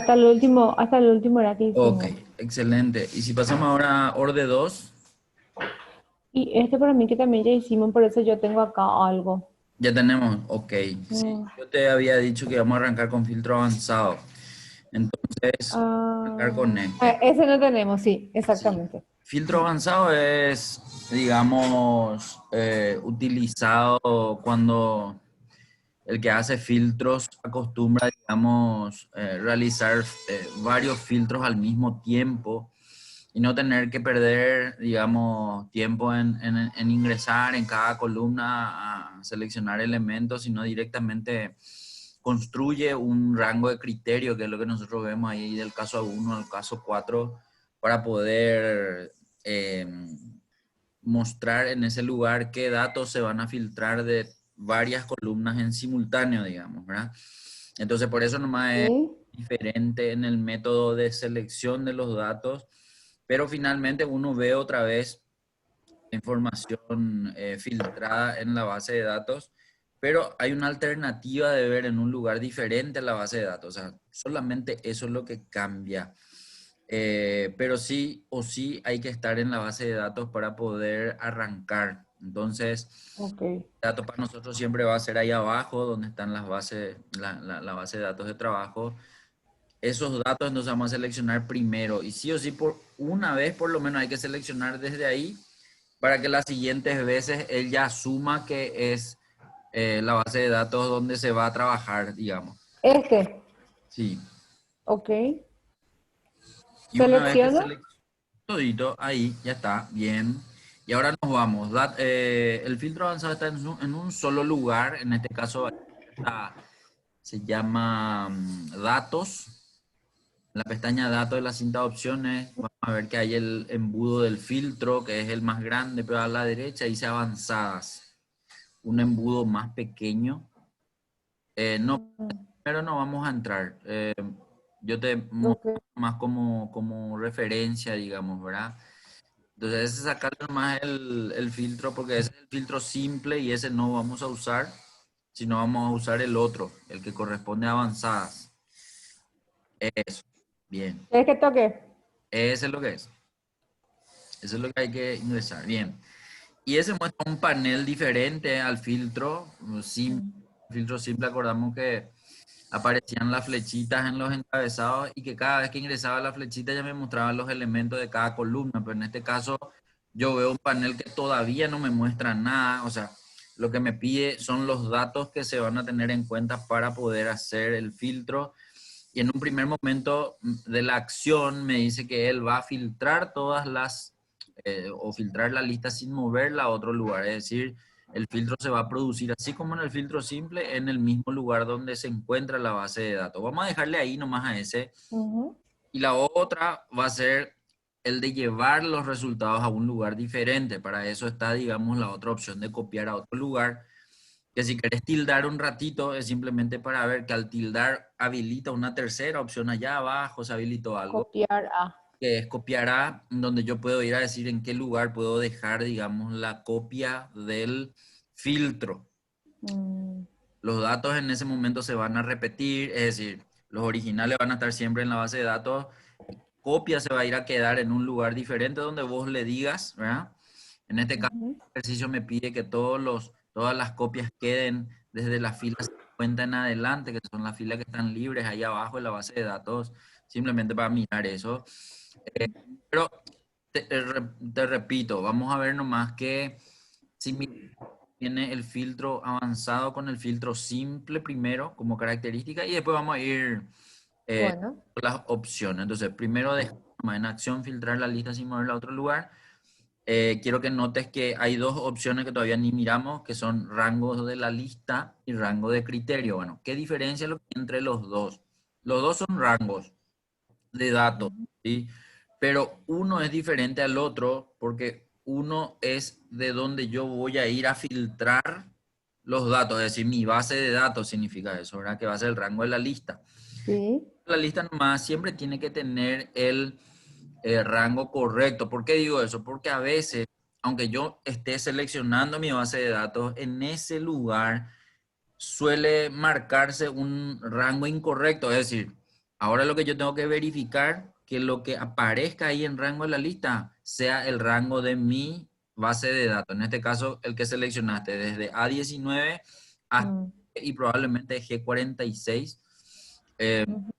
hasta el último era que Ok, hicimos. excelente. Y si pasamos ahora a OR de 2, Y este para mí que también ya hicimos, por eso yo tengo acá algo. ya tenemos, ok. Sí, Mm, yo te había dicho que vamos a arrancar con filtro avanzado. Entonces, arrancar con este. ese no tenemos, sí, Sí. exactamente. Filtro avanzado es, digamos, utilizado cuando el que hace filtros acostumbra, digamos, realizar varios filtros al mismo tiempo y no tener que perder, digamos, tiempo en ingresar en cada columna a seleccionar elementos, sino directamente construye un rango de criterio, que es lo que nosotros vemos ahí del caso 1 al caso 4, para poder mostrar en ese lugar qué datos se van a filtrar de varias columnas en simultáneo, digamos, ¿verdad? Entonces, por eso nomás es Sí. diferente en el método de selección de los datos, pero finalmente uno ve otra vez información filtrada en la base de datos, pero hay una alternativa de ver en un lugar diferente a la base de datos, o sea, solamente eso es lo que cambia. Pero sí o sí hay que estar en la base de datos para poder arrancar. Entonces, Ok. el dato para nosotros siempre va a ser ahí abajo, donde están las bases, la base de datos de trabajo. Esos datos entonces vamos a seleccionar primero y sí o sí por una vez por lo menos hay que seleccionar desde ahí para que las siguientes veces él ya asuma que es la base de datos donde se va a trabajar, digamos. Este, Sí. ok. Y una vez que Selecciono. seleccionamos todito, ahí ya está, bien. Y ahora nos vamos. El filtro avanzado está en un solo lugar, en este caso se llama datos. En la pestaña datos de la cinta de opciones, vamos a ver que hay el embudo del filtro, que es el más grande, pero a la derecha dice avanzadas. Un embudo más pequeño. No, pero no vamos a entrar. Yo te Ok. muestro más como referencia, digamos, ¿verdad? Entonces, ese es sacarle nomás el filtro, porque ese es el filtro simple y ese no vamos a usar, sino vamos a usar el otro, el que corresponde a avanzadas. Eso, bien. ¿Quieres que toque? Ese es lo que es. Eso es lo que hay que ingresar. Bien. Y ese muestra un panel diferente al filtro simple. Mm. Filtro simple, acordamos que aparecían las flechitas en los encabezados y que cada vez que ingresaba la flechita ya me mostraban los elementos de cada columna, pero en este caso yo veo un panel que todavía no me muestra nada, o sea, lo que me pide son los datos que se van a tener en cuenta para poder hacer el filtro y en un primer momento de la acción me dice que él va a filtrar todas o filtrar la lista sin moverla a otro lugar, es decir, el filtro se va a producir así como en el filtro simple en el mismo lugar donde se encuentra la base de datos. Vamos a dejarle ahí nomás a ese. Ujú. Y la otra va a ser el de llevar los resultados a un lugar diferente. Para eso está, digamos, la otra opción de copiar a otro lugar. Que si querés tildar un ratito, es simplemente para ver que al tildar habilita una tercera opción allá abajo, se habilitó algo Copiar A. que es copiar a, donde yo puedo ir a decir en qué lugar puedo dejar, digamos, la copia del filtro. Mm, Los datos en ese momento se van a repetir, es decir, los originales van a estar siempre en la base de datos, copia se va a ir a quedar en un lugar diferente donde vos le digas, ¿verdad? En este caso, ujú. el ejercicio me pide que todas las copias queden desde las filas 50 en adelante, que son las filas que están libres ahí abajo en la base de datos, simplemente para mirar eso. Eh, pero te repito, vamos a ver nomás que si tiene el filtro avanzado con el filtro simple primero como característica y después vamos a ir Bueno, por las opciones. Entonces, primero dejamos en acción filtrar la lista sin moverla a otro lugar. Quiero que notes que hay dos opciones que todavía ni miramos, que son rangos de la lista y rango de criterio. Bueno, ¿qué diferencia lo que hay entre los dos? Los dos son rangos de datos, ujú. ¿sí? Pero uno es diferente al otro porque uno es de donde yo voy a ir a filtrar los datos, es decir, mi base de datos significa eso, ¿verdad? Que va a ser el rango de la lista. Sí. La lista nomás siempre tiene que tener el rango correcto. ¿Por qué digo eso? Porque a veces, aunque yo esté seleccionando mi base de datos, en ese lugar suele marcarse un rango incorrecto, es decir, Ahora lo que yo tengo que verificar que lo que aparezca ahí en rango de la lista sea el rango de mi base de datos. En este caso, el que seleccionaste desde A19 hasta Mm, y probablemente G46. Eh, ujú.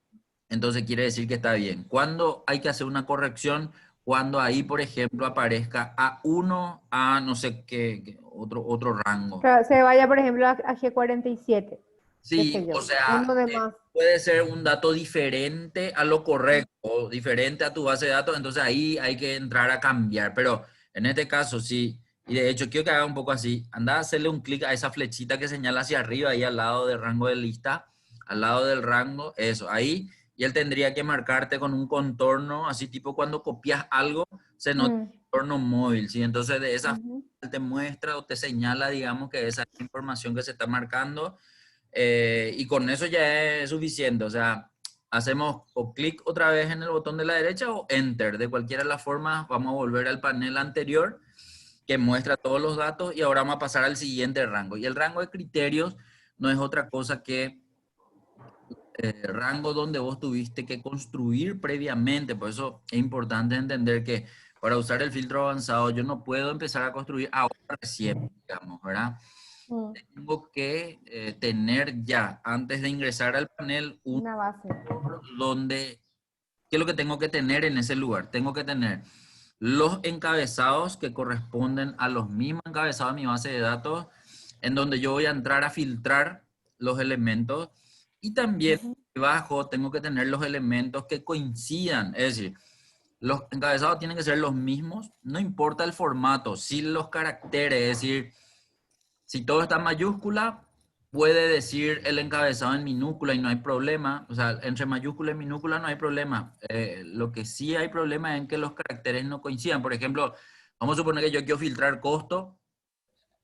entonces quiere decir que está bien. ¿Cuándo hay que hacer una corrección? Cuando ahí, por ejemplo, aparezca A1 a no sé qué, otro rango. Claro, se vaya, por ejemplo, a G47, qué sé Sí, o yo, sea, uno de más. puede ser un dato diferente a lo correcto, o diferente a tu base de datos, entonces ahí hay que entrar a cambiar. Pero en este caso, sí, y de hecho quiero que haga un poco así, anda a hacerle un clic a esa flechita que señala hacia arriba, ahí al lado del rango de lista, al lado del rango, eso, ahí, y él tendría que marcarte con un contorno, así tipo cuando copias algo, se nota Mm, un contorno móvil, ¿sí? Entonces de esa forma ujú. él te muestra o te señala, digamos, que esa información que se está marcando y con eso ya es suficiente. O sea, hacemos o clic otra vez en el botón de la derecha o enter. De cualquiera de las formas, vamos a volver al panel anterior que muestra todos los datos y ahora vamos a pasar al siguiente rango. Y el rango de criterios no es otra cosa que rango donde vos tuviste que construir previamente. Por eso es importante entender que para usar el filtro avanzado yo no puedo empezar a construir ahora recién, digamos, ¿verdad? Mm, Tengo que tener ya, antes de ingresar al panel, un una base. lugar donde, ¿qué es lo que tengo que tener en ese lugar? Tengo que tener los encabezados que corresponden a los mismos encabezados de mi base de datos, en donde yo voy a entrar a filtrar los elementos y también Ujú. debajo tengo que tener los elementos que coincidan, es decir, los encabezados tienen que ser los mismos, no importa el formato, si los caracteres, es decir, si todo está en mayúscula, puede decir el encabezado en minúscula y no hay problema. O sea, entre mayúscula y minúscula no hay problema. Lo que sí hay problema es en que los caracteres no coincidan. Por ejemplo, vamos a suponer que yo quiero filtrar costo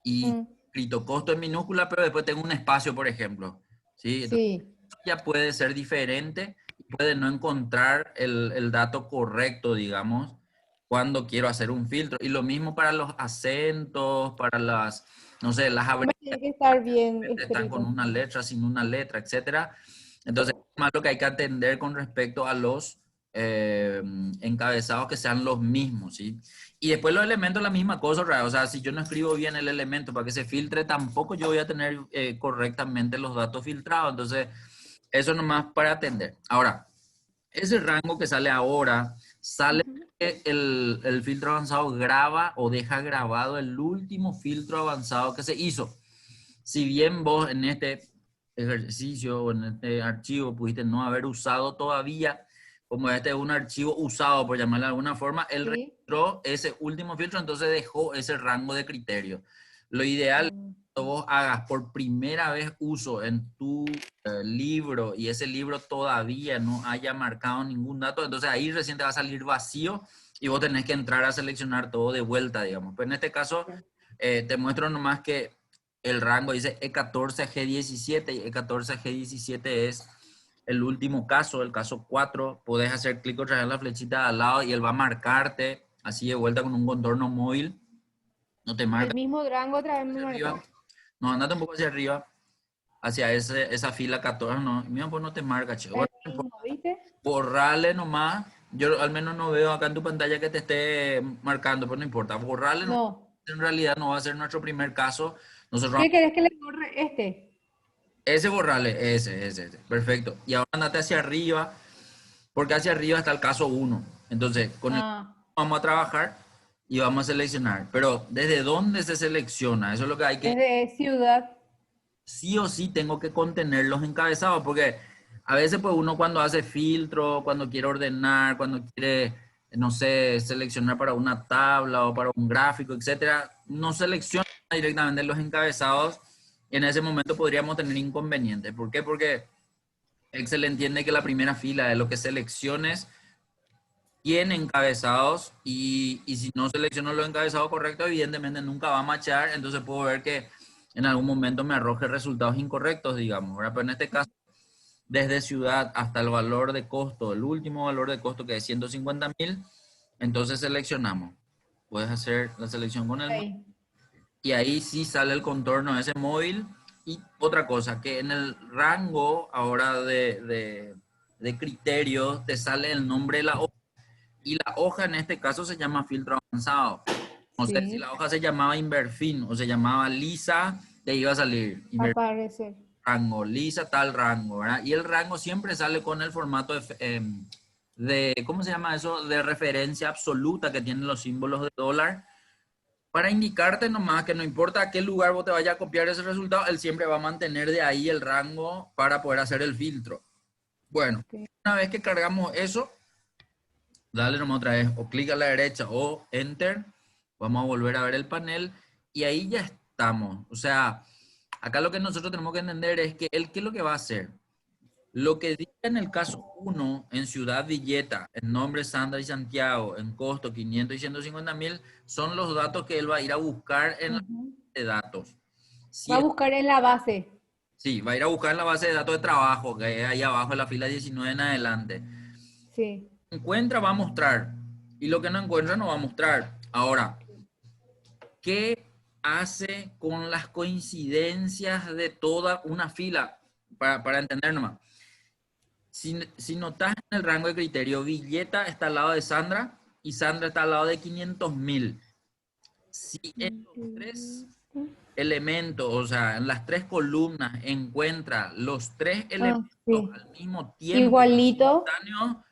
y Mm, escrito costo en minúscula, pero después tengo un espacio, por ejemplo. ¿Sí? Entonces, sí. ya puede ser diferente y puede no encontrar el dato correcto, digamos, cuando quiero hacer un filtro. Y lo mismo para los acentos, para las, no sé, las Hombre, tiene que estar bien están con escrito. una letra, sin una letra, etcétera. Entonces, más lo que hay que atender con respecto a los encabezados que sean los mismos, ¿sí? Y después los elementos, la misma cosa, o sea, si yo no escribo bien el elemento para que se filtre, tampoco yo voy a tener correctamente los datos filtrados. Entonces, eso nomás para atender. Ahora, ese rango que sale ahora, sale Ujú. que el filtro avanzado graba o deja grabado el último filtro avanzado que se hizo. Si bien vos en este ejercicio o en este archivo pudiste no haber usado todavía, como este es un archivo usado, por llamarlo de alguna forma, él Sí. registró ese último filtro, entonces dejó ese rango de criterio. Lo ideal es Mm, que vos hagas por primera vez uso en tu libro y ese libro todavía no haya marcado ningún dato, entonces ahí recién te va a salir vacío y vos tenés que entrar a seleccionar todo de vuelta, digamos. Pero en este caso, sí. te muestro nomás que el rango dice E14 a G17 y E14 a G17 es el último caso, el caso 4. Puedes hacer clic otra vez en la flechita de al lado y él va a marcarte así de vuelta con un contorno móvil. No te El marca mismo rango otra vez me hacia arriba. marcó. No, andate un poco hacia arriba, hacia esa fila 14. No, mira, pues no te marca, che. Bueno, El mismo, ¿viste? borrarle nomás. Yo al menos no veo acá en tu pantalla que te esté marcando, pero no importa. Borrarle nomás. No. En realidad no va a ser nuestro primer caso. Nosotros ¿Qué querés que le borre este? ese borrarle, ese. Perfecto. Y ahora andate hacia arriba, porque hacia arriba está el caso uno. Entonces, con el Ah, vamos a trabajar y vamos a seleccionar. Pero, ¿desde dónde se selecciona? Eso es lo que hay que, desde ciudad. sí o sí, tengo que contener los encabezados, porque a veces, pues, uno cuando hace filtro, cuando quiere ordenar, cuando quiere, no sé, seleccionar para una tabla o para un gráfico, etcétera, no selecciona directamente los encabezados. Y en ese momento podríamos tener inconvenientes. ¿Por qué? Porque Excel entiende que la primera fila de lo que selecciones tiene encabezados y si no selecciono los encabezados correctos, evidentemente nunca va a machar, entonces puedo ver que en algún momento me arroje resultados incorrectos, digamos, ¿verdad? Pero en este caso, desde ciudad hasta el valor de costo, el último valor de costo que es 150.000, entonces seleccionamos. Puedes hacer la selección con el Ahí. y ahí sí sale el contorno de ese móvil. Y otra cosa, que en el rango ahora de de criterio, te sale el nombre de la hoja. Y la hoja en este caso se llama filtro avanzado. No sé si Sí, la hoja se llamaba Inverfin o se llamaba lisa, te iba a salir aparecer. rango, lisa tal rango, ¿verdad? Y el rango siempre sale con el formato ¿cómo se llama eso? De referencia absoluta que tienen los símbolos de dólar, para indicarte nomás que no importa a qué lugar vos te vayas a copiar ese resultado, él siempre va a mantener de ahí el rango para poder hacer el filtro. Bueno, Ok. una vez que cargamos eso, dale nomás otra vez o clic a la derecha o enter, vamos a volver a ver el panel y ahí ya estamos. O sea, acá lo que nosotros tenemos que entender es que él, ¿qué es lo que va a hacer? Lo que dice en el caso uno en Ciudad Villeta, en nombre Sandra y Santiago, en costo 500 y 150.000, son los datos que él va a ir a buscar en la Ujú. base de datos. Va Si a es- buscar en la base. sí, va a ir a buscar en la base de datos de trabajo, que es ahí abajo en la fila 19 en adelante. Sí. Encuentra, va a mostrar. Y lo que no encuentra, no va a mostrar. Ahora, ¿qué hace con las coincidencias de toda una fila? Para entender nomás. Si notas en el rango de criterio, Villeta está al lado de Sandra y Sandra está al lado de 500.000. Si en los tres elementos, o sea, en las tres columnas, encuentra los tres Ah, elementos sí. al mismo tiempo, Igualito. simultáneo,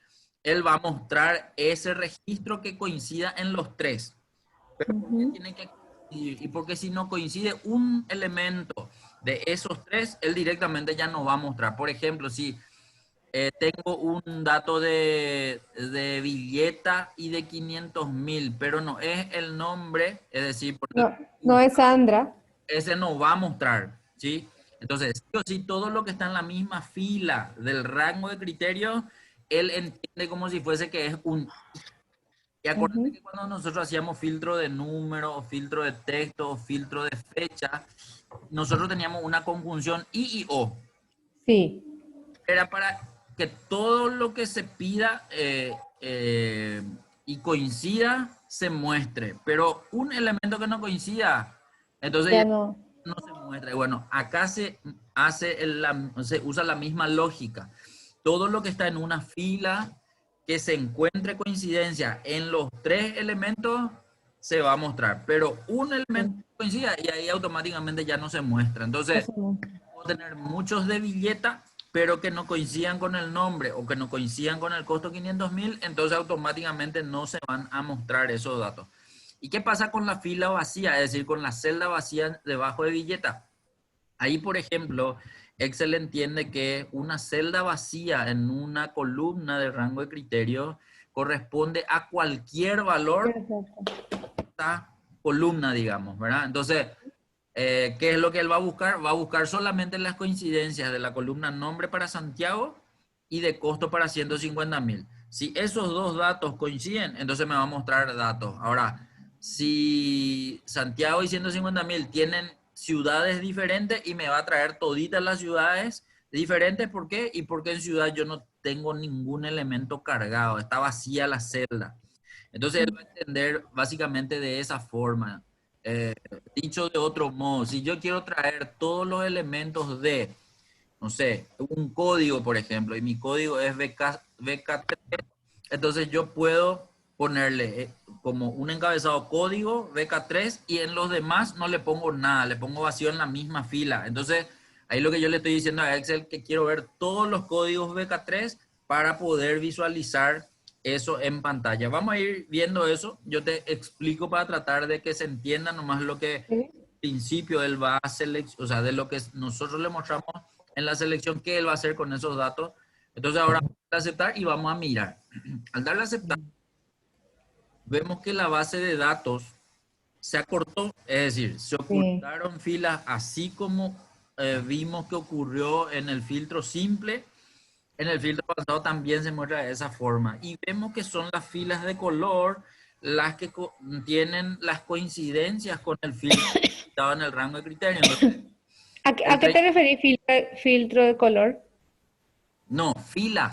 él va a mostrar ese registro que coincida en los tres. Pero ¿por qué Ujú. tiene que coincidir? Y porque si no coincide un elemento de esos tres, él directamente ya no va a mostrar. Por ejemplo, si tengo un dato de Villeta y de 500.000, pero no es el nombre, es decir, porque No, no es Sandra. ese no va a mostrar, ¿sí? Entonces, sí o sí, todo lo que está en la misma fila del rango de criterio, él entiende como si fuese que es un... Y acuérdate Ujú. que cuando nosotros hacíamos filtro de número, o filtro de texto, o filtro de fecha, nosotros teníamos una conjunción I y O. Sí. Era para que todo lo que se pida y coincida se muestre, pero un elemento que no coincida, entonces Ya ya no. no se muestra. Y bueno, acá se hace se usa la misma lógica. Todo lo que está en una fila que se encuentre coincidencia en los tres elementos se va a mostrar, pero un elemento Sí. coincida y ahí automáticamente ya no se muestra. Entonces, Eso no. puedo tener muchos de billeta, pero que no coincidan con el nombre o que no coincidan con el costo 500.000, entonces automáticamente no se van a mostrar esos datos. ¿Y qué pasa con la fila vacía? Es decir, con la celda vacía debajo de billeta. Ahí, por ejemplo, Excel entiende que una celda vacía en una columna de rango de criterio corresponde a cualquier valor Exacto. de esta columna, digamos, ¿verdad? Entonces, ¿qué es lo que él va a buscar? Va a buscar solamente las coincidencias de la columna nombre para Santiago y de costo para 150.000. Si esos dos datos coinciden, entonces me va a mostrar datos. Ahora, si Santiago y 150.000 tienen ciudades diferentes y me va a traer toditas las ciudades diferentes, ¿por qué? Y porque en ciudad yo no tengo ningún elemento cargado, está vacía la celda. Entonces él va a entender básicamente de esa forma. Eh, Dicho de otro modo, si yo quiero traer todos los elementos de, no sé, un código, por ejemplo, y mi código es VK3, entonces yo puedo ponerle como un encabezado código VK3 y en los demás no le pongo nada, le pongo vacío en la misma fila. Entonces, ahí lo que yo le estoy diciendo a Excel que quiero ver todos los códigos VK3 para poder visualizar eso en pantalla. Vamos a ir viendo eso. Yo te explico para tratar de que se entienda nomás lo que al Sí. principio él va a seleccionar, o sea, de lo que nosotros le mostramos en la selección que él va a hacer con esos datos. Entonces ahora vamos a aceptar y vamos a mirar. Al darle a aceptar, vemos que la base de datos se acortó, es decir, se Sí. ocultaron filas así como vimos que ocurrió en el filtro simple. En el filtro avanzado también se muestra de esa forma. Y vemos que son las filas de color las que tienen las coincidencias con el filtro que estaba en el rango de criterio. Entonces, A el qué te 30 referís filtro de color? no, fila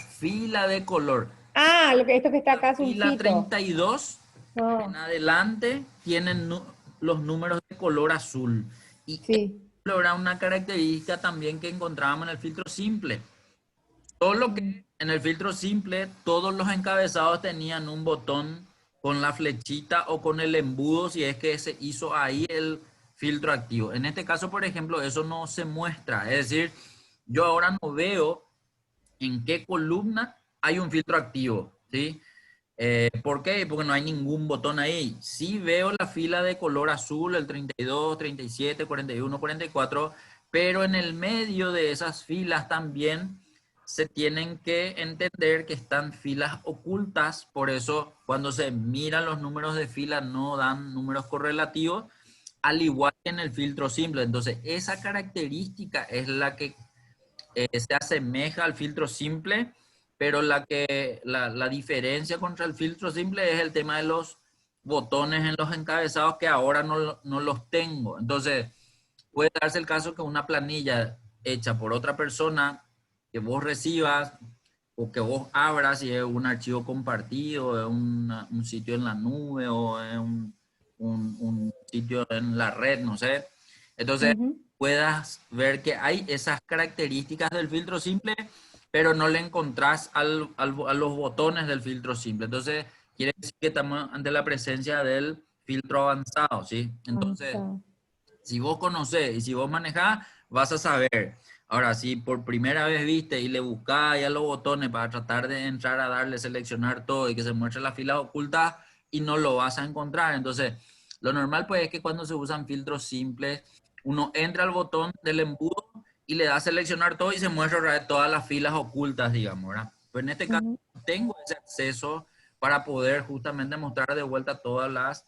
de color. Ah, esto que está La acá fila azulcito. 32 en Ah, adelante tienen los números de color azul. Y sí. esto era una característica también que encontrábamos en el filtro simple. Solo que en el filtro simple, todos los encabezados tenían un botón con la flechita o con el embudo si es que se hizo ahí el filtro activo. En este caso, por ejemplo, eso no se muestra. Es decir, yo ahora no veo en qué columna hay un filtro activo, ¿sí? ¿Por qué? Porque no hay ningún botón ahí. Sí veo la fila de color azul, el 32, 37, 41, 44, pero en el medio de esas filas también se tienen que entender que están filas ocultas, por eso cuando se miran los números de fila no dan números correlativos, al igual que en el filtro simple. Entonces, esa característica es la que se asemeja al filtro simple, pero la diferencia contra el filtro simple es el tema de los botones en los encabezados que ahora no los tengo. Entonces, puede darse el caso que una planilla hecha por otra persona que vos recibas o que vos abras, si es un archivo compartido, es un sitio en la nube o es un sitio en la red, no sé. Entonces, Ujú. puedas ver que hay esas características del filtro simple, pero no le encontrás a los botones del filtro simple. Entonces, quiere decir que estamos ante la presencia del filtro avanzado, ¿sí? Entonces, Avanzado. si vos conocés y si vos manejás, vas a saber. Ahora, si por primera vez viste y le buscás ya los botones para tratar de entrar a darle, seleccionar todo y que se muestre las filas ocultas y no lo vas a encontrar. Entonces, lo normal pues es que cuando se usan filtros simples, uno entra al botón del embudo y le da a seleccionar todo y se muestra otra vez todas las filas ocultas, digamos, ¿verdad? Pues en este caso Ujú. tengo ese acceso para poder justamente mostrar de vuelta todas las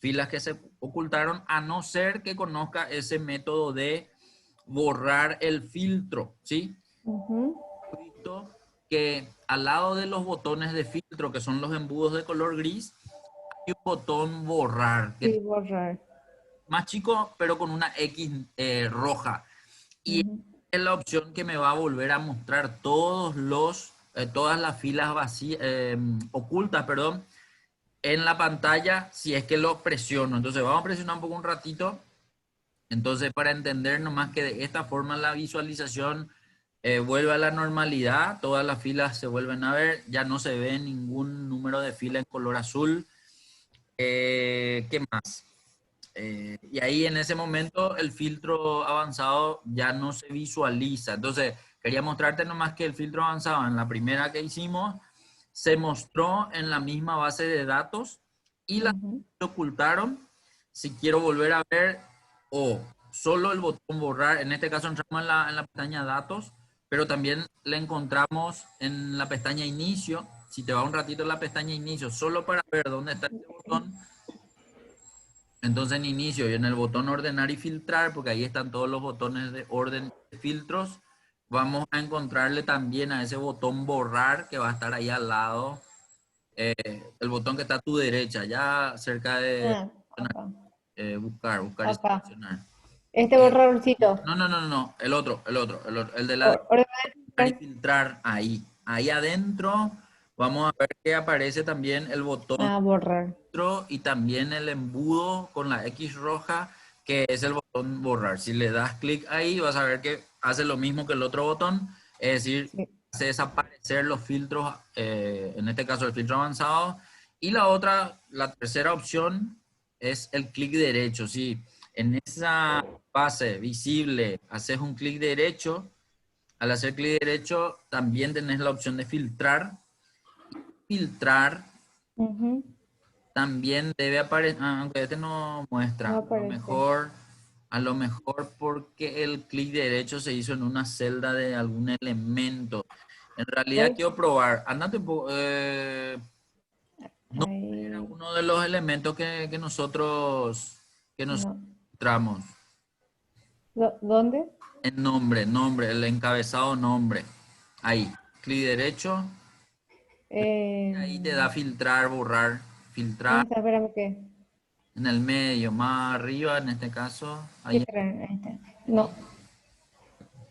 filas que se ocultaron, a no ser que conozca ese método de borrar el filtro, ¿sí? Ujú. He visto que al lado de los botones de filtro, que son los embudos de color gris, hay un botón borrar, que es Sí, borrar. más chico, pero con una X roja. Y Ujú. es la opción que me va a volver a mostrar todas las filas vacías, ocultas, perdón, en la pantalla si es que lo presiono. Entonces vamos a presionar un poco un ratito. Entonces para entender nomás que de esta forma la visualización vuelve a la normalidad, todas las filas se vuelven a ver, ya no se ve ningún número de fila en color azul. ¿Qué más? Y ahí en ese momento el filtro avanzado ya no se visualiza. Entonces quería mostrarte nomás que el filtro avanzado en la primera que hicimos se mostró en la misma base de datos y las Ujú. ocultaron. Si quiero volver a ver o solo el botón borrar, en este caso entramos en la pestaña datos, pero también le encontramos en la pestaña inicio. Si te va un ratito en la pestaña inicio, solo para ver dónde está este botón, entonces en inicio y en el botón ordenar y filtrar, porque ahí están todos los botones de orden de filtros, vamos a encontrarle también a ese botón borrar que va a estar ahí al lado, el botón que está a tu derecha, ya cerca de Ah, acá. buscar y Acá. seleccionar. Este Eh, borradorcito. no, el de la y Ordenar. filtrar ahí. Ahí adentro vamos a ver que aparece también el botón Ah, borrar. y también el embudo con la X roja, que es el botón borrar. Si le das clic ahí, vas a ver que hace lo mismo que el otro botón, es decir, Sí. hace desaparecer los filtros, en este caso el filtro avanzado. Y la otra, la tercera opción es el clic derecho. Si en esa base visible haces un clic derecho, al hacer clic derecho también tenés la opción de filtrar. Filtrar Ujú. también debe aparecer, aunque este no No muestra, aparece. a lo mejor porque el clic derecho se hizo en una celda de algún elemento. En realidad Voy. quiero probar, andate no era Ahí. uno de los elementos que nosotros No. entramos. ¿Dónde? En nombre, el encabezado nombre. Ahí, clic derecho, ahí te da filtrar, borrar, ¿Dónde filtrar está? Espérame que. en el medio, más arriba en este caso, ahí. Filtrar. Ahí está. No.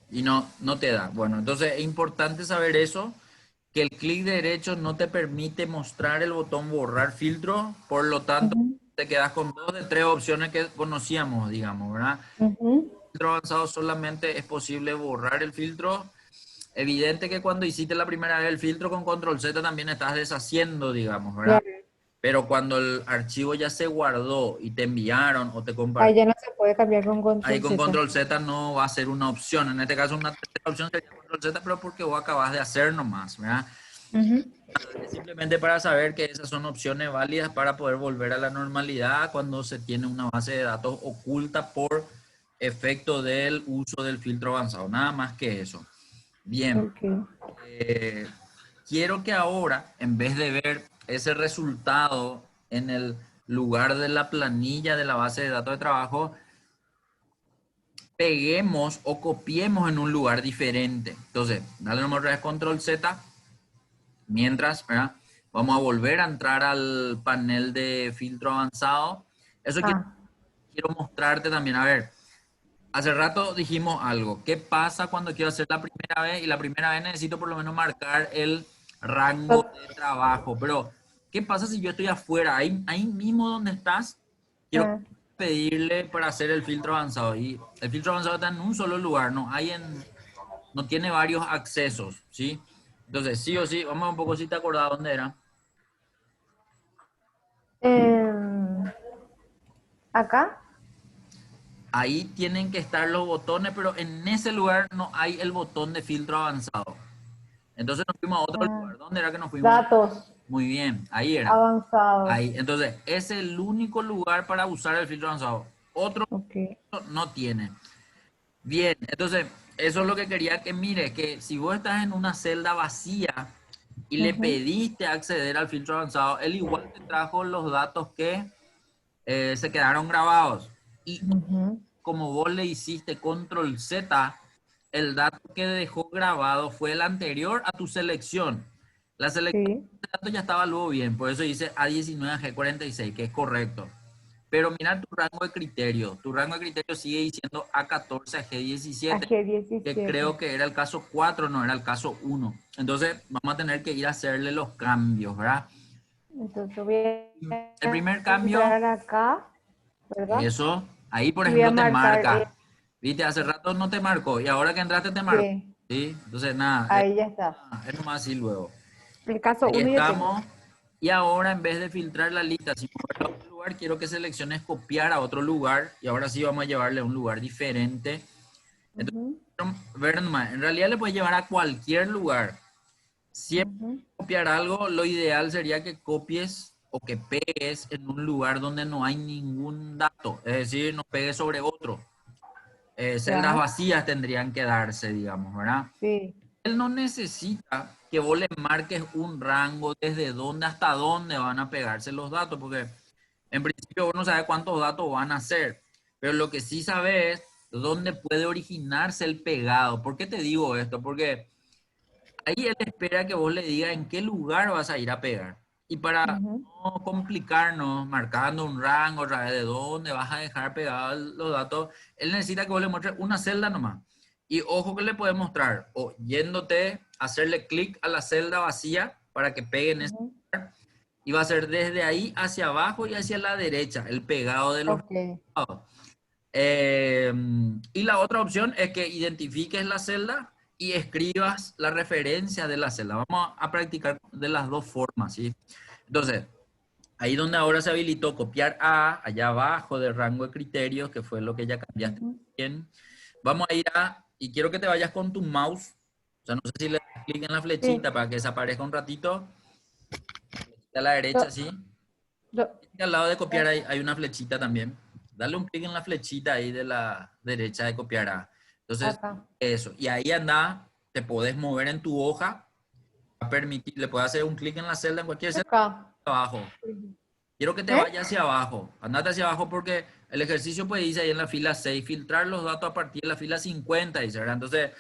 Y no te da. Bueno, entonces es importante saber eso, que el clic derecho no te permite mostrar el botón borrar filtro, por lo tanto Ujú. te quedas con dos de tres opciones que conocíamos, digamos, ¿verdad? Ujú. Filtro avanzado solamente es posible borrar el filtro, evidente que cuando hiciste la primera vez el filtro con control Z también estás deshaciendo, digamos, ¿verdad? Claro. Pero cuando el archivo ya se guardó y te enviaron o te Ahí compartieron, ya no se puede cambiar con ahí control con Z. control Z no va a ser una opción. En este caso, una tercera opción sería control Z, pero porque vos acabas de hacer nomás, ¿verdad? Ujú. Es simplemente para saber que esas son opciones válidas para poder volver a la normalidad cuando se tiene una base de datos oculta por efecto del uso del filtro avanzado. Nada más que eso. Bien, Ok. eh, quiero que ahora, en vez de ver ese resultado en el lugar de la planilla de la base de datos de trabajo, peguemos o copiemos en un lugar diferente. Entonces, dale nomás otra vez control Z. Mientras, ¿verdad? Vamos a volver a entrar al panel de filtro avanzado. Eso Ah, quiero mostrarte también. A ver, hace rato dijimos algo. ¿Qué pasa cuando quiero hacer la primera vez? Y la primera vez necesito por lo menos marcar el rango top. de trabajo. Pero, ¿qué pasa si yo estoy afuera? Ahí mismo donde estás, quiero Ah, pedirle para hacer el filtro avanzado. Y el filtro avanzado está en un solo lugar, no tiene varios accesos, ¿sí? Entonces, sí o sí, vamos a ver un poco si te acordás dónde era. em, acá. Ahí tienen que estar los botones, pero en ese lugar no hay el botón de filtro avanzado. Entonces nos fuimos a otro Ah, lugar. ¿Dónde era que nos fuimos? datos Muy bien, ahí era. avanzados. Ahí. Entonces, es el único lugar para usar el filtro avanzado. Otro Ok. no tiene. Bien, entonces, eso es lo que quería que mires, que si vos estás en una celda vacía y le Ujú, pediste acceder al filtro avanzado, él igual te trajo los datos que se quedaron grabados. Y ujú. como vos le hiciste control Z, el dato que dejó grabado fue el anterior a tu selección. La selección Sí. de datos ya estaba luego bien, por eso dice A19 a G46, que es correcto. Pero mira tu rango de criterio. Tu rango de criterio sigue diciendo A14 a G17, Aquí que 17. creo que era el caso 4, no era el caso 1. Entonces vamos a tener que ir a hacerle los cambios, ¿verdad? Entonces voy El a primer cambio, entrar acá, ¿verdad? eso, ahí por Y voy a ejemplo te marcar marca. Viste, hace rato no te marcó y ahora que entraste te marcó. sí, ¿Sí? Entonces nada, ahí ya está. es nomás así luego. El caso Ahí uno ya tengo. estamos. Y ahora en vez de filtrar la lista, si moverla a otro lugar, quiero que selecciones copiar a otro lugar. Y ahora sí vamos a llevarle a un lugar diferente. Entonces, Ujú, ver nomás, en realidad le puedes llevar a cualquier lugar. Siempre ujú. que copiar algo, lo ideal sería que copies o que pegues en un lugar donde no hay ningún dato. Es decir, no pegues sobre otro. Celdas Ya, vacías tendrían que darse, digamos, ¿verdad? sí. Él no necesita que vos le marques un rango desde dónde hasta dónde van a pegarse los datos, porque en principio vos no sabes cuántos datos van a ser, pero lo que sí sabes es dónde puede originarse el pegado. ¿Por qué te digo esto? Porque ahí él espera que vos le digas en qué lugar vas a ir a pegar. Y para Ujú, no complicarnos, marcando un rango a través de dónde vas a dejar pegados los datos, él necesita que vos le muestres una celda nomás. Y ojo que le puedes mostrar, o yéndote, hacerle clic a la celda vacía para que pegue en ese ujú. lugar. Y va a ser desde ahí hacia abajo y hacia la derecha, el pegado de los Ok. resultados. Y la otra opción es que identifiques la celda y escribas la referencia de la celda. Vamos a practicar de las dos formas, ¿sí? Entonces, ahí donde ahora se habilitó copiar A, allá abajo del rango de criterios, que fue lo que ya cambiaste Ujú. bien, vamos a ir y quiero que te vayas con tu mouse, o sea, no sé si le das clic en la Sí. flechita para que desaparezca un ratito, a la derecha, Do- ¿sí? do- Y al lado de copiar hay una flechita también. Dale un clic en la flechita ahí de la derecha de copiar A. Entonces, acá. eso. Y ahí anda, te podés mover en tu hoja, a permitir, le puedes hacer un clic en la celda, en cualquier celda, Acá. abajo. Quiero que te ¿Eh? vayas hacia abajo. Andate hacia abajo porque el ejercicio pues dice ahí en la fila 6 filtrar los datos a partir de la fila 50, dice, ¿verdad? Entonces,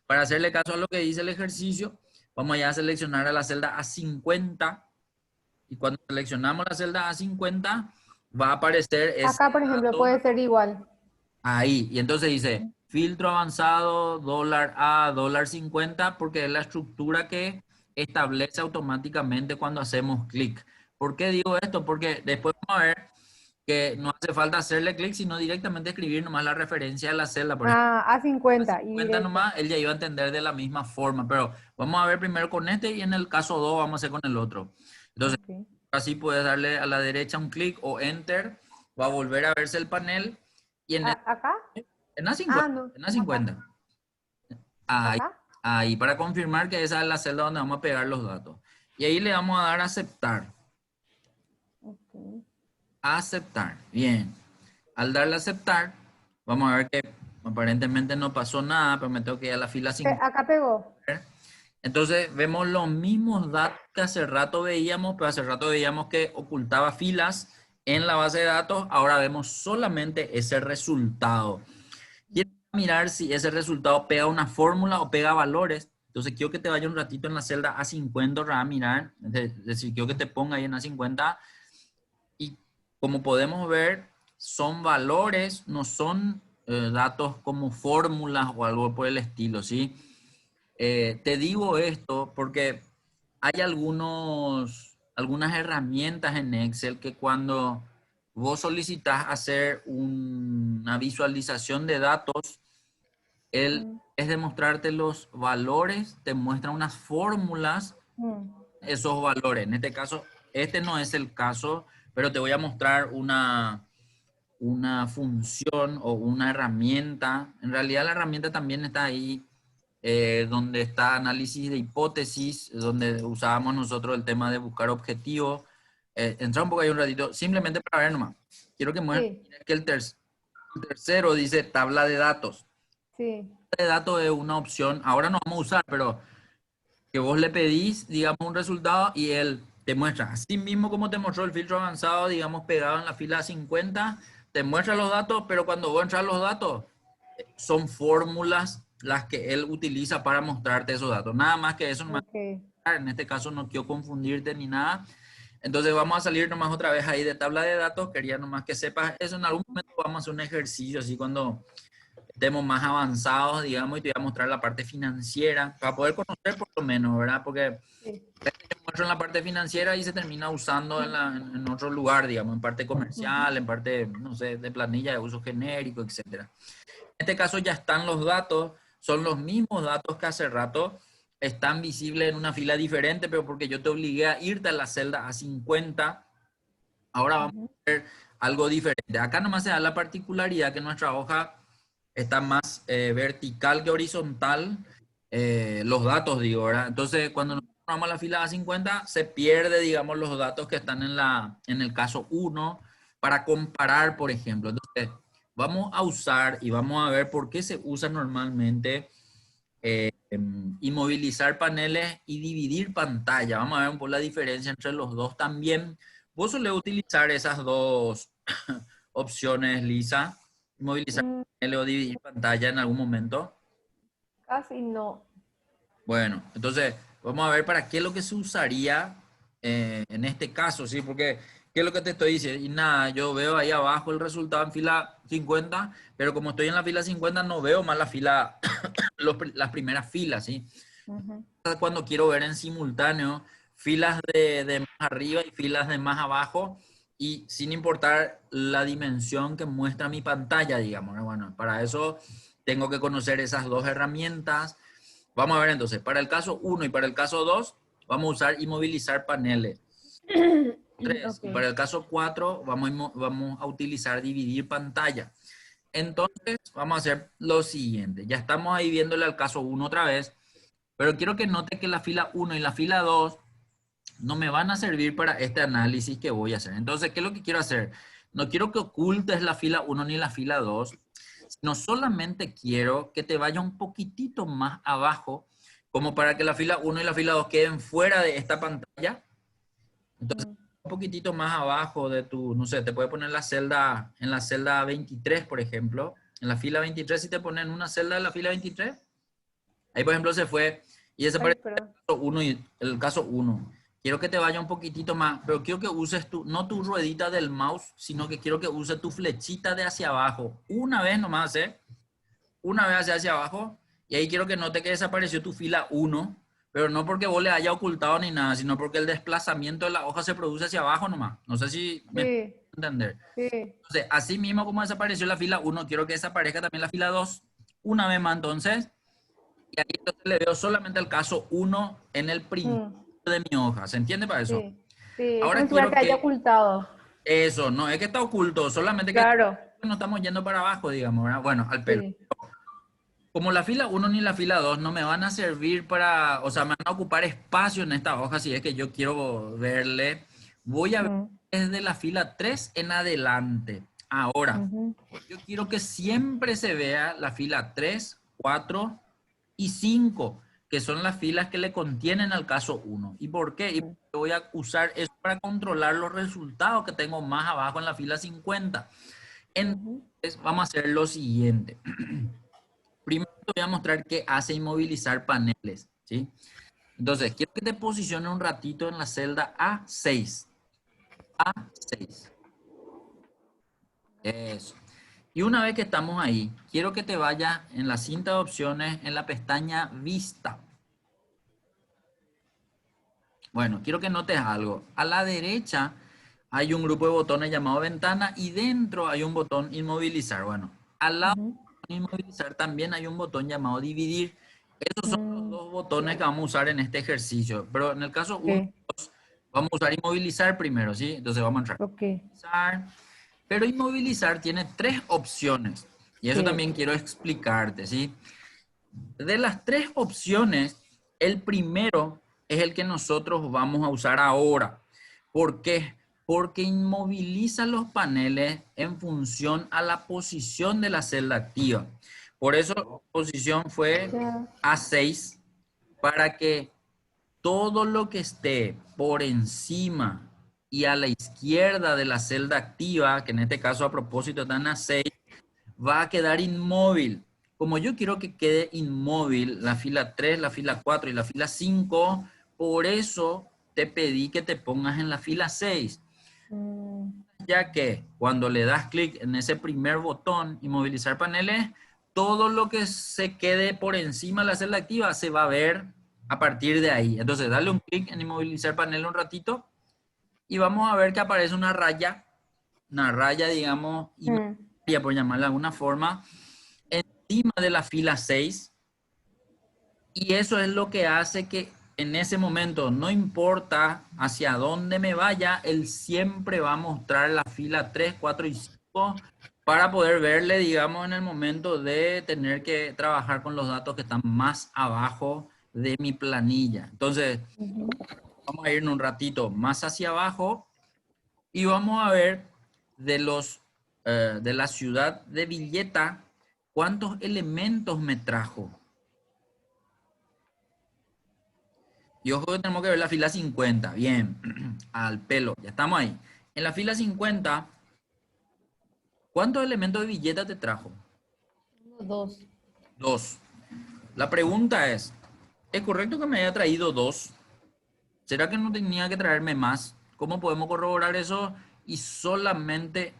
para hacerle caso a lo que dice el ejercicio, vamos ya a seleccionar a la celda A50 y cuando seleccionamos la celda A50 va a aparecer ese Acá, por ejemplo, dato puede ser igual. ahí. Y entonces dice filtro avanzado, dólar A, dólar 50, porque es la estructura que establece automáticamente cuando hacemos clic. ¿Por qué digo esto? Porque después vamos a ver que no hace falta hacerle clic, sino directamente escribir nomás la referencia de la celda. Por ejemplo, Ah, A50 y cuenta directo. nomás, él ya iba a entender de la misma forma, pero vamos a ver primero con este y en el caso 2 vamos a hacer con el otro. Entonces, Ok. así puedes darle a la derecha un clic o enter, va a volver a verse el panel y ¿Acá? en A50, Ah, no, en acá. A50. Ahí, ¿Acá? ahí, para confirmar que esa es la celda donde vamos a pegar los datos. Y ahí le vamos a dar a aceptar. Ok. Aceptar. Bien. Al darle a aceptar, vamos a ver que aparentemente no pasó nada, pero me tengo que ir a la fila 50. Acá pegó. Entonces vemos los mismos datos que hace rato veíamos, pero hace rato veíamos que ocultaba filas en la base de datos. Ahora vemos solamente ese resultado. Quiero mirar si ese resultado pega una fórmula o pega valores. Entonces quiero que te vaya un ratito en la celda A50 para mirar. Es decir, quiero que te ponga ahí en A50 y como podemos ver, son valores, no son datos como fórmulas o algo por el estilo, ¿sí? Te digo esto porque hay algunas herramientas en Excel que cuando vos solicitas hacer una visualización de datos, él Mm, es de mostrarte los valores, te muestra unas fórmulas, mm, esos valores. En este caso, este no es el caso, pero te voy a mostrar una función o una herramienta. En realidad la herramienta también está ahí, donde está análisis de hipótesis, donde usábamos nosotros el tema de buscar objetivos. Entra un poco ahí un ratito, simplemente para ver nomás. Quiero que muestre sí, que el tercero dice tabla de datos. sí. De datos es una opción, ahora no vamos a usar, pero que vos le pedís, digamos, un resultado y él te muestra, así mismo como te mostró el filtro avanzado, digamos, pegado en la fila 50, te muestra los datos, pero cuando vos entras los datos, son fórmulas las que él utiliza para mostrarte esos datos. Nada más que eso, Ok. en este caso no quiero confundirte ni nada. Entonces vamos a salir nomás otra vez ahí de tabla de datos. Quería nomás que sepas eso. En algún momento vamos a hacer un ejercicio así cuando estemos más avanzados, digamos, y te voy a mostrar la parte financiera para poder conocer por lo menos, ¿verdad? Porque Sí. muestro en la parte financiera y se termina usando en otro lugar, digamos, en parte Ujú. comercial, en parte, no sé, de planilla de uso genérico, etcétera. En este caso ya están los datos, son los mismos datos que hace rato, están visibles en una fila diferente, pero porque yo te obligué a irte a la celda A50, ahora vamos Ujú. a ver algo diferente. Acá nomás se da la particularidad que nuestra hoja está más vertical que horizontal, los datos, digo, ¿verdad? Entonces, cuando nos vamos a la fila A50, se pierde, digamos, los datos que están en el caso uno para comparar, por ejemplo. Entonces, vamos a usar y vamos a ver por qué se usa normalmente inmovilizar paneles y dividir pantalla. Vamos a ver un poco la diferencia entre los dos también. Vos solés utilizar esas dos opciones, Lisa, inmovilizar Mm, paneles o dividir pantalla en algún momento. casi no. Bueno, entonces vamos a ver para qué es lo que se usaría en este caso, ¿sí? Porque, ¿qué es lo que te estoy diciendo? Y nada, yo veo ahí abajo el resultado en fila 50, pero como estoy en la fila 50 no veo más la fila, las primeras filas, ¿sí? Ujú. Cuando quiero ver en simultáneo filas de más arriba y filas de más abajo y sin importar la dimensión que muestra mi pantalla, digamos, ¿no? Bueno, para eso tengo que conocer esas dos herramientas. Vamos a ver entonces, para el caso uno y para el caso 2 vamos a usar inmovilizar paneles. 3 Ok. y para el caso 4 vamos a utilizar dividir pantalla. Entonces, vamos a hacer lo siguiente. Ya estamos ahí viéndole al caso uno otra vez. Pero quiero que note que la fila uno y la fila 2 no me van a servir para este análisis que voy a hacer. Entonces, ¿qué es lo que quiero hacer? No quiero que ocultes la fila uno ni la fila 2, sino solamente quiero que te vaya un poquitito más abajo, como para que la fila uno y la fila 2 queden fuera de esta pantalla. Entonces, Mm, un poquitito más abajo de tu, no sé, te puede poner la celda, en la celda 23, por ejemplo. En la fila 23, si te ponen una celda en la fila 23, ahí, por ejemplo, se fue y Ay, desapareció perdón. el caso uno. Quiero que te vaya un poquitito más, pero quiero que uses no tu ruedita del mouse, sino que quiero que uses tu flechita de hacia abajo. Una vez nomás, ¿eh? Una vez hacia abajo. Y ahí quiero que note que desapareció tu fila uno, pero no porque vos le haya ocultado ni nada, sino porque el desplazamiento de la hoja se produce hacia abajo nomás. No sé si me... Sí. entender. Sí. Entonces, así mismo como desapareció la fila 1, quiero que desaparezca también la fila 2 una vez más entonces. Y ahí entonces le veo solamente el caso 1 en el principio Mm, de mi hoja. ¿Se entiende para eso? sí. Sí, es como Ahora si fuera quiero que haya que ocultado. eso, no es que está oculto, solamente que Claro. no estamos yendo para abajo, digamos, ¿verdad? Bueno, al pelo. Sí. Como la fila 1 ni la fila 2 no me van a servir para, o sea, me van a ocupar espacio en esta hoja si es que yo quiero verle, voy a ver Mm, desde la fila 3 en adelante. Ahora, ujú, yo quiero que siempre se vea la fila 3, 4 y 5, que son las filas que le contienen al caso 1. ¿Y por qué? Y mm, voy a usar eso para controlar los resultados que tengo más abajo en la fila 50. ujú. Entonces, vamos a hacer lo siguiente. Primero te voy a mostrar qué hace inmovilizar paneles, ¿sí? Entonces, quiero que te posiciones un ratito en la celda A6. A6. Eso. Y una vez que estamos ahí, quiero que te vayas en la cinta de opciones en la pestaña Vista. Bueno, quiero que notes algo. A la derecha hay un grupo de botones llamado Ventana y dentro hay un botón Inmovilizar. Bueno, al lado Ujú. de Inmovilizar también hay un botón llamado Dividir. Esos son los Mm, dos botones que vamos a usar en este ejercicio. Pero en el caso uno, ok, vamos a usar Inmovilizar primero, ¿sí? Entonces vamos a entrar. ok, Inmovilizar. Pero Inmovilizar tiene tres opciones. Y eso sí. también quiero explicarte, ¿sí? De las tres opciones, el primero es el que nosotros vamos a usar ahora. ¿Por qué? Porque inmoviliza los paneles en función a la posición de la celda activa. Por eso la posición fue Ya. A6, para que todo lo que esté por encima y a la izquierda de la celda activa, que en este caso a propósito está en A6, va a quedar inmóvil. Como yo quiero que quede inmóvil la fila 3, la fila 4 y la fila 5, por eso te pedí que te pongas en la fila 6, Mm, ya que cuando le das clic en ese primer botón, inmovilizar paneles, todo lo que se quede por encima de la celda activa se va a ver a partir de ahí. Entonces, dale un clic en inmovilizar panel un ratito y vamos a ver que aparece una raya, digamos, mm, imaginaria, por llamarla de alguna forma, encima de la fila 6 y eso es lo que hace que en ese momento, no importa hacia dónde me vaya, él siempre va a mostrar la fila 3, 4 y 5 para poder verle, digamos, en el momento de tener que trabajar con los datos que están más abajo de mi planilla. Entonces, ujú. vamos a ir un ratito más hacia abajo y vamos a ver de de la ciudad de Villeta, cuántos elementos me trajo. Y ojo que tenemos que ver la fila 50. Bien, al pelo, ya estamos ahí. En la fila 50, ¿cuántos elementos de billeta te trajo? Dos. Dos. La pregunta ¿es correcto que me haya traído dos? ¿Será que no tenía que traerme más? ¿Cómo podemos corroborar eso? Y solamente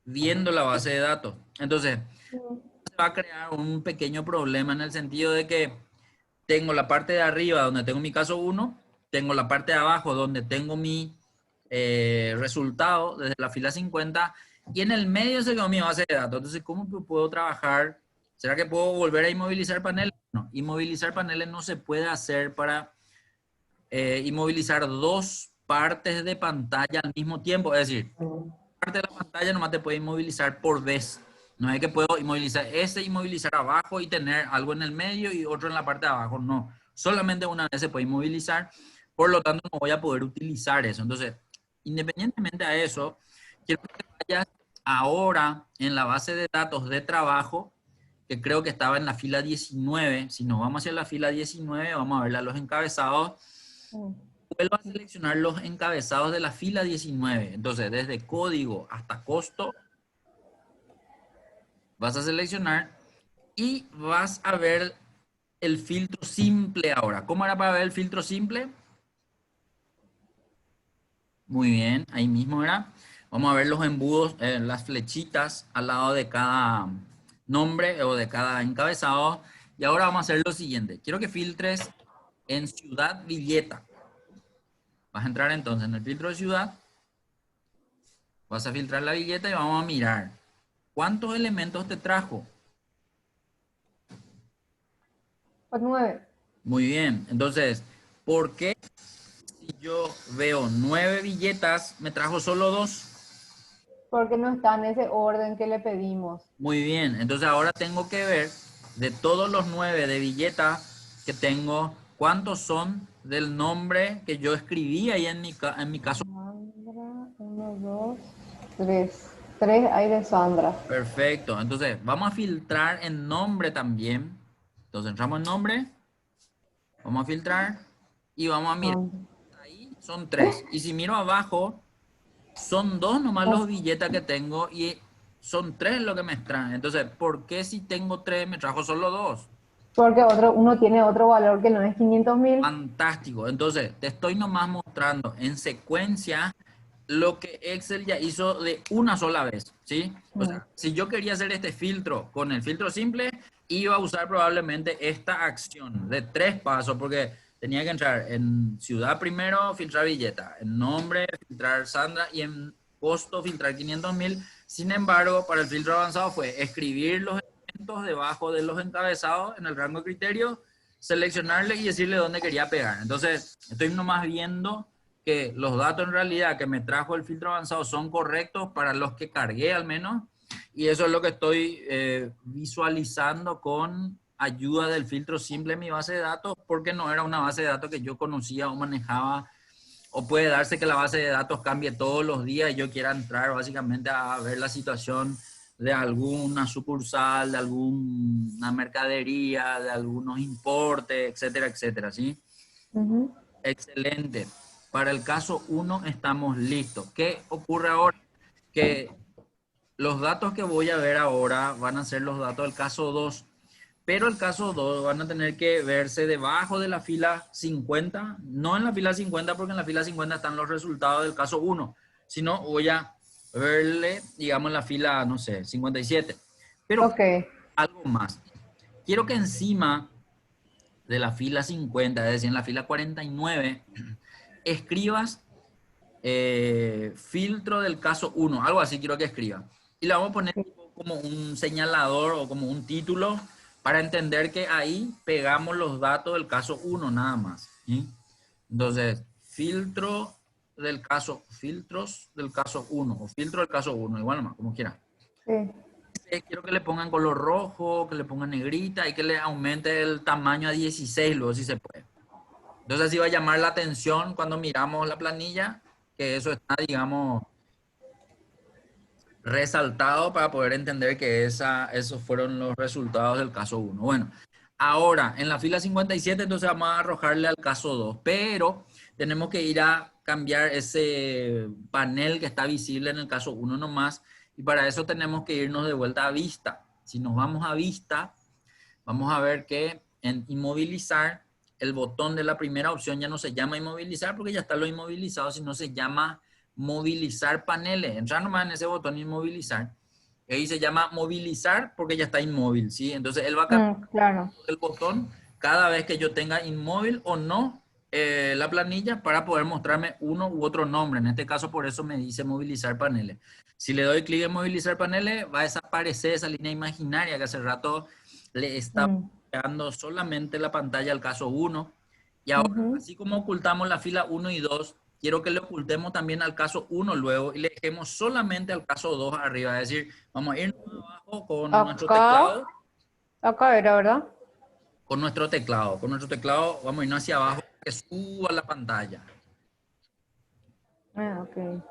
viendo la base de datos. Entonces, Mm, se va a crear un pequeño problema en el sentido de que tengo la parte de arriba donde tengo mi caso uno, tengo la parte de abajo donde tengo mi resultado desde la fila 50 y en el medio se quedó mi base de datos. Entonces, ¿cómo puedo trabajar? ¿Será que puedo volver a inmovilizar paneles? No, inmovilizar paneles no se puede hacer para inmovilizar dos partes de pantalla al mismo tiempo. Es decir, parte de la pantalla nomás te puede inmovilizar por vez. No es que puedo inmovilizar inmovilizar abajo y tener algo en el medio y otro en la parte de abajo. No, solamente una vez se puede inmovilizar. Por lo tanto, no voy a poder utilizar eso. Entonces, independientemente a eso, quiero que vayas ahora en la base de datos de trabajo, que creo que estaba en la fila 19. Si nos vamos hacia la fila 19, vamos a ver los encabezados. mm, Vuelva a seleccionar los encabezados de la fila 19. Entonces, desde código hasta costo, vas a seleccionar y vas a ver el filtro simple ahora. ¿Cómo era para ver el filtro simple? Muy bien, ahí mismo era. Vamos a ver los embudos, las flechitas al lado de cada nombre o de cada encabezado. Y ahora vamos a hacer lo siguiente. Quiero que filtres en Ciudad Villeta. Vas a entrar entonces en el filtro de ciudad. Vas a filtrar la billeta y vamos a mirar. ¿Cuántos elementos te trajo? Pues 9. Muy bien. Entonces, ¿por qué si yo veo 9 billetas, me trajo solo 2? Porque no está en ese orden que le pedimos. Muy bien. Entonces ahora tengo que ver de todos los 9 de billetas que tengo, ¿cuántos son del nombre que yo escribí ahí en mi caso? Sandra, 1, 2, 3. 3 hay de Sandra. Perfecto. Entonces, vamos a filtrar en nombre también. Entonces, entramos en nombre, vamos a filtrar y vamos a mirar. Sandra. Ahí son 3. Y si miro abajo, son 2 nomás los Oh, billetes que tengo y son 3 lo que me extraen. Entonces, ¿por qué si tengo 3 me trajo solo 2? porque uno tiene otro valor que no es 500.000. Fantástico. Entonces, te estoy nomás mostrando en secuencia lo que Excel ya hizo de una sola vez, ¿sí? O sea, si yo quería hacer este filtro con el filtro simple, iba a usar probablemente esta acción de 3 pasos, porque tenía que entrar en ciudad primero, filtrar billeta, en nombre, filtrar Sandra y en costo, filtrar 500.000. Sin embargo, para el filtro avanzado fue escribir los elementos debajo de los encabezados en el rango de criterio, seleccionarle y decirle dónde quería pegar. Entonces, estoy nomás viendo que los datos en realidad que me trajo el filtro avanzado son correctos para los que cargué al menos, y eso es lo que estoy visualizando con ayuda del filtro simple en mi base de datos, porque no era una base de datos que yo conocía o manejaba, o puede darse que la base de datos cambie todos los días y yo quiera entrar básicamente a ver la situación de alguna sucursal, de alguna mercadería, de algunos importes, etcétera, etcétera, ¿sí? Ujú. Excelente. Para el caso uno estamos listos. ¿Qué ocurre ahora? Que los datos que voy a ver ahora van a ser los datos del caso 2, pero el caso 2 van a tener que verse debajo de la fila 50, no en la fila 50 porque en la fila 50 están los resultados del caso uno, sino voy a verle, digamos, en la fila, no sé, 57. Pero Ok. algo más. Quiero que encima de la fila 50, es decir, en la fila 49, escribas filtro del caso uno, algo así quiero que escriba. Y le vamos a poner como un señalador o como un título para entender que ahí pegamos los datos del caso uno nada más, ¿sí? Entonces, filtros del caso uno o filtro del caso uno, igual nomás, como quiera. Sí. Quiero que le pongan color rojo, que le pongan negrita y que le aumente el tamaño a 16 luego si se puede. Entonces así va a llamar la atención cuando miramos la planilla, que eso está, digamos, resaltado para poder entender que esos fueron los resultados del caso uno. Bueno, ahora en la fila 57 entonces vamos a arrojarle al caso 2, pero tenemos que ir a cambiar ese panel que está visible en el caso uno nomás, y para eso tenemos que irnos de vuelta a vista. Si nos vamos a vista, vamos a ver que en inmovilizar, el botón de la primera opción ya no se llama inmovilizar porque ya está lo inmovilizado, sino se llama movilizar paneles. Entrar nomás en ese botón inmovilizar. Y ahí se llama movilizar porque ya está inmóvil, ¿sí? Entonces él va a cambiar Claro. el botón cada vez que yo tenga inmóvil o no la planilla para poder mostrarme uno u otro nombre. En este caso, por eso me dice movilizar paneles. Si le doy clic en movilizar paneles, va a desaparecer esa línea imaginaria que hace rato le está dando solamente la pantalla al caso uno. Y ahora, Ujú. así como ocultamos la fila 1 y 2, quiero que le ocultemos también al caso 1 luego y le dejemos solamente al caso 2 arriba. Es decir, vamos a ir abajo con nuestro Acá, teclado. acá era, ¿verdad? Con nuestro teclado vamos a irnos hacia abajo que suba la pantalla. Ah, ok.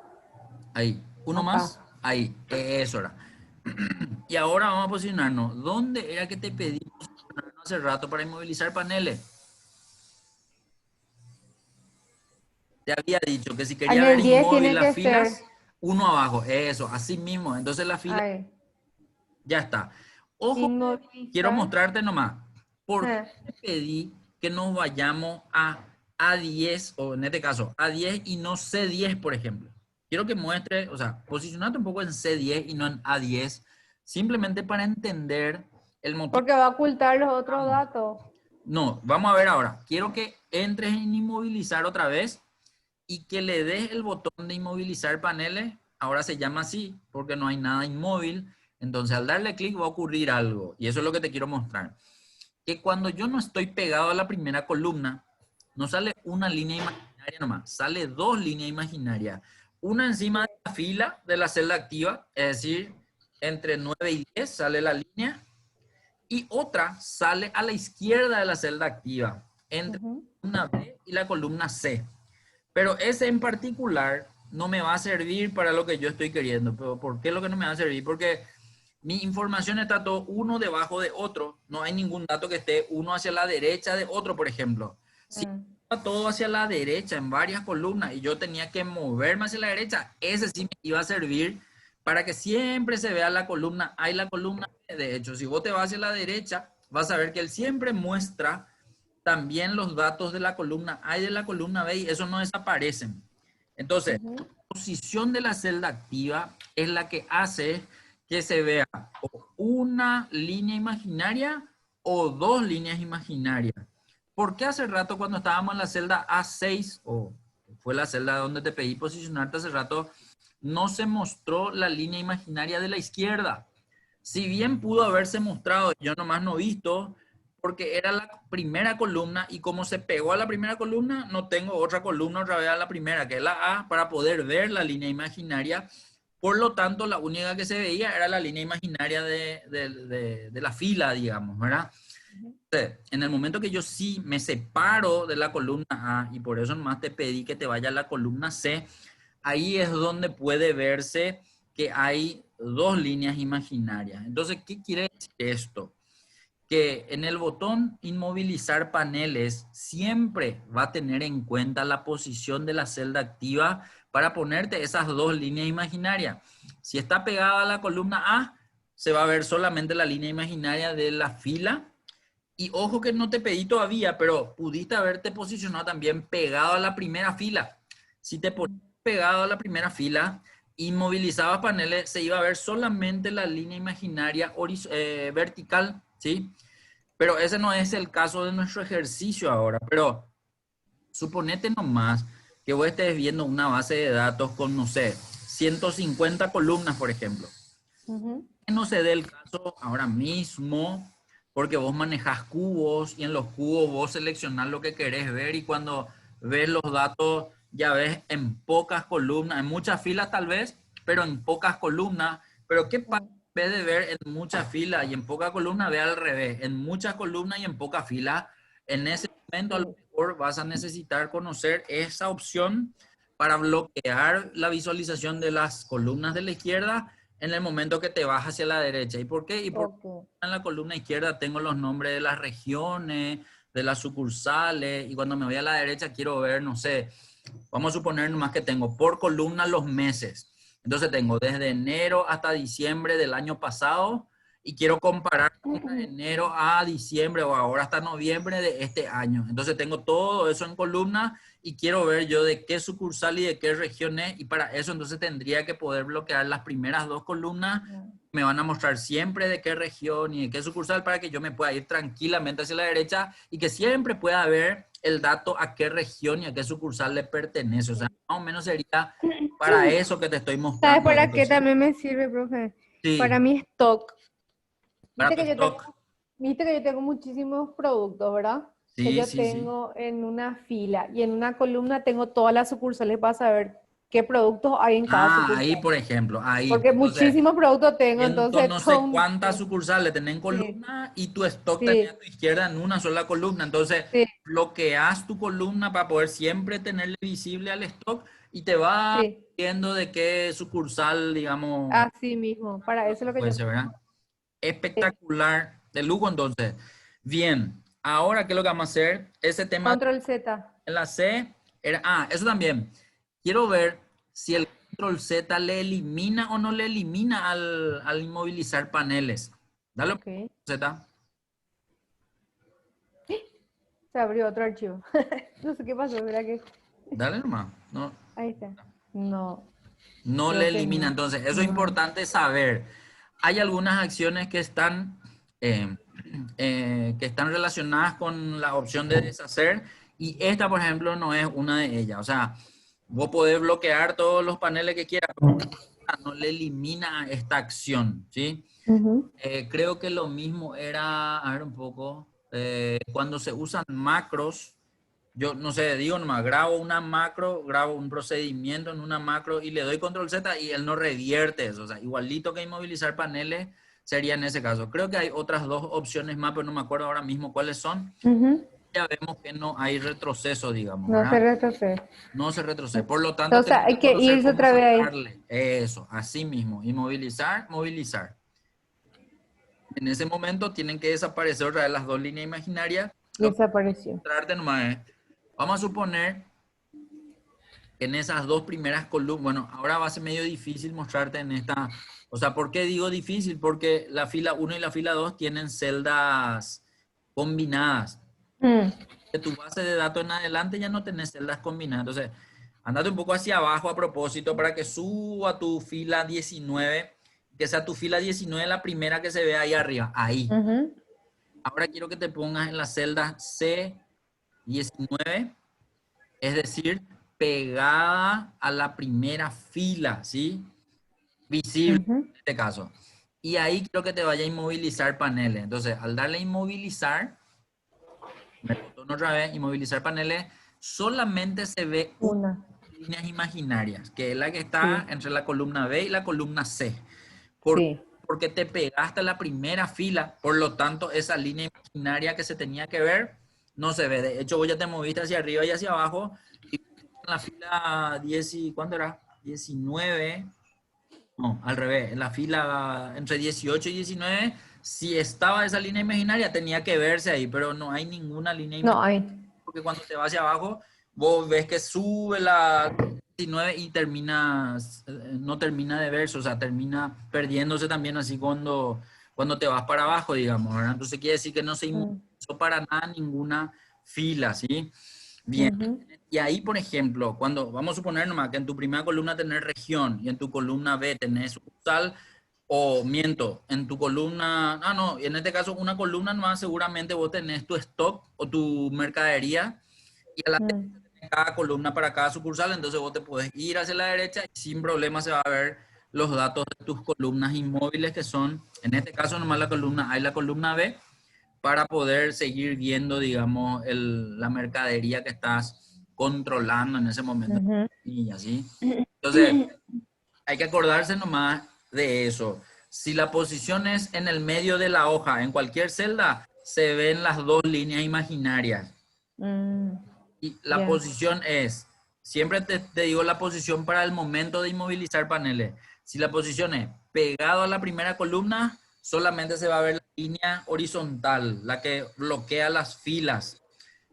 Ahí, uno Acá. más, ahí, eso era. Y ahora vamos a posicionarnos. ¿Dónde era que te pedí posicionarnos hace rato para inmovilizar paneles? Te había dicho que si En quería ver el 10 inmóvil tiene las que ser. filas, uno abajo, eso, así mismo. Entonces la fila Ahí. ya está. Ojo, quiero Inmovilizar. mostrarte nomás. ¿Por qué Eh, te pedí que nos vayamos a A10 o en este caso A10 y no C10, por ejemplo? Quiero que muestre, o sea, posicionate un poco en C10 y no en A10, simplemente para entender el motivo. Porque va a ocultar los otros datos. No, vamos a ver ahora. Quiero que entres en inmovilizar otra vez y que le des el botón de inmovilizar paneles ahora se llama así porque no hay nada inmóvil. Entonces al darle clic va a ocurrir algo. Y eso es lo que te quiero mostrar. Que cuando yo no estoy pegado a la primera columna, no sale una línea imaginaria nomás, sale dos líneas imaginarias. Una encima de la fila de la celda activa, es decir, entre 9 y 10 sale la línea, y otra sale a la izquierda de la celda activa, entre Ujú, la columna B y la columna C. Pero ese en particular no me va a servir para lo que yo estoy queriendo. ¿Pero por qué lo que no me va a servir? Porque mi información está todo uno debajo de otro. No hay ningún dato que esté uno hacia la derecha de otro, por ejemplo. Si mm, está todo hacia la derecha en varias columnas y yo tenía que moverme hacia la derecha, ese sí me iba a servir para que siempre se vea la columna A y la columna B. De hecho, si vos te vas hacia la derecha, vas a ver que él siempre muestra también los datos de la columna A y de la columna B y eso no desaparecen. Entonces, ujú, la posición de la celda activa es la que hace que se vea o una línea imaginaria o dos líneas imaginarias. ¿Por qué hace rato cuando estábamos en la celda A6 o fue la celda donde te pedí posicionarte hace rato, no se mostró la línea imaginaria de la izquierda? Si bien pudo haberse mostrado, yo nomás no he visto, porque era la primera columna y como se pegó a la primera columna, no tengo otra columna otra vez a la primera, que es la A, para poder ver la línea imaginaria. Por lo tanto, la única que se veía era la línea imaginaria de la fila, digamos, ¿verdad? ujú. Entonces, en el momento que yo sí me separo de la columna A y por eso nomás te pedí que te vaya a la columna C, ahí es donde puede verse que hay dos líneas imaginarias. Entonces, ¿qué quiere decir esto? Que en el botón inmovilizar paneles siempre va a tener en cuenta la posición de la celda activa para ponerte esas dos líneas imaginarias. Si está pegada a la columna A, se va a ver solamente la línea imaginaria de la fila. Y ojo que no te pedí todavía, pero pudiste haberte posicionado también pegado a la primera fila. Si te ponías pegado a la primera fila, inmovilizabas paneles, se iba a ver solamente la línea imaginaria vertical, ¿sí? Pero ese no es el caso de nuestro ejercicio ahora. Pero suponete nomás que vos estés viendo una base de datos con, no sé, 150 columnas, por ejemplo. Ujú. No se dé el caso ahora mismo, porque vos manejás cubos y en los cubos vos seleccionás lo que querés ver y cuando ves los datos ya ves en pocas columnas, en muchas filas tal vez, pero en pocas columnas. Pero ¿qué pasa Mm, en vez de ver en muchas filas y en pocas columnas, ve al revés, en muchas columnas y en pocas filas? En ese momento a lo sí. mejor vas a necesitar conocer esa opción para bloquear la visualización de las columnas de la izquierda en el momento que te vas hacia la derecha. ¿Y por qué? Y porque Ok. en la columna izquierda tengo los nombres de las regiones, de las sucursales, y cuando me voy a la derecha quiero ver, no sé, vamos a suponer nomás que tengo por columna los meses. Entonces tengo desde enero hasta diciembre del año pasado y quiero comparar de enero a diciembre o ahora hasta noviembre de este año. Entonces tengo todo eso en columna y quiero ver yo de qué sucursal y de qué región es y para eso entonces tendría que poder bloquear las primeras dos columnas. Mm, Me van a mostrar siempre de qué región y de qué sucursal para que yo me pueda ir tranquilamente hacia la derecha y que siempre pueda ver el dato a qué región y a qué sucursal le pertenece. O sea, sí. más o menos sería para eso que te estoy ¿Sabes mostrando para esto, qué ¿sí? también me sirve, profe? Para Sí, mi stock. para Viste tu que yo stock. tengo, viste que yo tengo muchísimos productos, ¿verdad? Que Sí, yo sí, sí. tengo en una fila y en una columna tengo todas las sucursales para saber qué productos hay en cada Ah, ahí, sucursal. por ejemplo, ahí. Porque Entonces, muchísimos productos tengo, siento entonces no sé todo, cuántas sucursales tenés en sí, columna y tu stock tenés a sí, tu izquierda en una sola columna. Entonces, sí, bloqueas tu columna para poder siempre tenerle visible al stock y te va sí, viendo de qué sucursal, digamos, así mismo. Para eso es lo que puede yo. ser, ¿verdad? Sí. Espectacular. De lujo, entonces. Bien, ahora, ¿qué es lo que vamos a hacer? Ese tema Control Z. en la C era, eso también. Quiero ver si el control Z le elimina o no le elimina al inmovilizar paneles. Dale un Ok. Z. Se abrió otro archivo. No sé qué pasó, ¿verdad que? Dale nomás. No, Ahí está. No, no le creo que elimina. no. Entonces, eso es No. importante saber. Hay algunas acciones eh, que están relacionadas con la opción de deshacer y esta, por ejemplo, no es una de ellas. O sea, vos podés bloquear todos los paneles que quieras. no le elimina esta acción, ¿sí? Ujú. Creo que lo mismo era, a ver un poco, cuando se usan macros, yo no sé, digo nomás, grabo una macro, grabo un procedimiento en una macro y le doy control Z y él no revierte eso. O sea, igualito que inmovilizar paneles sería en ese caso. Creo que hay otras dos opciones más, pero no me acuerdo ahora mismo cuáles son. Ujú. Ya vemos que no hay retroceso, digamos, No ¿verdad? se retrocede. No se retrocede. Por lo tanto, Entonces tenemos hay que que conocer irse cómo otra vez ahí. sacarle eso, así mismo, inmovilizar, movilizar. En ese momento tienen que desaparecer otra vez las dos líneas imaginarias. Y Lo que desapareció. mostrarte nomás es, vamos a suponer que en esas dos primeras columnas, bueno, ahora va a ser medio difícil mostrarte en esta, o sea, ¿por qué digo difícil? Porque la fila uno y la fila 2 tienen celdas combinadas. Mm. De tu base de datos en adelante ya no tenés celdas combinadas. Entonces, andate un poco hacia abajo a propósito para que suba tu fila 19, que sea tu fila 19 la primera que se ve ahí arriba, ahí. Ujú. Ahora quiero que te pongas en la celda C19, es decir, pegada a la primera fila, ¿sí? Visible Ujú. en este caso. Y ahí quiero que te vaya a inmovilizar paneles. Entonces, al darle a inmovilizar, me botón otra vez, inmovilizar paneles, solamente se ve una Una. líneas imaginarias, que es la que está Sí. entre la columna B y la columna C. ¿Por qué? Sí. Porque te pegaste a la primera fila, por lo tanto, esa línea imaginaria que se tenía que ver no se ve. De hecho, vos ya te moviste hacia arriba y hacia abajo, y en la fila 10 y, ¿cuánto era? 19, no, al revés, en la fila entre 18 y 19, si estaba esa línea imaginaria, tenía que verse ahí, pero no hay ninguna línea No imaginaria hay. porque cuando te vas hacia abajo, vos ves que sube la 19 y termina, no termina de verse, o sea, termina perdiéndose también así cuando te vas para abajo, digamos, ¿verdad? Entonces quiere decir que no se Mm. inmovilizó para nada ninguna fila, ¿sí? Bien. Ujú. Y ahí, por ejemplo, cuando vamos a suponer nomás que en tu primera columna tenés región y en tu columna B tenés sucursal, o miento, en tu columna, no, en este caso una columna nomás seguramente vos tenés tu stock o tu mercadería y a la Mm. derecha tenés cada columna para cada sucursal, entonces vos te puedes ir hacia la derecha y sin problema se va a ver los datos de tus columnas inmóviles que son, en este caso nomás la columna A y la columna B, para poder seguir viendo, digamos, la mercadería que estás controlando en ese momento. Ujú. Y así. Entonces, hay que acordarse nomás de eso. Si la posición es en el medio de la hoja, en cualquier celda, se ven las dos líneas imaginarias. Mm. Y la Ya. posición es, siempre te digo la posición para el momento de inmovilizar paneles. Si la posición es pegado a la primera columna, solamente se va a ver la línea horizontal, la que bloquea las filas.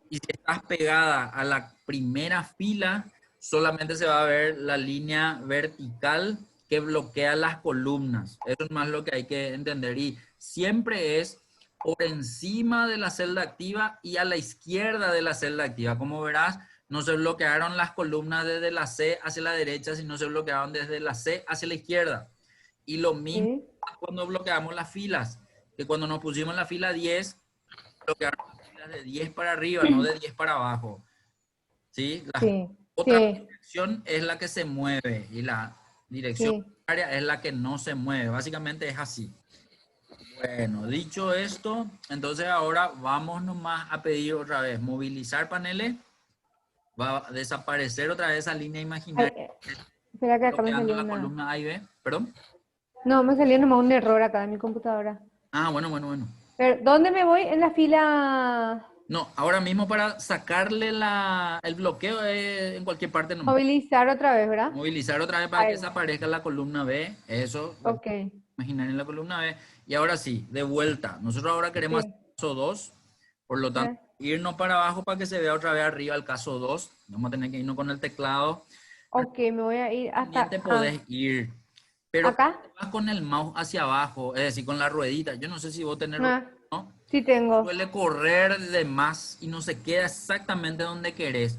Y si estás pegada a la primera fila, solamente se va a ver la línea vertical que bloquea las columnas. Eso es más lo que hay que entender. Y siempre es por encima de la celda activa y a la izquierda de la celda activa. Como verás, no se bloquearon las columnas desde la C hacia la derecha, sino se bloquearon desde la C hacia la izquierda. Y lo mismo Sí. cuando bloqueamos las filas, que cuando nos pusimos en la fila 10 bloquearon las filas de 10 para arriba, no de 10 para abajo. ¿Sí? La Sí. otra Sí. dirección es la que se mueve y la dirección Sí. contraria es la que no se mueve. Básicamente es así. Bueno, dicho esto, entonces ahora vamos nomás a pedir otra vez movilizar paneles. Va a desaparecer otra vez esa línea Ay, imaginaria espera que acá me bloqueando salió la una. columna A y B. ¿Perdón? No, me salió nomás un error acá en mi computadora. Ah, bueno, bueno, bueno. Pero, ¿dónde me voy? En la fila No, ahora mismo para sacarle el bloqueo en cualquier parte nomás. movilizar otra vez, ¿verdad? Movilizar otra vez para que Ahí. desaparezca la columna B. Eso, Ok. imaginar en la columna B. Y ahora sí, de vuelta. Nosotros ahora queremos hacer Sí. el caso 2. Por lo tanto, Eh, irnos para abajo para que se vea otra vez arriba el caso 2. Vamos a tener que irnos con el teclado. Ok, me voy a ir hasta Pendiente podés ir. Pero acá. cuando vas con el mouse hacia abajo, es decir, con la ruedita. Yo no sé si vos tenés ruedita, Ah, ¿no? sí tengo. Suele correr de más y no se queda exactamente donde querés.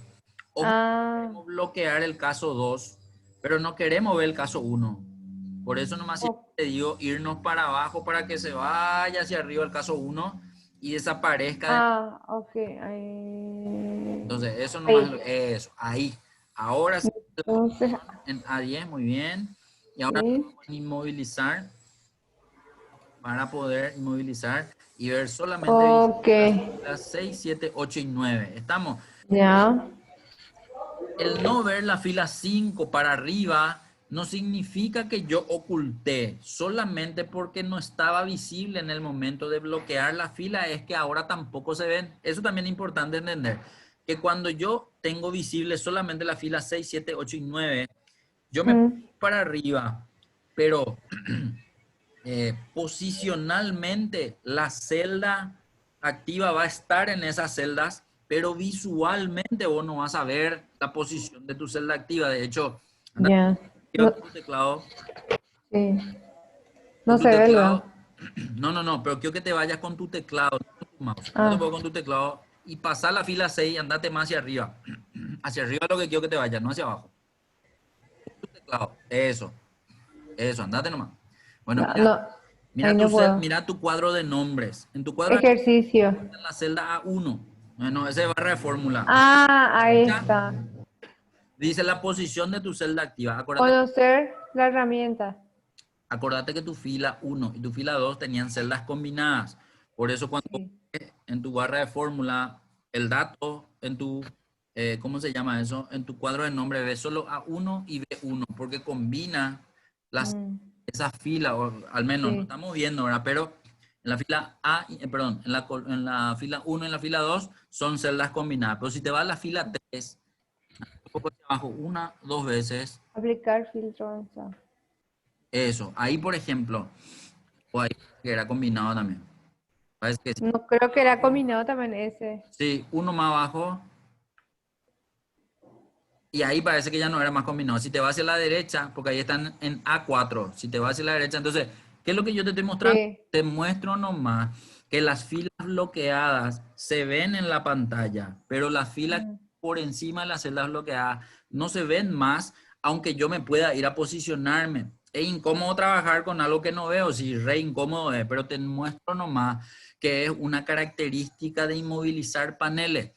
O Ah, queremos bloquear el caso 2, pero no queremos ver el caso 1. Por eso nomás siempre o- te digo irnos para abajo para que se vaya hacia arriba el caso 1 y desaparezca. ok. Ahí. Entonces, eso nomás, Ahí. eso, ahí. Ahora sí, Entonces, en A10, muy bien. Y ahora Sí. vamos a inmovilizar para poder inmovilizar y ver solamente Ok. las 6, 7, 8 y 9. ¿Estamos? Ya. El no ver la fila 5 para arriba no significa que yo oculté, solamente porque no estaba visible en el momento de bloquear la fila, es que ahora tampoco se ven. Eso también es importante entender, que cuando yo tengo visible solamente la fila 6, 7, 8 y 9, yo me pongo Mm, para arriba, pero posicionalmente la celda activa va a estar en esas celdas, pero visualmente vos no vas a ver la posición de tu celda activa. De hecho, anda ya. arriba No, con tu teclado, sí. con No tu se ve teclado. luego. No, pero quiero que te vayas con tu teclado, no con tu mouse. Andate un Ah, poco con tu teclado y pasar la fila 6 y andate más hacia arriba. Hacia arriba es lo que quiero que te vayas, no hacia abajo. Tu teclado, eso, andate nomás. Bueno, no, no. Ahí no puedo. mira tu cuadro de nombres. En tu cuadro de nombres Ejercicio. está en la celda A1. Bueno, esa es barra de fórmula. Ah, ahí Ya está. dice la posición de tu celda activa. Conocer la herramienta. Acordate que tu fila 1 y tu fila 2 tenían celdas combinadas. Por eso cuando Sí. en tu barra de fórmula, el dato en tu, ¿cómo se llama eso? En tu cuadro de nombre ves solo A1 y B1, porque combina las, Mm, esa fila, o al menos no sí. estamos viendo, ¿verdad? Pero en la fila A, perdón, en la fila 1 y en la fila 2 son celdas combinadas. Pero si te vas a la fila 3, un poco hacia abajo, una, dos veces, Aplicar filtro avanzado. eso. Ahí, por ejemplo, o ahí que era combinado también. Parece que sí. No creo que era combinado también ese. Sí, uno más abajo. Y ahí parece que ya no era más combinado. Si te vas hacia la derecha, porque ahí están en A4. Si te vas hacia la derecha, entonces, ¿qué es lo que yo te estoy mostrando? Sí. Te muestro nomás que las filas bloqueadas se ven en la pantalla, pero las filas Mm, por encima de las celdas bloqueadas no se ven más, aunque yo me pueda ir a posicionarme. Es incómodo trabajar con algo que no veo, sí, re incómodo es, pero te muestro nomás que es una característica de inmovilizar paneles.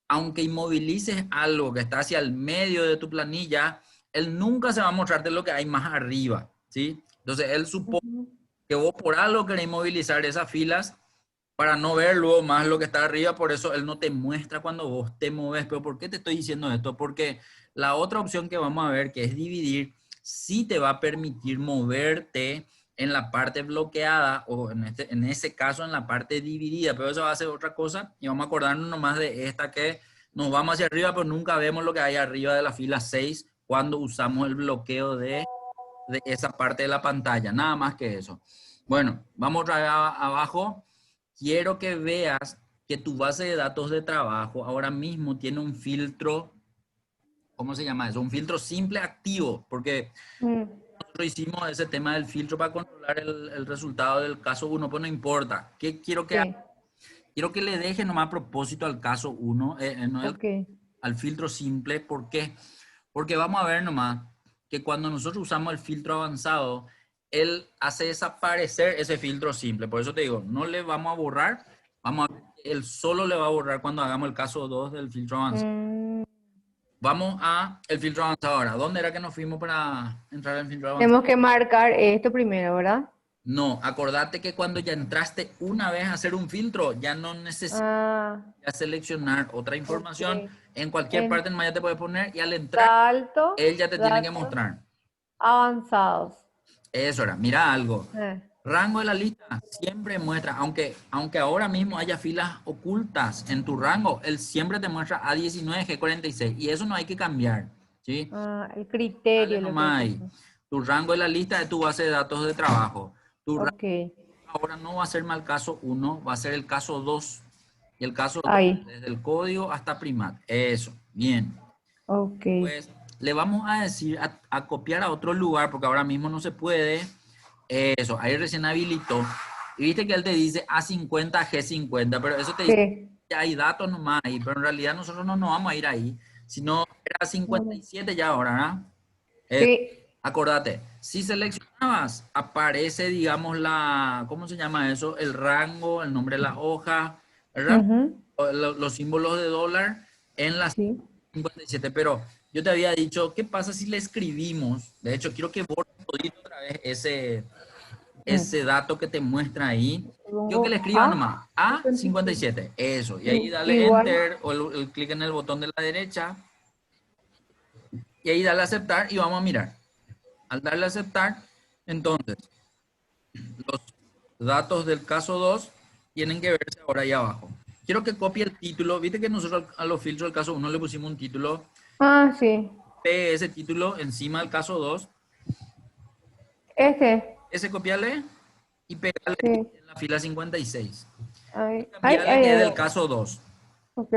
Aunque inmovilices algo que está hacia el medio de tu planilla, él nunca se va a mostrarte lo que hay más arriba, ¿sí? Entonces, él supone ujú. que vos por algo querés inmovilizar esas filas para no ver luego más lo que está arriba, por eso él no te muestra cuando vos te mueves. Pero ¿por qué te estoy diciendo esto? Porque la otra opción que vamos a ver, que es dividir, sí te va a permitir moverte en la parte bloqueada o en ese caso en la parte dividida, pero eso va a ser otra cosa y vamos a acordarnos nomás de esta que nos vamos hacia arriba, pero nunca vemos lo que hay arriba de la fila 6 cuando usamos el bloqueo de esa parte de la pantalla, nada más que eso. Bueno, vamos otra vez abajo. Quiero que veas que tu base de datos de trabajo ahora mismo tiene un filtro, ¿cómo se llama eso? Un filtro simple activo, porque Mm, nosotros hicimos ese tema del filtro para controlar el resultado del caso 1, pues no importa. ¿Qué quiero que haga? sí. Quiero que le deje nomás a propósito al caso 1, no Ok. al filtro simple. ¿Por qué? Porque vamos a ver nomás que cuando nosotros usamos el filtro avanzado, él hace desaparecer ese filtro simple. Por eso te digo, no le vamos a borrar, vamos a ver que él solo le va a borrar cuando hagamos el caso 2 del filtro avanzado. Mm, Vamos a el filtro avanzado ahora. ¿Dónde era que nos fuimos para entrar al filtro avanzado? tenemos que marcar esto primero, ¿verdad? No, acordate que cuando ya entraste una vez a hacer un filtro, ya no necesitas Ah, seleccionar otra ok. información. En cualquier En parte en ya te puedes poner y al entrar, salto, él ya te tiene que datos mostrar. avanzados. Eso era, mira algo. Eh, Rango de la lista siempre muestra, aunque ahora mismo haya filas ocultas en tu rango, él siempre te muestra A19, G46 y eso no hay que cambiar, ¿sí? el Dale criterio, lo que nomás es ahí. eso. Tu rango de la lista de tu base de datos de trabajo. Tu rango Ok, ahora no va a ser más el caso 1, va a ser el caso 2. Y el caso 2, ahí. desde el código hasta primat. Eso, bien. Ok. Pues le vamos a decir a copiar a otro lugar, porque ahora mismo no se puede. Eso, ahí recién habilitó. Y viste que él te dice A50, G50, pero eso te dice Sí. que hay datos nomás ahí, pero en realidad nosotros no nos vamos a ir ahí, sino era 57 ya ahora, ¿verdad? Sí. Acordate, si seleccionabas, aparece, digamos, ¿cómo se llama eso? El rango, el nombre de la hoja, ¿verdad? Ujú, Los símbolos de dólar en las sí. 57, pero yo te había dicho, ¿qué pasa si le escribimos? De hecho, quiero que borres todito otra vez ese dato que te muestra ahí. Quiero que le Pongo escriba A, nomás, 57. A57, eso. Y ahí Sí, dale igual. Enter o el clic en el botón de la derecha. Y ahí dale a aceptar y vamos a mirar. Al darle a aceptar, entonces, los datos del caso 2 tienen que verse ahora ahí abajo. Quiero que copie el título. Viste que nosotros a los filtros del caso 1 le pusimos un título. Ah, sí. Pegue ese título encima del caso 2. Este. Ese copiale y pegale Sí. en la fila 56. Y Ay, ay, cambiarle ay, que es ay, del ay. caso 2. Ok.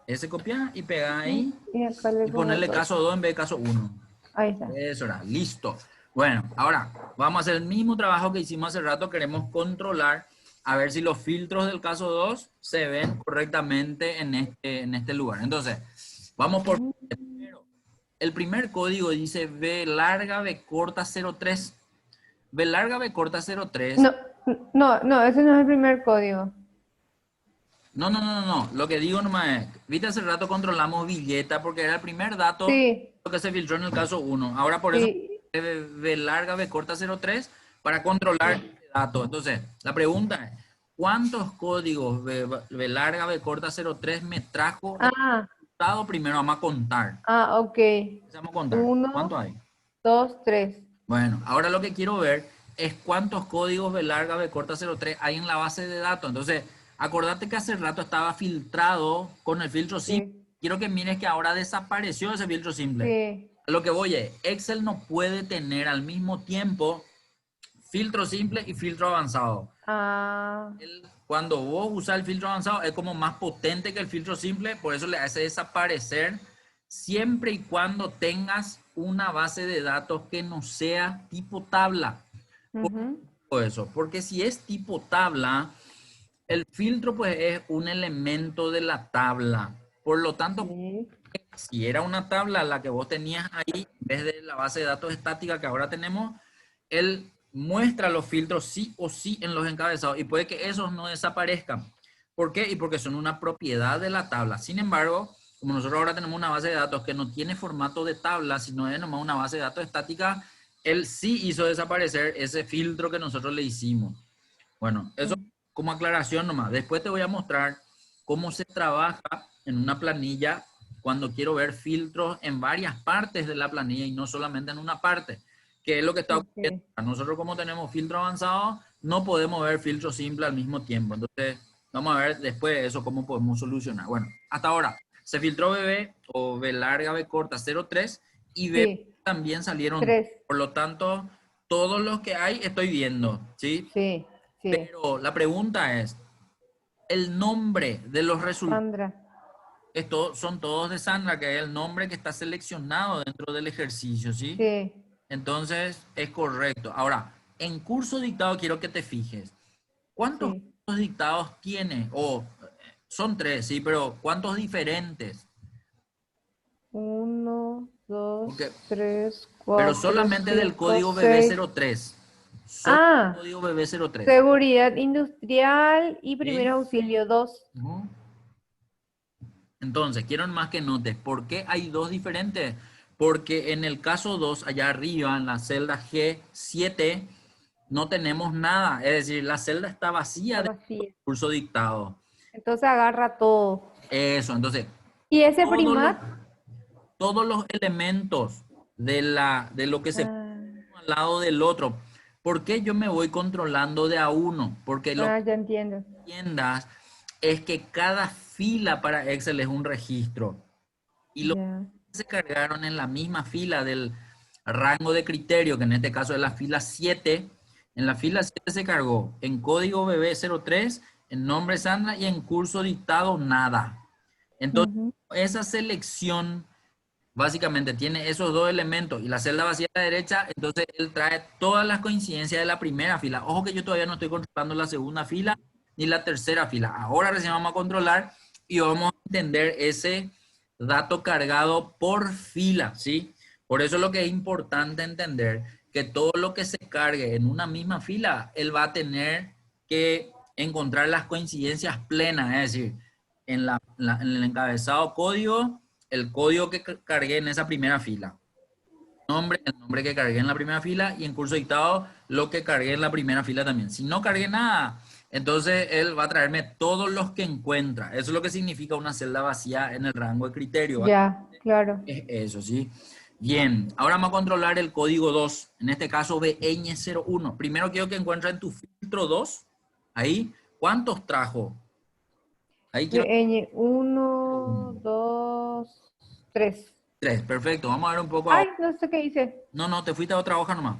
Ese copia y pega ahí Y acá le y pongo ponerle dos. caso 2 en vez de caso 1. Ahí está. Eso era, listo. Bueno, ahora vamos a hacer el mismo trabajo que hicimos hace rato. Queremos controlar a ver si los filtros del caso 2 se ven correctamente en este lugar. Entonces, vamos por primero. El primer código dice B larga B corta 03. B larga B corta 03. No, no, no, ese no es el primer código. No. Lo que digo nomás es, viste, hace rato controlamos billeta porque era el primer dato Sí, que se filtró en el caso 1. Ahora por eso sí, B larga B corta 03 para controlar sí. este dato. Entonces, la pregunta es, ¿cuántos códigos B larga B corta 03 me trajo el Ah, resultado? Primero vamos a contar. ah, ok. Empezamos a contar. ¿Cuánto Uno, hay? dos, tres. Bueno, ahora lo que quiero ver es cuántos códigos B larga B corta 03 hay en la base de datos. Entonces, acordate que hace rato estaba filtrado con el filtro simple. Sí, Quiero que mires que ahora desapareció ese filtro simple. sí. A lo que voy es, Excel no puede tener al mismo tiempo filtro simple y filtro avanzado. Ah, Cuando vos usas el filtro avanzado es como más potente que el filtro simple, por eso le hace desaparecer siempre y cuando tengas una base de datos que no sea tipo tabla. ¿Por qué ujú, digo eso? Porque si es tipo tabla, el filtro pues es un elemento de la tabla. Por lo tanto, sí. si era una tabla la que vos tenías ahí, en vez de la base de datos estática que ahora tenemos, él muestra los filtros sí o sí en los encabezados y puede que esos no desaparezcan. ¿Por qué? Y porque son una propiedad de la tabla. Sin embargo, como nosotros ahora tenemos una base de datos que no tiene formato de tabla, sino es nomás una base de datos estática, él sí hizo desaparecer ese filtro que nosotros le hicimos. Bueno, eso Mm, como aclaración nomás. Después te voy a mostrar cómo se trabaja en una planilla cuando quiero ver filtros en varias partes de la planilla y no solamente en una parte, que es lo que está ocurriendo. ok. Nosotros como tenemos filtro avanzado, no podemos ver filtro simple al mismo tiempo. Entonces, vamos a ver después de eso cómo podemos solucionar. Bueno, hasta ahora se filtró BB o B larga B corta 03 y B Sí, también salieron. tres. Por lo tanto, todos los que hay estoy viendo, ¿sí? Sí, sí. Pero la pregunta es, el nombre de los resultados Sandra. son todos de Sandra, que es el nombre que está seleccionado dentro del ejercicio, ¿sí? Sí. Entonces, es correcto. Ahora, en curso dictado quiero que te fijes. ¿Cuántos Sí. cursos dictados tiene? Son tres, sí, pero ¿cuántos diferentes? Uno, dos, Porque, tres, pero cuatro, solamente del cinco, código seis. BB03. Solo el Ah, código BB03. seguridad industrial y primer ¿Sí? auxilio dos. Ujú. Entonces, quiero más que notes, ¿por qué hay dos diferentes? Porque en el caso 2 allá arriba, en la celda G7, no tenemos nada. Es decir, la celda está vacía Está de vacía. curso dictado. Entonces agarra todo. Eso, entonces, ¿Y ese todos los, primat? todos los elementos de lo que se pone Ah, uno al lado del otro. ¿Por qué yo me voy controlando de a uno? Porque lo ya entiendo. que entiendas es que cada fila para Excel es un registro. Y lo Ya. se cargaron en la misma fila del rango de criterio, que en este caso es la fila 7. En la fila 7 se cargó en código BB03, en nombre Sandra y en curso dictado nada. Entonces, Ujú, esa selección básicamente tiene esos dos elementos y la celda vacía a la derecha, entonces él trae todas las coincidencias de la primera fila. Ojo que yo todavía no estoy controlando la segunda fila ni la tercera fila. Ahora recién vamos a controlar y vamos a entender ese dato cargado por fila, ¿sí? Por eso lo que es importante entender que todo lo que se cargue en una misma fila, él va a tener que encontrar las coincidencias plenas, es decir, en el encabezado código el código que cargué en esa primera fila. Nombre, el nombre que cargué en la primera fila y en curso dictado lo que cargué en la primera fila también. Si no cargué nada, entonces él va a traerme todos los que encuentra. Eso es lo que significa una celda vacía en el rango de criterio. Ya, claro. Es eso, ¿sí? Bien, ahora vamos a controlar el código 2, en este caso BN01. Primero quiero que encuentre en tu filtro 2, ahí, ¿cuántos trajo? Ahí quiero BN 1, 2, 3. 3, perfecto. Vamos a ver un poco Ay, ahora. no sé qué hice. No, no, te fuiste a otra hoja nomás.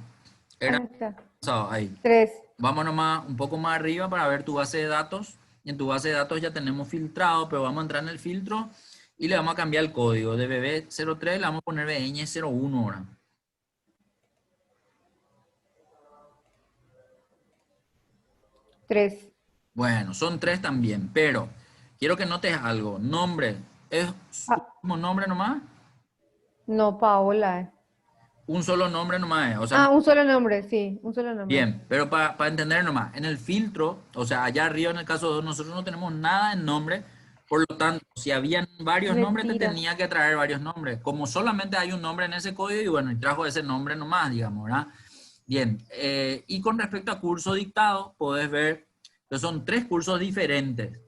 Era Ahí está. avanzado, ahí. 3. Vamos nomás un poco más arriba para ver tu base de datos. Y en tu base de datos ya tenemos filtrado, pero vamos a entrar en el filtro y le vamos a cambiar el código. De BB03 le vamos a poner BN01 ahora. 3. Bueno, son 3 también, pero quiero que notes algo. Nombre, ¿es su Ah, mismo nombre nomás? no, Paola. Un solo nombre nomás. O sea, Ah, un solo nombre, sí, un solo nombre. bien, pero para entender nomás, en el filtro, o sea, allá arriba en el caso 2, nosotros no tenemos nada en nombre, por lo tanto, si habían varios nombres, te Mentira. tenía que traer varios nombres. Como solamente hay un nombre en ese código, y bueno, y trajo ese nombre nomás, digamos, ¿verdad? Bien, y con respecto a curso dictado, podés ver que son 3 cursos diferentes,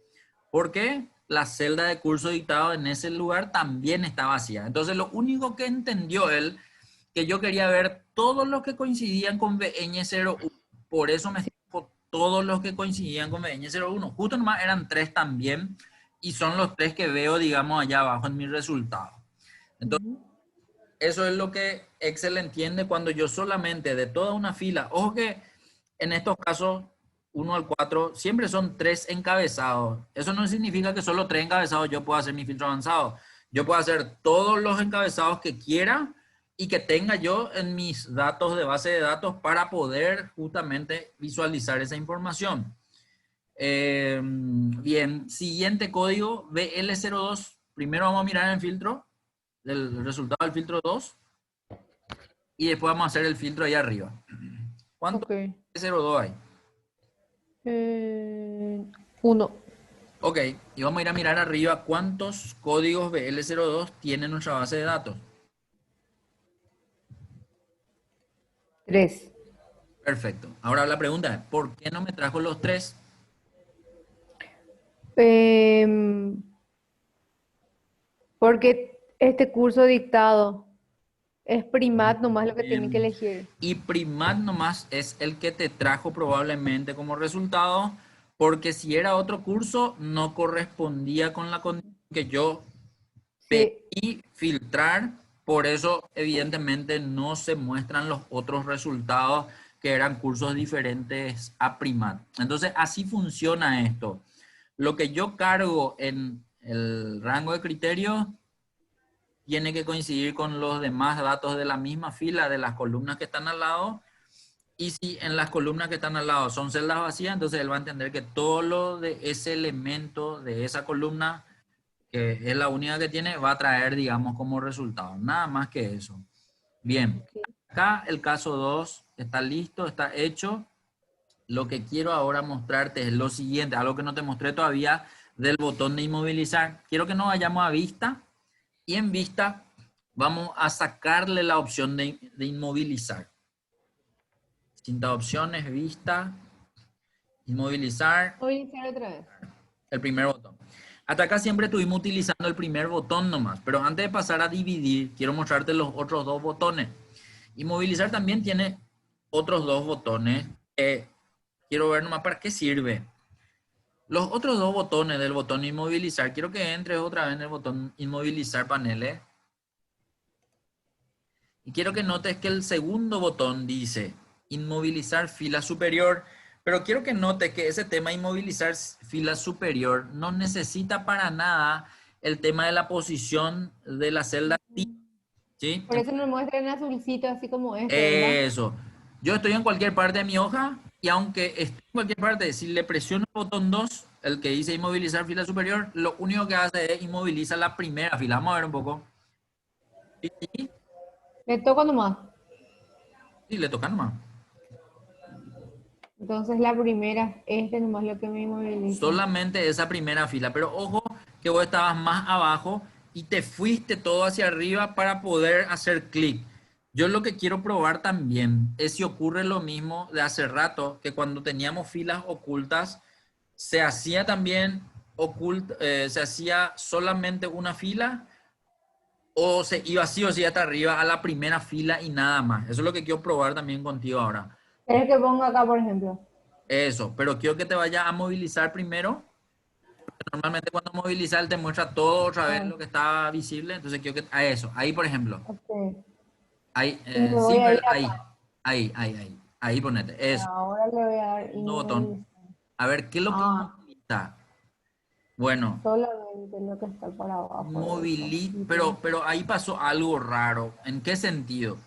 porque la celda de curso dictado en ese lugar también está vacía. Entonces, lo único que entendió él que yo quería ver todos los que coincidían con BN01. Por eso me Sí. escojo todos los que coincidían con BN01. Justo nomás eran 3 también. Y son los 3 que veo, digamos, allá abajo en mi resultado. Entonces, Ujú. eso es lo que Excel entiende cuando yo solamente de toda una fila, ojo que en estos casos, 1 al 4, siempre son 3 encabezados. Eso no significa que solo 3 encabezados yo pueda hacer mi filtro avanzado. Yo puedo hacer todos los encabezados que quiera y que tenga yo en mis datos de base de datos para poder justamente visualizar esa información. Bien, siguiente código, BL02. Primero vamos a mirar en el filtro, el resultado del filtro 2 y después vamos a hacer el filtro ahí arriba. ¿Cuántos Ok. BL02 hay? 1. Ok, y vamos a ir a mirar arriba cuántos códigos BL02 tiene nuestra base de datos. 3. Perfecto. Ahora la pregunta es, ¿por qué no me trajo los 3? Porque este curso dictado es primat nomás lo que tienen que elegir. Y primat nomás es el que te trajo probablemente como resultado, porque si era otro curso, no correspondía con la condición que yo Sí, pedí filtrar. Por eso, evidentemente, no se muestran los otros resultados que eran cursos diferentes a primat. Entonces, así funciona esto. Lo que yo cargo en el rango de criterio tiene que coincidir con los demás datos de la misma fila de las columnas que están al lado. Y si en las columnas que están al lado son celdas vacías, entonces él va a entender que todo lo de ese elemento de esa columna, que es la única que tiene, va a traer, digamos, como resultado. Nada más que eso. Bien, ok. acá el caso 2 está listo, está hecho. Lo que quiero ahora mostrarte es lo siguiente, algo que no te mostré todavía del botón de inmovilizar. Quiero que nos vayamos a vista y en vista vamos a sacarle la opción de inmovilizar. Distintas opciones, vista, inmovilizar, Voy a iniciar otra vez. el primer botón. Hasta acá siempre estuvimos utilizando el primer botón nomás, pero antes de pasar a dividir, quiero mostrarte los otros 2 botones. Inmovilizar también tiene otros 2 botones que quiero ver nomás para qué sirve. Los otros 2 botones del botón inmovilizar, quiero que entres otra vez en el botón inmovilizar paneles. Y quiero que notes que el segundo botón dice inmovilizar fila superior, pero quiero que notes que ese tema inmovilizar fila superior no necesita para nada el tema de la posición de la celda, ¿sí? Por eso nos muestra en azulcito, así como este, ¿verdad? Eso. Yo estoy en cualquier parte de mi hoja y aunque esté en cualquier parte, si le presiono el botón 2, el que dice inmovilizar fila superior, lo único que hace es inmovilizar la primera fila. Vamos a ver un poco. Sí, sí, Le toco nomás. sí, le toca nomás. Entonces la primera, este nomás lo que me moviliza. Solamente esa primera fila, pero ojo que vos estabas más abajo y te fuiste todo hacia arriba para poder hacer clic. Yo lo que quiero probar también es si ocurre lo mismo de hace rato, que cuando teníamos filas ocultas, se hacía también se hacía solamente una fila o se iba así o sí hasta arriba a la primera fila y nada más. Eso es lo que quiero probar también contigo ahora. ¿Quieres que ponga acá, por ejemplo? Eso, pero quiero que te vaya a movilizar primero. Normalmente cuando movilizar te muestra todo otra vez Ah, lo que está visible, entonces quiero que a eso, ahí por ejemplo, ok. ahí, Y me voy sí, a ir ahí, acá. ahí ponete, eso, Ahora le voy a dar segundo botón. inmovilizar. A ver, ¿qué es lo que Ah, inmoviliza? Bueno, solamente lo que está por abajo de eso. pero ahí pasó algo raro. ¿En qué sentido?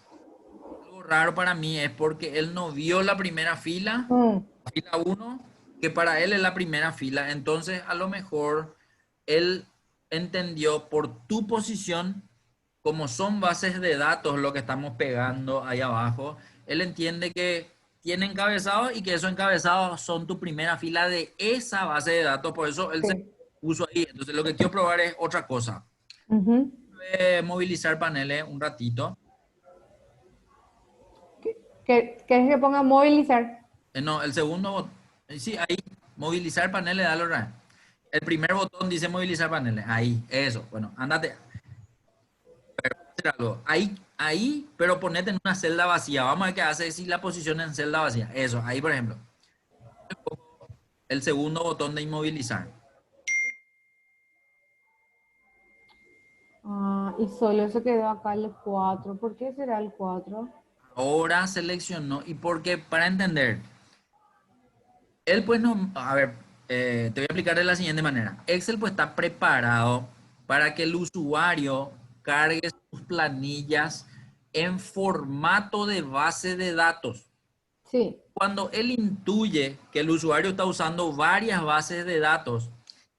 Algo raro para mí es porque él no vio la primera fila, Mm, fila uno, que para él es la primera fila. Entonces, a lo mejor él entendió por tu posición, como son bases de datos lo que estamos pegando ahí abajo, él entiende que tiene encabezados y que esos encabezados son tu primera fila de esa base de datos. Por eso él se sí. puso ahí. Entonces, lo que quiero probar es otra cosa. Ujú. Movilizar paneles un ratito. ¿Quieres que ponga movilizar? No, el segundo botón, sí, ahí, movilizar paneles, dale otra vez. El primer botón dice movilizar paneles, ahí, eso. Bueno, ándate, hacer algo. Ahí, pero ponete en una celda vacía. Vamos a ver qué hace si la posición en celda vacía. Eso, ahí por ejemplo. El segundo botón de inmovilizar. Ah, y solo se quedó acá el 4. ¿Por qué será el 4? Ahora seleccionó, y porque para entender, él pues no, a ver, te voy a explicar de la siguiente manera. Excel pues está preparado para que el usuario cargue sus planillas en formato de base de datos. Sí. Cuando él intuye que el usuario está usando varias bases de datos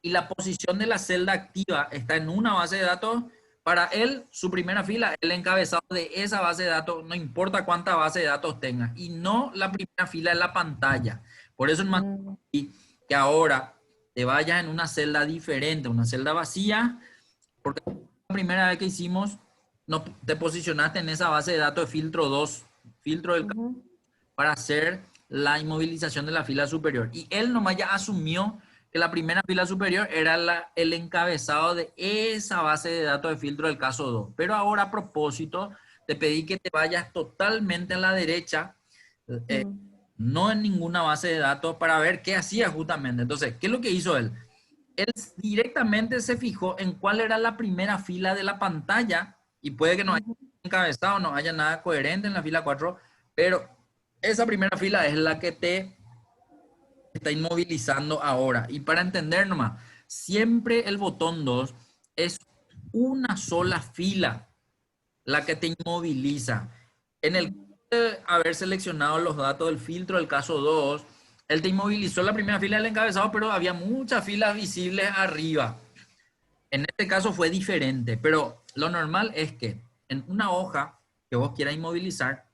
y la posición de la celda activa está en una base de datos, para él, su primera fila, el encabezado de esa base de datos, no importa cuánta base de datos tenga, y no la primera fila en la pantalla. Por eso es más Mm, que ahora te vayas en una celda diferente, una celda vacía, porque la primera vez que hicimos, no te posicionaste en esa base de datos de filtro 2, filtro del ujú. para hacer la inmovilización de la fila superior. Y él nomás ya asumió que la primera fila superior era el encabezado de esa base de datos de filtro del caso 2. Pero ahora a propósito, te pedí que te vayas totalmente a la derecha, eh, Mm, no en ninguna base de datos, para ver qué hacía justamente. Entonces, ¿qué es lo que hizo él? Él directamente se fijó en cuál era la primera fila de la pantalla y puede que no haya ujú. encabezado, no haya nada coherente en la fila 4, pero esa primera fila es la que te está inmovilizando ahora. Y para entender nomás, siempre el botón 2 es una sola fila la que te inmoviliza. En el caso de haber seleccionado los datos del filtro del caso 2, él te inmovilizó la primera fila del encabezado, pero había muchas filas visibles arriba. En este caso fue diferente, pero lo normal es que en una hoja que vos quieras inmovilizar,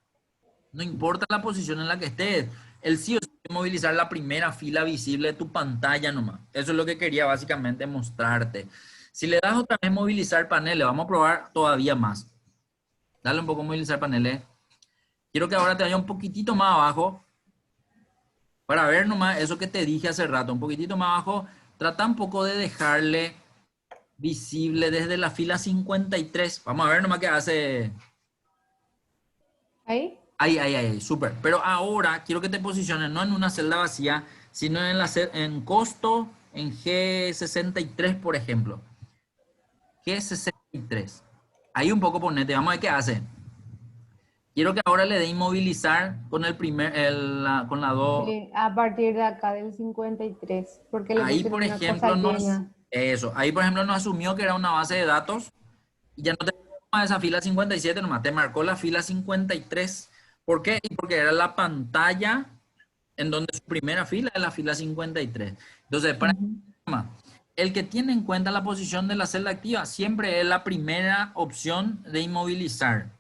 no importa la posición en la que estés, el sí o sí va a movilizar la primera fila visible de tu pantalla nomás. Eso es lo que quería básicamente mostrarte. Si le das otra vez movilizar paneles, vamos a probar todavía más. Dale un poco movilizar paneles. Quiero que ahora te vaya un poquitito más abajo para ver nomás eso que te dije hace rato. Un poquitito más abajo. Trata un poco de dejarle visible desde la fila 53. Vamos a ver nomás qué hace. Ahí. Ahí, súper. Pero ahora quiero que te posiciones no en una celda vacía, sino en, en costo en G63, por ejemplo. G63. Ahí un poco ponete, vamos a ver qué hace. Quiero que ahora le dé inmovilizar con el primer, con la 2. Sí, a partir de acá del 53, porque le Ahí, pusieron por una cosa ejemplo, llena. ahí, por ejemplo, nos asumió que era una base de datos y ya no te marcó más esa fila 57 nomás, te marcó la fila 53. ¿Por qué? Y porque era la pantalla en donde su primera fila es la fila 53. Entonces, para Ujú, el que tiene en cuenta la posición de la celda activa siempre es la primera opción de inmovilizar,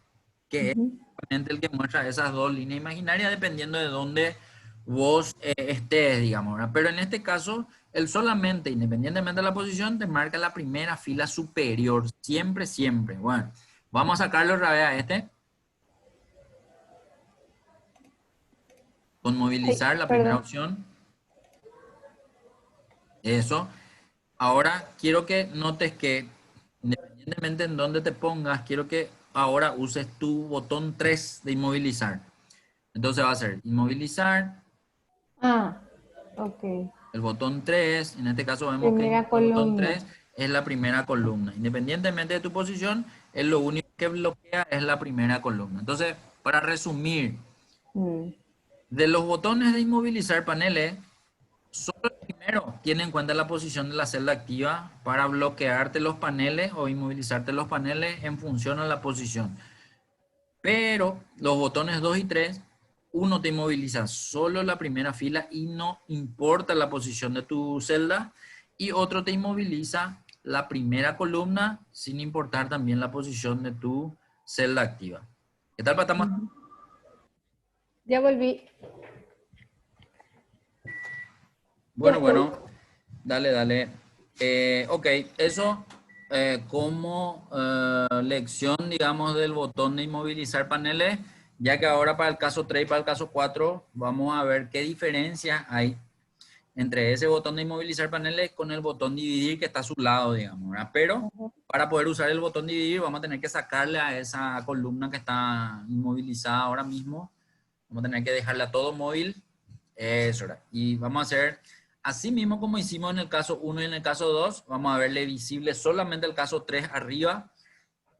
que es ujú. justamente el que muestra esas dos líneas imaginarias dependiendo de dónde vos estés, digamos, ¿verdad? Pero en este caso, Él solamente, independientemente de la posición, te marca la primera fila superior. Siempre, siempre. Bueno, vamos a sacarlo otra vez a este. Con Ay, movilizar, la primera perdón. opción. Eso. Ahora quiero que notes que, independientemente en dónde te pongas, quiero que ahora uses tu botón 3 de inmovilizar. Entonces va a ser inmovilizar, Ah, ok. el botón 3, en este caso vemos que Primera el botón 3 columna. es la primera columna. Independientemente de tu posición, es lo único que bloquea es la primera columna. Entonces, para resumir, Mm, de los botones de inmovilizar paneles, solo el primero tiene en cuenta la posición de la celda activa para bloquearte los paneles o inmovilizarte los paneles en función a la posición. Pero los botones 2 y 3, uno te inmoviliza solo la primera fila y no importa la posición de tu celda, y otro te inmoviliza la primera columna sin importar también la posición de tu celda activa. ¿Qué tal, Patama? ujú. Ya volví. Ya Bueno, estoy. bueno, dale, dale. Ok, eso como lección, digamos, del botón de inmovilizar paneles, ya que ahora para el caso 3 y para el caso 4 vamos a ver qué diferencia hay entre ese botón de inmovilizar paneles con el botón dividir que está a su lado, digamos, ¿verdad? Pero Ujú. para poder usar el botón dividir vamos a tener que sacarle a esa columna que está inmovilizada ahora mismo, vamos a tener que dejarla todo móvil, eso, ¿verdad? Y vamos a hacer así mismo como hicimos en el caso 1 y en el caso 2, vamos a verle visible solamente el caso 3 arriba,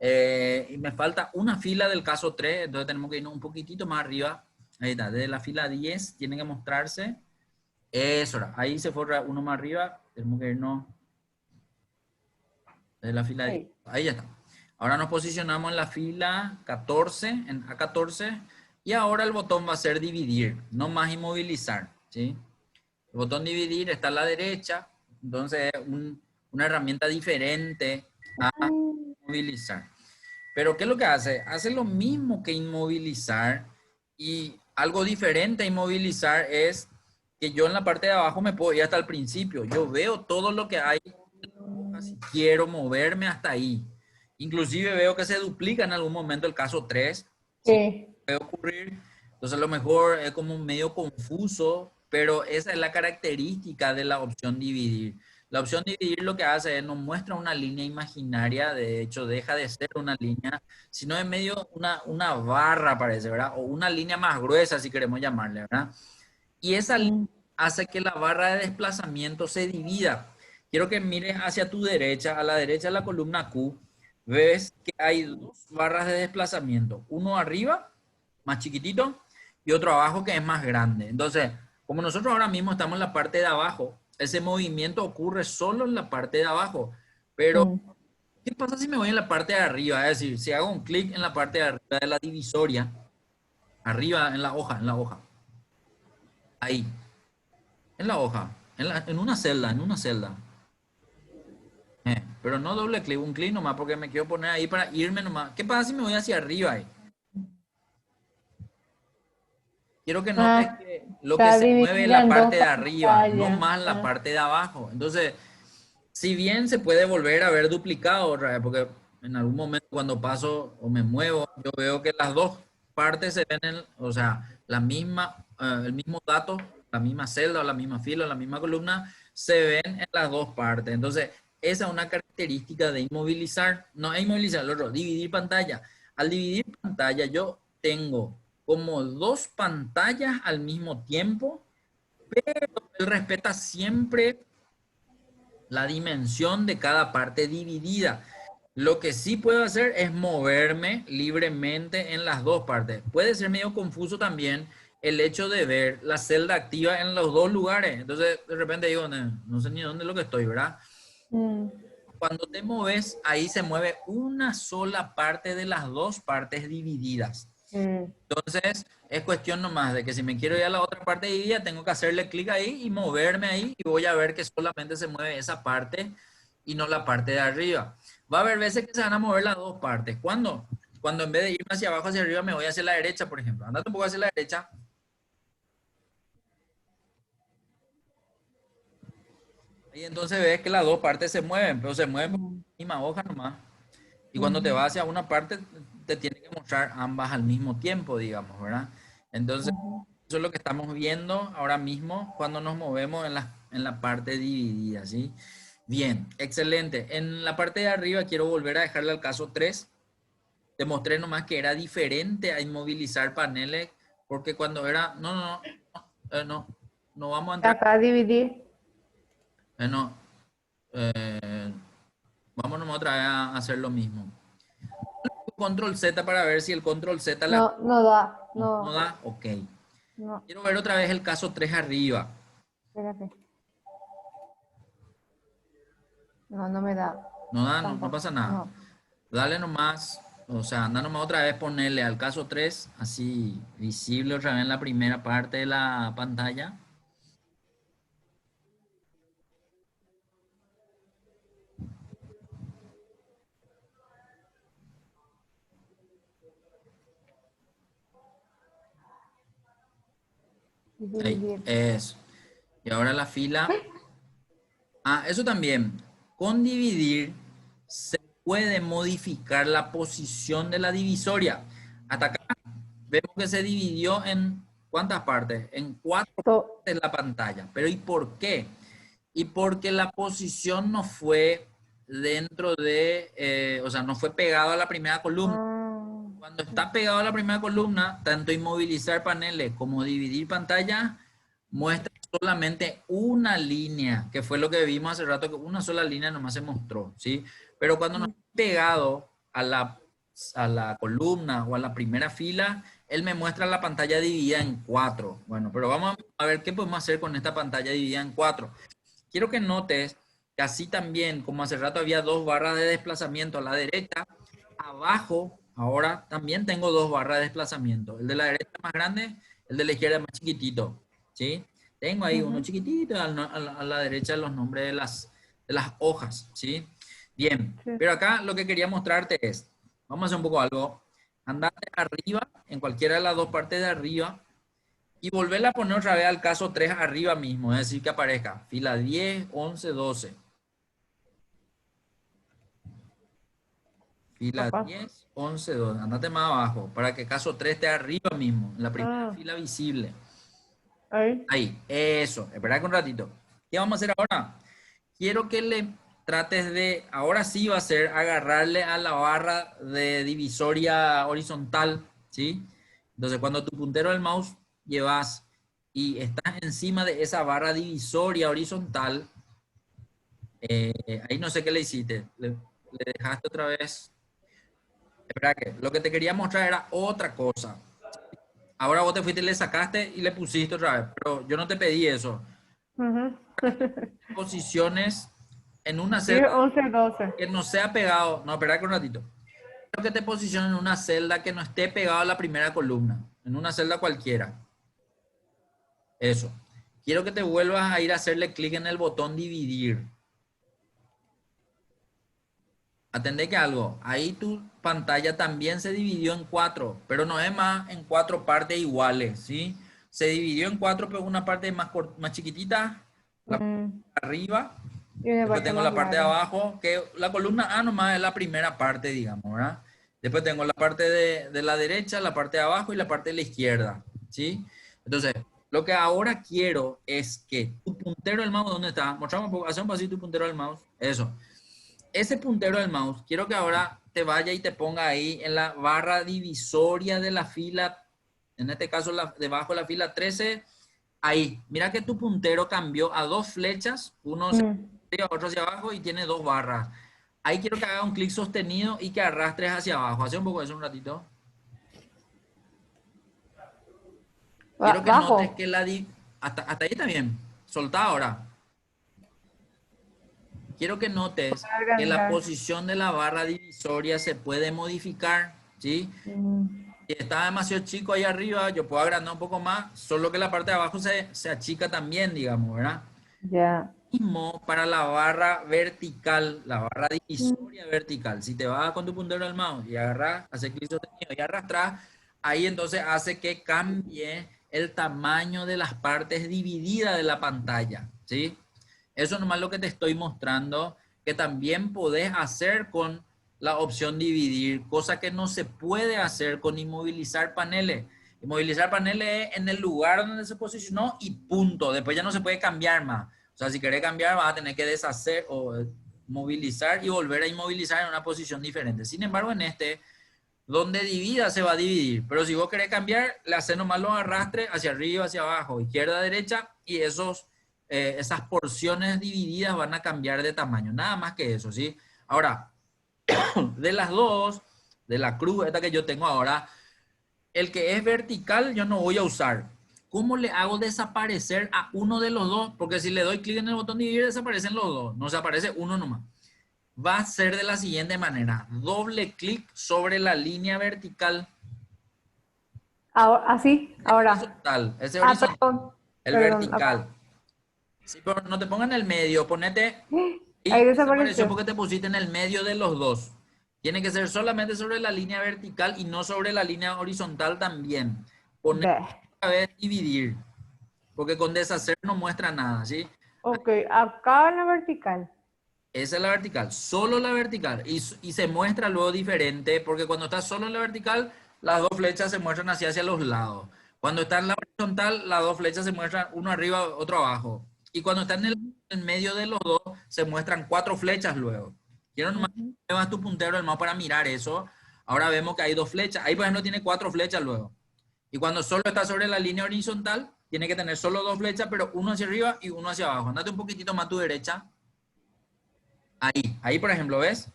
y me falta una fila del caso 3, entonces tenemos que irnos un poquitito más arriba, ahí está, desde la fila 10 tiene que mostrarse, eso, ¿verdad? Ahí se fue uno más arriba, tenemos que irnos desde la fila 10, Ahí. ahí ya está. Ahora nos posicionamos en la fila 14, en A14, y ahora el botón va a ser dividir, no más inmovilizar, ¿sí? El botón dividir está a la derecha, entonces es una herramienta diferente a Mm, movilizar. Pero ¿qué es lo que hace? Hace lo mismo que inmovilizar, y algo diferente a inmovilizar es que yo en la parte de abajo me puedo ir hasta el principio. Yo veo todo lo que hay, si quiero moverme hasta ahí. Inclusive veo que se duplica en algún momento el caso 3. Sí, sí. puede ocurrir. Entonces a lo mejor es como medio confuso, pero esa es la característica de la opción dividir. La opción dividir lo que hace es nos muestra una línea imaginaria, de hecho deja de ser una línea, sino es medio una barra parece, ¿verdad? O una línea más gruesa si queremos llamarle, ¿verdad? Y esa línea Mm, hace que la barra de desplazamiento se divida. Quiero que mires hacia tu derecha, a la derecha de la columna Q, ves que hay dos barras de desplazamiento, uno arriba, más chiquitito, y otro abajo que es más grande. Entonces, como nosotros ahora mismo estamos en la parte de abajo, ese movimiento ocurre solo en la parte de abajo. Pero, mm. ¿qué pasa si me voy en la parte de arriba? Es decir, si hago un clic en la parte de arriba de la divisoria, arriba en la hoja, ahí. En la hoja, en una celda, en una celda. Pero no doble clic, un clic nomás porque me quiero poner ahí para irme nomás. ¿Qué pasa si me voy hacia arriba ahí? Quiero que notes Ah, que lo que está se mueve es dividida la en dos parte de arriba, no pantallas. más la Ah, parte de abajo. Entonces, si bien se puede volver a ver duplicado otra vez, porque en algún momento cuando paso o me muevo, yo veo que las dos partes se ven, o sea, la misma, el mismo dato, la misma celda o la misma fila o la misma columna, se ven en las dos partes. Entonces, esa es una característica de inmovilizar, no es inmovilizar, lo otro, dividir pantalla. Al dividir pantalla, yo tengo como dos pantallas al mismo tiempo, pero él respeta siempre la dimensión de cada parte dividida. Lo que sí puedo hacer es moverme libremente en las dos partes. Puede ser medio confuso también el hecho de ver la celda activa en los dos lugares. Entonces, de repente digo, no, no sé ni dónde es lo que estoy, ¿verdad? mm, Cuando te mueves, ahí se mueve una sola parte de las dos partes divididas. mm. Entonces, es cuestión nomás de que si me quiero ir a la otra parte dividida, tengo que hacerle clic ahí y moverme ahí, y voy a ver que solamente se mueve esa parte y no la parte de arriba. Va a haber veces que se van a mover las dos partes. ¿Cuándo? Cuando en vez de irme hacia abajo, hacia arriba, me voy hacia la derecha, por ejemplo. Andate un poco hacia la derecha. Y entonces ves que las dos partes se mueven, pero se mueven por Mm, la misma hoja nomás. Y cuando te ujú, vas hacia una parte, te tiene que mostrar ambas al mismo tiempo, digamos, ¿verdad? Entonces, ujú. eso es lo que estamos viendo ahora mismo cuando nos movemos en la parte dividida, ¿sí? Bien, excelente. En la parte de arriba quiero volver a dejarle al caso 3. Te mostré nomás que era diferente a inmovilizar paneles, porque cuando era, no, no vamos a entrar, Acá dividir. no, eh, vamos nomás otra vez a hacer lo mismo. Control Z para ver si el control Z No, no da. no No, da, ok. no. Quiero ver otra vez el caso 3 arriba. Espérate. No, no me da. No da, no Tampoco. pasa nada. No. Dale nomás, o sea, anda nomás otra vez, ponerle al caso 3 así visible otra vez en la primera parte de la pantalla. Ahí, Dividir. eso. Y ahora la fila. Ah, eso también. Con dividir se puede modificar la posición de la divisoria. Hasta acá vemos que se dividió en ¿cuántas partes? En 4 To- partes la pantalla. Pero ¿y por qué? Y porque la posición no fue dentro de, o sea, no fue pegado a la primera columna. ah, Cuando está pegado a la primera columna, tanto inmovilizar paneles como dividir pantalla muestra solamente una línea, que fue lo que vimos hace rato, que una sola línea nomás se mostró, ¿sí? Pero cuando no mm, está pegado a la columna o a la primera fila, él me muestra la pantalla dividida en 4. Bueno, pero vamos a ver qué podemos hacer con esta pantalla dividida en 4. Quiero que notes que así también, como hace rato había dos barras de desplazamiento a la derecha, abajo ahora también tengo dos barras de desplazamiento. El de la derecha más grande, el de la izquierda más chiquitito. ¿Sí? Tengo ahí uno ujú. chiquitito a la derecha los nombres de las hojas. ¿Sí? Bien, Sí. pero acá lo que quería mostrarte es, vamos a hacer un poco algo. Andate arriba, en cualquiera de las dos partes de arriba, y volverla a poner otra vez al caso 3 arriba mismo, es decir, que aparezca fila 10, 11, 12. Fila Capaz. 10, 11, 12. Andate más abajo para que caso 3 esté arriba mismo, en la primera Ah, fila visible. ahí. Ahí, eso. Espera un ratito. ¿Qué vamos a hacer ahora? Quiero que le trates de, ahora sí va a ser agarrarle a la barra de divisoria horizontal, ¿sí? Entonces, cuando tu puntero del mouse llevas y estás encima de esa barra divisoria horizontal, ahí no sé qué le hiciste. Le dejaste otra vez. Espera que lo que te quería mostrar era otra cosa. Ahora vos te fuiste y le sacaste y le pusiste otra vez, pero yo no te pedí eso. Ujú. Posiciones en una celda 10, 11, 12. que no sea pegado. No, espera que un ratito. Quiero que te posiciones en una celda que no esté pegado a la primera columna. En una celda cualquiera. Eso. Quiero que te vuelvas a ir a hacerle clic en el botón dividir. Atendé que algo, ahí tu pantalla también se dividió en 4, pero no es más en 4 partes iguales, ¿sí? Se dividió en 4, pero una parte más chiquitita, la parte Mm, de arriba, y una después parte tengo más la parte de larga. abajo, que la columna A nomás es la primera parte, digamos, ¿verdad? Después tengo la parte de la derecha, la parte de abajo y la parte de la izquierda, ¿sí? Entonces, lo que ahora quiero es que tu puntero del mouse, ¿dónde está? Mostrame un poco, hace un pasito tu puntero del mouse, eso. Ese puntero del mouse, quiero que ahora te vaya y te ponga ahí en la barra divisoria de la fila, en este caso debajo de la fila 13, ahí. Mira que tu puntero cambió a dos flechas, uno hacia Mm. arriba, otro hacia abajo y tiene dos barras. Ahí quiero que haga un clic sostenido y que arrastres hacia abajo. Hace un poco de eso un ratito. Quiero que Bajo. notes que hasta ahí también. Soltá ahora. Quiero que notes que la Agrandar. posición de la barra divisoria se puede modificar, ¿sí? Mm, Si está demasiado chico ahí arriba, yo puedo agrandar un poco más, solo que la parte de abajo se achica también, digamos, ¿verdad? ya. Mismo para la barra vertical, la barra Mm, divisoria vertical. Si te vas con tu puntero del mouse y agarras, hace clic sostenido y arrastras, ahí entonces hace que cambie el tamaño de las partes divididas de la pantalla, ¿sí? Eso nomás es lo que te estoy mostrando, que también podés hacer con la opción dividir, cosa que no se puede hacer con inmovilizar paneles. Inmovilizar paneles es en el lugar donde se posicionó y punto. Después ya no se puede cambiar más. O sea, si querés cambiar, vas a tener que deshacer o movilizar y volver a inmovilizar en una posición diferente. Sin embargo, en este, donde divida, se va a dividir. Pero si vos querés cambiar, le haces nomás los arrastres hacia arriba, hacia abajo, izquierda, derecha, y esas porciones divididas van a cambiar de tamaño. Nada más que eso, ¿sí? Ahora, de las dos, de la cruz esta que yo tengo ahora, el que es vertical yo no voy a usar. ¿Cómo le hago desaparecer a uno de los dos? Porque si le doy clic en el botón dividir, desaparecen los dos. No se aparece uno nomás. Va a ser de la siguiente manera. Doble clic sobre la línea vertical. Ahora, así, ahora. Horizontal. Ese Ah, horizontal. perdón, El perdón. vertical. Sí, pero no te pongas en el medio. Ponete. Ahí Y desapareció desapareció. porque te pusiste en el medio de los dos. Tiene que ser solamente sobre la línea vertical y no sobre la línea horizontal también. Poner Ve. otra vez dividir. Porque con deshacer no muestra nada, ¿sí? Ok, acá en la vertical. Esa es la vertical, solo la vertical. Y se muestra luego diferente, porque cuando está solo en la vertical, las dos flechas se muestran hacia los lados. Cuando está en la horizontal, las dos flechas se muestran uno arriba, otro abajo. Y cuando está en medio de los dos, se muestran cuatro flechas luego. Quiero nomás que Ujú. muevas tu puntero del mapa para mirar eso. Ahora vemos que hay dos flechas. Ahí, por ejemplo, tiene cuatro flechas luego. Y cuando solo está sobre la línea horizontal, tiene que tener solo dos flechas, pero uno hacia arriba y uno hacia abajo. Andate un poquitito más a tu derecha. Ahí, por ejemplo, ¿ves?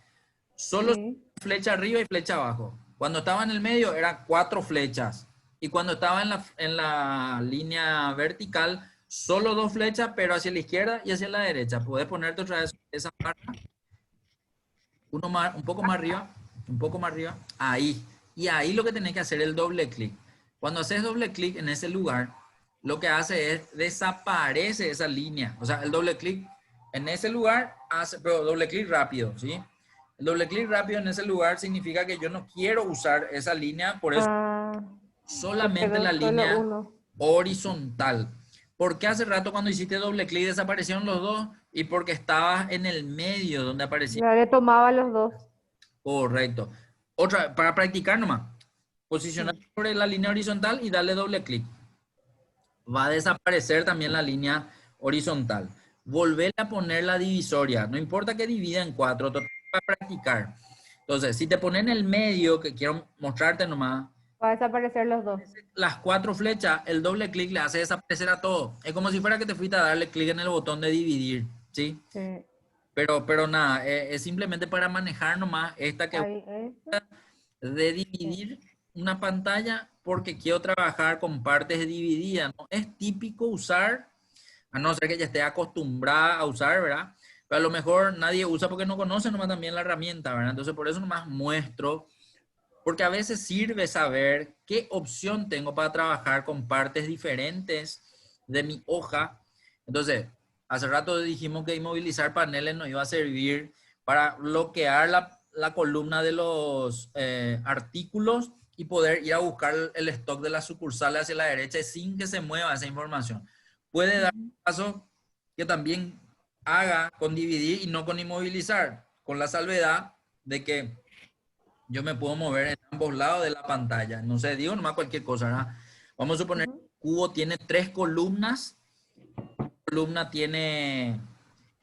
Solo Sí. flecha arriba y flecha abajo. Cuando estaba en el medio eran cuatro flechas. Y cuando estaba en la línea vertical, solo dos flechas, pero hacia la izquierda y hacia la derecha. Puedes ponerte otra vez esa barra, uno más, un poco más arriba, un poco más arriba. Ahí. Y ahí lo que tenés que hacer es el doble clic. Cuando haces doble clic en ese lugar, lo que hace es desaparece esa línea. O sea, el doble clic en ese lugar hace, pero doble clic rápido, ¿sí? El doble clic rápido en ese lugar significa que yo no quiero usar esa línea, por eso Ah, te solamente quedó la solo línea uno. horizontal. Porque hace rato cuando hiciste doble clic desaparecieron los dos y porque estabas en el medio donde aparecía. Ya le tomaba los dos. Correcto. Otra, para practicar nomás. Posicionar Sí. sobre la línea horizontal y darle doble clic. Va a desaparecer también la línea horizontal. Volver a poner la divisoria. No importa que divida en cuatro, total para practicar. Entonces, si te pones en el medio, que quiero mostrarte nomás, Va a desaparecer los dos. las cuatro flechas, el doble clic le hace desaparecer a todo. Es como si fuera que te fuiste a darle clic en el botón de dividir, ¿sí? Sí. Pero nada, es simplemente para manejar nomás esta que Ahí, eso. de Sí. dividir una pantalla porque quiero trabajar con partes divididas. No es típico usar, a no ser que ya esté acostumbrada a usar, ¿verdad? Pero a lo mejor nadie usa porque no conoce nomás también la herramienta, ¿verdad? Entonces por eso nomás muestro, porque a veces sirve saber qué opción tengo para trabajar con partes diferentes de mi hoja. Entonces, hace rato dijimos que inmovilizar paneles nos iba a servir para bloquear la columna de los artículos y poder ir a buscar el stock de las sucursales hacia la derecha sin que se mueva esa información. Puede dar Ujú. caso que también haga con dividir y no con inmovilizar, con la salvedad de que yo me puedo mover en ambos lados de la pantalla. No sé, digo nomás cualquier cosa, ¿verdad? Vamos a suponer que Ujú. el cubo tiene tres columnas. Columna tiene,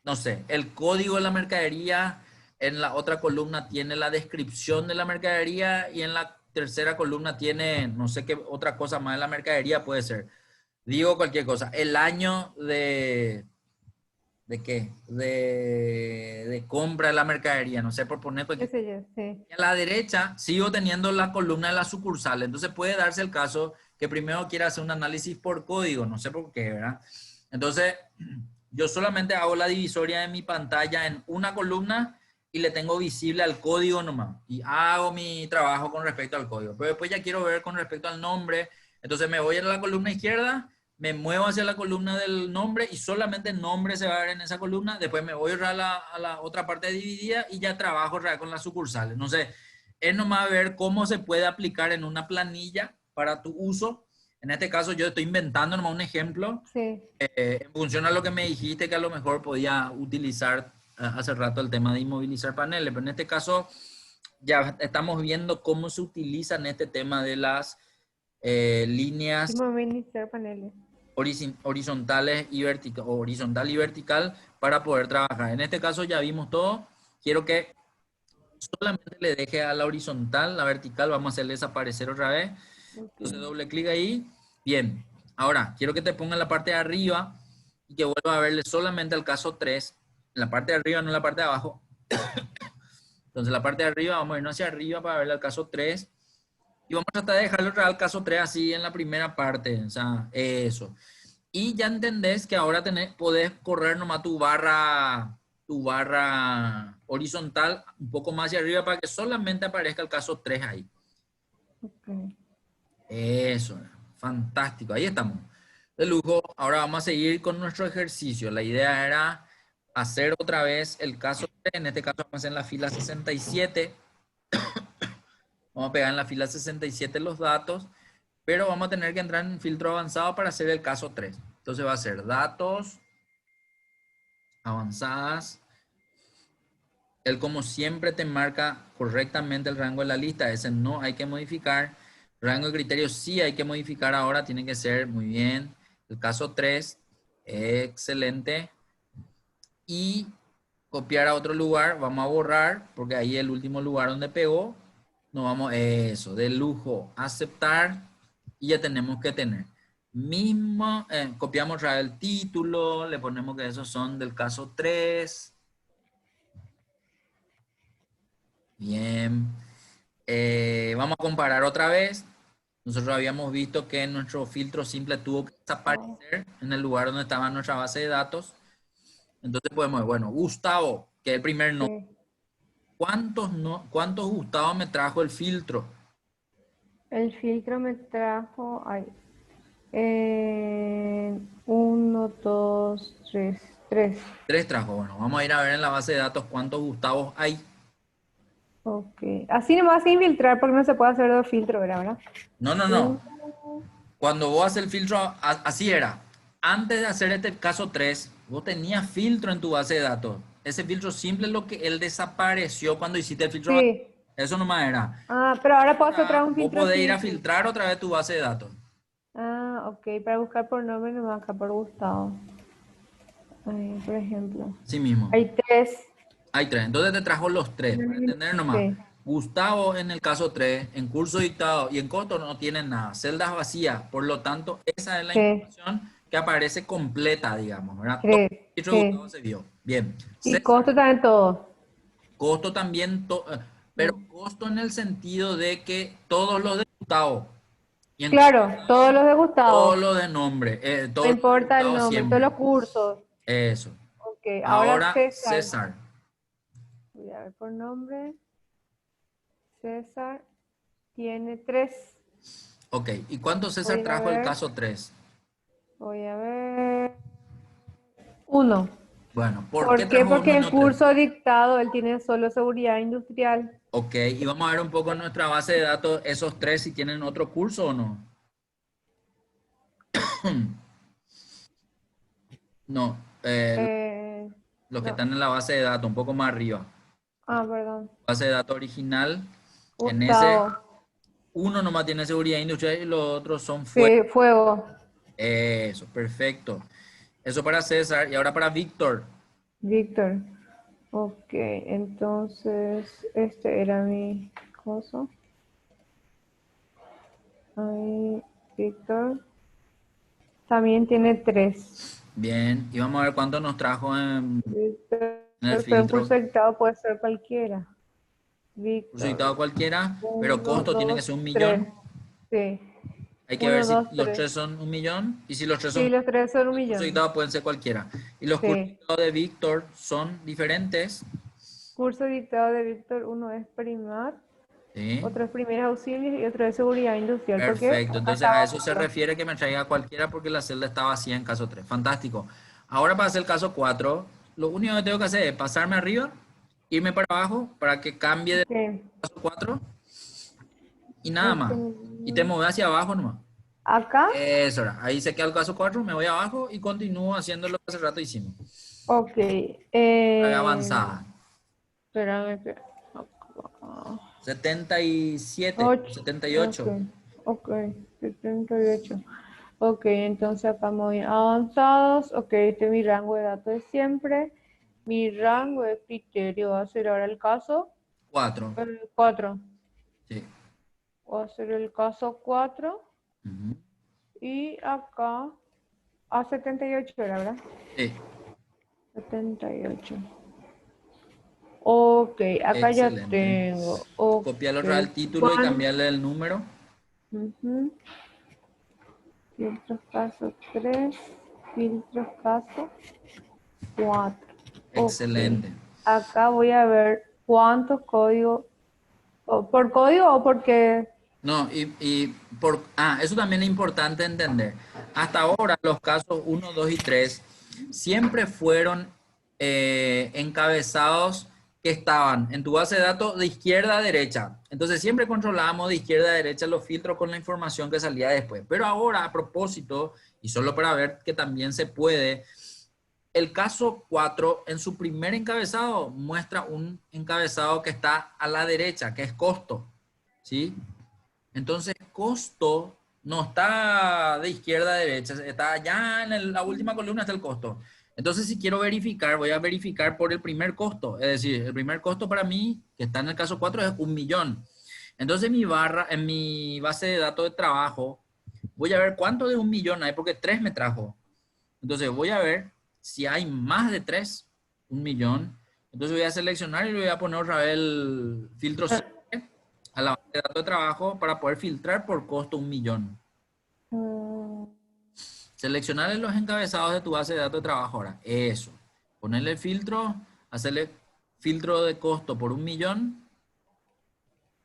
no sé, el código de la mercadería. En la otra columna tiene la descripción de la mercadería. Y en la tercera columna tiene, no sé qué otra cosa más de la mercadería puede ser. Digo cualquier cosa. El año ¿de qué? De compra de la mercadería. No sé, por poner Qué cualquier. sé yo, sí. Y a la derecha sigo teniendo la columna de la sucursal. Entonces puede darse el caso que primero quiera hacer un análisis por código, no sé por qué, ¿verdad? Entonces yo solamente hago la divisoria de mi pantalla en una columna y le tengo visible al código nomás. Y hago mi trabajo con respecto al código. Pero después ya quiero ver con respecto al nombre. Entonces me voy a la columna izquierda, me muevo hacia la columna del nombre y solamente el nombre se va a ver en esa columna. Después me voy a la otra parte dividida y ya trabajo con las sucursales. No sé, es nomás ver cómo se puede aplicar en una planilla para tu uso. En este caso yo estoy inventando nomás un ejemplo Sí. en función a lo que me dijiste que a lo mejor podía utilizar hace rato el tema de inmovilizar paneles, pero en este caso ya estamos viendo cómo se utilizan este tema de las líneas Inmovilizar paneles. horizontales y vertical, horizontal y vertical para poder trabajar. En este caso ya vimos todo. Quiero que solamente le deje a la horizontal, la vertical, vamos a hacerle desaparecer otra vez. Entonces Okay. doble clic ahí. Bien. Ahora, quiero que te ponga en la parte de arriba y que vuelva a verle solamente al caso 3. En la parte de arriba, no en la parte de abajo. Entonces, la parte de arriba, vamos a irnos hacia arriba para verle al caso 3. Y vamos a tratar de dejarle otra vez al caso 3 así en la primera parte. O sea, eso. Y ya entendés que ahora podés correr nomás tu barra horizontal un poco más hacia arriba para que solamente aparezca el caso 3 ahí. Okay. Eso, fantástico. Ahí estamos. De lujo. Ahora vamos a seguir con nuestro ejercicio. La idea era hacer otra vez el caso 3. En este caso vamos a hacer en la fila 67. Vamos a pegar en la fila 67 los datos, pero vamos a tener que entrar en filtro avanzado para hacer el caso 3. Entonces va a ser datos, avanzadas. Él como siempre te marca correctamente el rango de la lista. Ese no hay que modificar. Rango de criterios sí hay que modificar ahora. Tiene que ser muy bien. El caso 3. Excelente. Y copiar a otro lugar. Vamos a borrar porque ahí es el último lugar donde pegó. Nos vamos, eso, de lujo. Aceptar. Y ya tenemos que tener. Mismo, copiamos otra vez el título. Le ponemos que esos son del caso 3. Bien. Vamos a comparar otra vez. Nosotros habíamos visto que nuestro filtro simple tuvo que Oh, desaparecer en el lugar donde estaba nuestra base de datos. Entonces podemos ver, bueno, Gustavo, que es el primer nombre. sí. ¿Cuántos Gustavo me trajo el filtro? El filtro me trajo, ay, uno, dos, tres, tres. 3 trajo. Bueno, vamos a ir a ver en la base de datos cuántos Gustavos hay. Ok. Así nomás sin filtrar porque no se puede hacer dos filtros, ¿verdad? No, no, Uno, no. Cuando vos haces el filtro, así era. Antes de hacer este caso 3, vos tenías filtro en tu base de datos. Ese filtro simple es lo que él desapareció cuando hiciste el filtro. sí. Eso nomás era. Ah, pero ahora puedo hacer otra Ahora vez un vos filtro podés ir a simple. filtrar otra vez tu base de datos. Ah, ok. Para buscar por nombre nomás acá por Gustavo. Ay, por ejemplo. Sí mismo. Hay tres. Hay 3. Entonces te trajo los 3. Para entender nomás. Sí, Gustavo en el caso 3, en curso dictado y en costo no tienen nada. Celdas vacías. Por lo tanto, esa es la sí, información que aparece completa, digamos, ¿verdad? Todo sí, el registro de Gustavo sí. se vio. Bien. Y César, costo también todo. costo también, pero costo en el sentido de que todos los de Gustavo y en costo Claro, todos los de todos Gustavo. los de nombre, No todos los de importa el Gustavo nombre, todos siempre. los cursos. Eso. Ok, ahora Ahora César. César. Voy a ver por nombre. César tiene tres. Ok. ¿Y cuánto César Voy a trajo el ver. caso 3? Voy a ver. Uno. Bueno, ¿por qué ¿Por qué? trajo uno Porque y en no 3? curso dictado él tiene solo seguridad industrial. Ok, y vamos a ver un poco en nuestra base de datos esos 3 si tienen otro curso o no. No, los que No. están en la base de datos, un poco más arriba. Ah, perdón. Base de datos original, en ese Gustavo. uno nomás tiene seguridad industrial y los otros son fuera. Sí, fuego. Eso, perfecto. Eso para César y ahora para Víctor. Víctor. Ok, entonces este era mi coso. Ahí, Víctor. También tiene tres. Bien, y vamos a ver cuánto nos trajo Víctor, en el pero en filtro. curso dictado puede ser cualquiera. Curso Víctor. cualquiera, pero Uno, costo tiene que dos, ser 1.000.000. tres. Sí. Hay que ver Uno, si dos, los tres. 3 son 1.000.000 y si los 3 son Sí, los tres son un los cursos millón. dictados pueden ser cualquiera. Y los cursos Sí. dictados de Víctor son diferentes. Curso dictado de Víctor, uno es primar, ¿Sí? otro es primeros auxilios y otro es seguridad industrial. Porque Perfecto. acá Entonces a estaba eso se otro. refiere que me traiga cualquiera porque la celda está vacía en caso 3. Fantástico. Ahora para hacer el caso 4, lo único que tengo que hacer es pasarme arriba, irme para abajo para que cambie de Ok. caso 4 y nada Este, más. Y te mueves hacia abajo nomás. Acá, Eso era. Ahí se queda el caso 4, me voy abajo y continúo haciendo lo que hace rato hicimos. ok. Avanzada. Espérame, acá. 77, 8, 78. ok, ok, 78. Ok, entonces acá muy avanzados. Ok, este es mi rango de datos de siempre. Mi rango de criterio va a ser ahora el caso 4. 4. Sí. Va a ser el caso 4. Ujú. Y acá a 78 era, ¿verdad? Sí. 78. Ok, acá ya Excelente. tengo. Ok. Copiarle otra el título y ¿Cuánto? cambiarle el número. Ujú. Filtros caso 3, filtros caso 4. Ok. Excelente. Acá voy a ver cuántos códigos, por código o porque... No, eso también es importante entender. Hasta ahora los casos uno, 2 y 3 siempre fueron encabezados que estaban en tu base de datos de izquierda a derecha. Entonces siempre controlábamos de izquierda a derecha los filtros con la información que salía después. Pero ahora, a propósito, y solo para ver que también se puede, el caso 4 en su primer encabezado muestra un encabezado que está a la derecha, que es costo. ¿Sí? Entonces, costo no está de izquierda a derecha, está allá en la última columna está el costo. Entonces, si quiero verificar, voy a verificar por el primer costo. Es decir, el primer costo para mí, que está en el caso 4 es 1.000.000. Entonces, en mi base de datos de trabajo, voy a ver cuánto de 1.000.000 hay, porque 3 me trajo. Entonces, voy a ver si hay más de 3, 1.000.000. Entonces, voy a seleccionar y le voy a poner otra vez el filtro a la base de datos de trabajo para poder filtrar por costo 1.000.000. Mm, Seleccionar los encabezados de tu base de datos de trabajo ahora. Eso. Ponerle el filtro, hacerle filtro de costo por 1.000.000,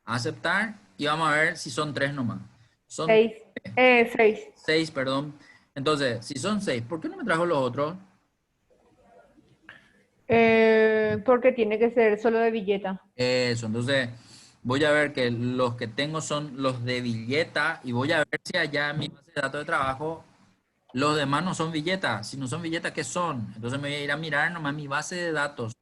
aceptar y vamos a ver si son 3 nomás. Son 6. 6. 6, perdón. Entonces, si son 6, ¿por qué no me trajo los otros? Porque tiene que ser solo de billeta. Eso, entonces voy a ver que los que tengo son los de billeta y voy a ver si allá en mi base de datos de trabajo los demás no son billetas. Si no son billetas, ¿qué son? Entonces me voy a ir a mirar nomás mi base de datos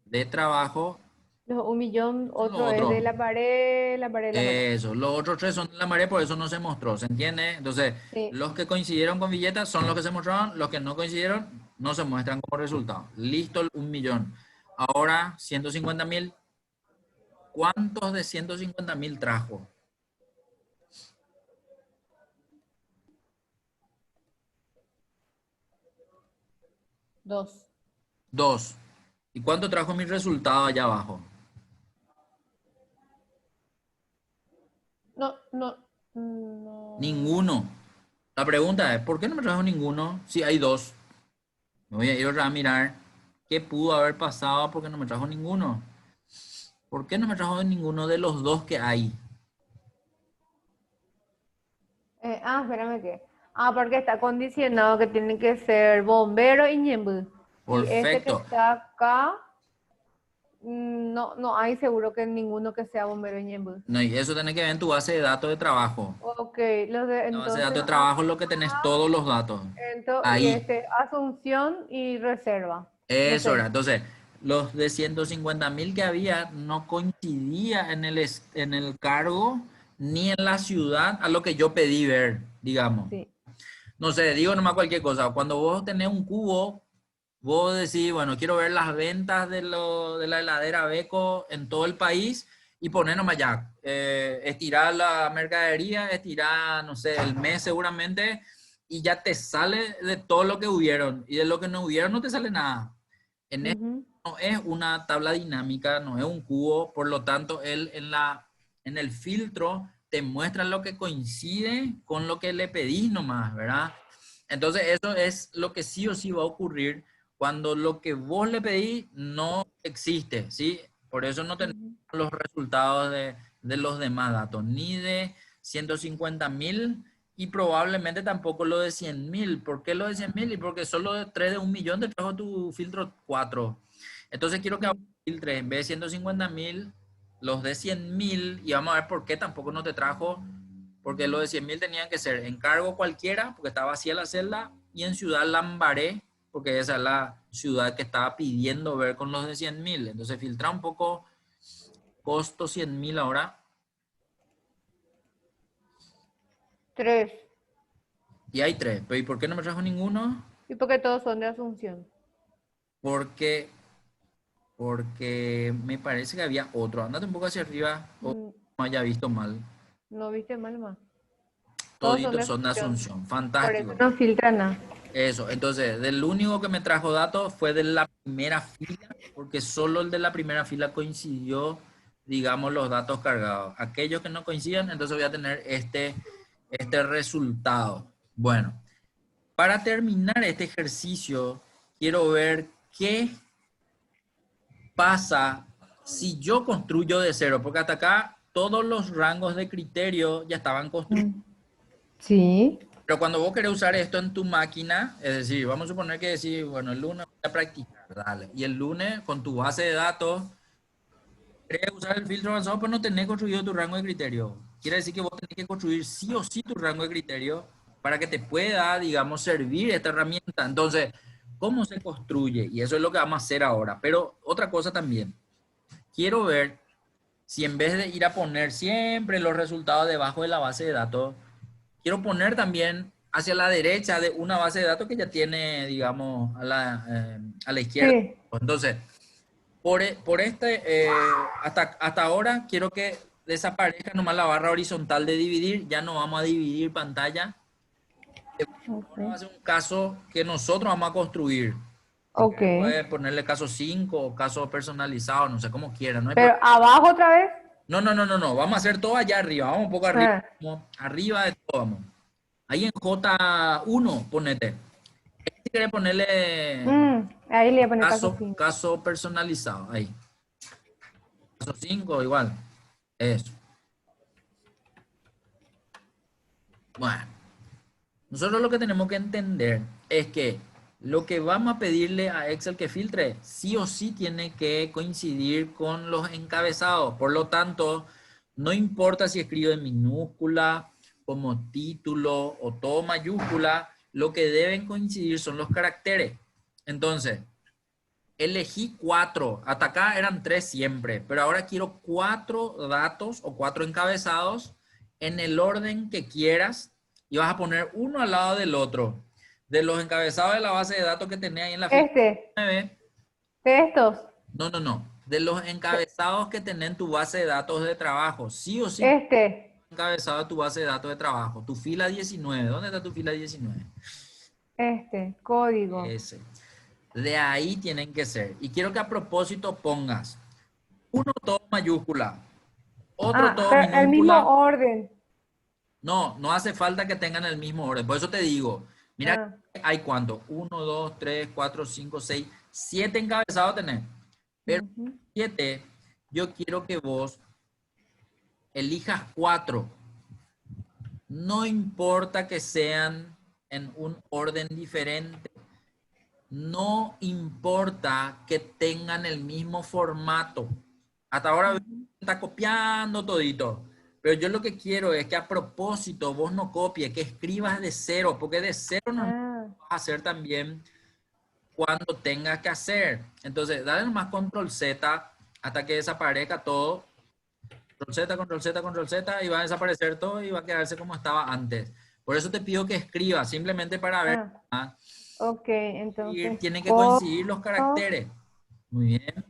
de trabajo. Los 1.000.000, Son los otro es otros. de la pared, la pared, la pared. Eso, los otros 3 son de la marea, por eso no se mostró, ¿se entiende? Entonces, Sí. los que coincidieron con billetas son los que se mostraron, los que no coincidieron no se muestran como resultado. Listo, el 1.000.000. Ahora, 150.000. ¿Cuántos de 150.000 trajo? 2. 2. ¿Y cuánto trajo mi resultado allá abajo? No, no, no. Ninguno. La pregunta es, ¿por qué no me trajo ninguno si hay 2? Me voy a ir otra vez a mirar qué pudo haber pasado porque no me trajo ninguno. ¿Por qué no me trajo ninguno de los 2 que hay? Espérame que. Porque está condicionado que tiene que ser bombero y ñemby. Y este que Perfecto. está acá, no, no hay seguro que ninguno que sea bombero y ñemby. No, y eso tenés que ver en tu base de datos de trabajo. Ok, La base de entonces datos de trabajo es lo que tenés todos los datos. y Ahí. Asunción y reserva de Eso era. 6. Entonces, los de 150.000 que había no coincidía en el cargo ni en la ciudad a lo que yo pedí ver, digamos. Sí. No sé, digo nomás cualquier cosa. Cuando vos tenés un cubo, vos decís, bueno, quiero ver las ventas de la heladera Beko en todo el país y poner nomás ya. Estirar la mercadería, estirar, no sé, el mes seguramente y ya te sale de todo lo que hubieron. Y de lo que no hubieron no te sale nada. En esto Ujú. no es una tabla dinámica, no es un cubo, por lo tanto, él en el filtro te muestra lo que coincide con lo que le pedís nomás, ¿verdad? Entonces, eso es lo que sí o sí va a ocurrir cuando lo que vos le pedís no existe, ¿sí? Por eso no tenemos Ujú. los resultados de los demás datos, ni de 150.000 y probablemente tampoco lo de 100.000. ¿Por qué lo de 100.000? Y porque solo de 3 de 1.000.000 te trajo tu filtro 4. Entonces quiero que ahora Sí. filtres en vez de 150.000, los de 100.000 y vamos a ver por qué tampoco no te trajo porque los de 100.000 tenían que ser encargo cualquiera, porque estaba vacía la celda, y en Ciudad Lambaré, porque esa es la ciudad que estaba pidiendo ver con los de 100.000. Entonces filtra un poco costo 100.000 ahora. 3. Y hay 3. ¿Pero y por qué no me trajo ninguno? Y porque todos son de Asunción. Porque me parece que había otro. Andate un poco hacia arriba o Mm, no haya visto mal. No viste mal más. Todos son de Toditos son de Asunción. Asunción. Por eso Fantástico. no filtra nada. Eso, entonces, del único que me trajo datos fue de la primera fila, porque solo el de la primera fila coincidió, digamos, los datos cargados. Aquellos que no coinciden, entonces voy a tener este resultado. Bueno, para terminar este ejercicio, quiero ver qué pasa si yo construyo de cero, porque hasta acá todos los rangos de criterio ya estaban construidos. Sí. Pero cuando vos querés usar esto en tu máquina, es decir, vamos a suponer que decís, bueno, el lunes voy a practicar, dale. Y el lunes, con tu base de datos, querés usar el filtro avanzado, pero no tenés construido tu rango de criterio. Quiere decir que vos tenés que construir sí o sí tu rango de criterio para que te pueda, digamos, servir esta herramienta. Entonces, ¿cómo se construye? Y eso es lo que vamos a hacer ahora. Pero otra cosa también, quiero ver si en vez de ir a poner siempre los resultados debajo de la base de datos, quiero poner también hacia la derecha de una base de datos que ya tiene, digamos, a la izquierda. Sí. Entonces, hasta ahora quiero que desaparezca nomás la barra horizontal de dividir. Ya no vamos a dividir pantalla. Ahora va a Ok. ser un caso que nosotros vamos a construir. Si Ok. quieres, puedes ponerle caso 5 o caso personalizado, no sé cómo quieras, no hay Pero problema. abajo otra vez. No, vamos a hacer todo allá arriba, vamos un poco arriba, Ah. arriba de todo, vamos. Ahí en J1, ponete. Si quieres ponerle Ahí le voy a poner caso 5. caso personalizado, ahí. Caso 5 igual. Eso. Bueno, nosotros lo que tenemos que entender es que lo que vamos a pedirle a Excel que filtre, sí o sí tiene que coincidir con los encabezados. Por lo tanto, no importa si escribo en minúscula, como título o todo mayúscula, lo que deben coincidir son los caracteres. Entonces, elegí 4. Hasta acá eran 3 siempre, pero ahora quiero 4 datos o 4 encabezados en el orden que quieras y vas a poner uno al lado del otro. De los encabezados de la base de datos que tenés ahí en la fila Este. 9. De estos. No. De los encabezados que tenés en tu base de datos de trabajo. Sí o sí, Este. encabezado de tu base de datos de trabajo. Tu fila 19. ¿Dónde está tu fila 19? Este. Código. Ese. De ahí tienen que ser. Y quiero que a propósito pongas uno todo mayúscula, otro todo Pero el mismo minúscula. orden. No hace falta que tengan el mismo orden. Por eso te digo, mira, Ah. hay cuánto, 1, 2, 3, 4, 5, 6, 7 encabezados tenés. Pero Ujú. 7, yo quiero que vos elijas 4. No importa que sean en un orden diferente. No importa que tengan el mismo formato. Hasta ahora está copiando todito. Pero yo lo que quiero es que a propósito vos no copies, que escribas de cero, porque de cero no vas Ah. a hacer también cuando tengas que hacer. Entonces, dale nomás control Z hasta que desaparezca todo. Control Z, control Z, control Z y va a desaparecer todo y va a quedarse como estaba antes. Por eso te pido que escribas, simplemente para ver. Ah. Ok, Y entonces, tienen que coincidir los caracteres. Muy bien,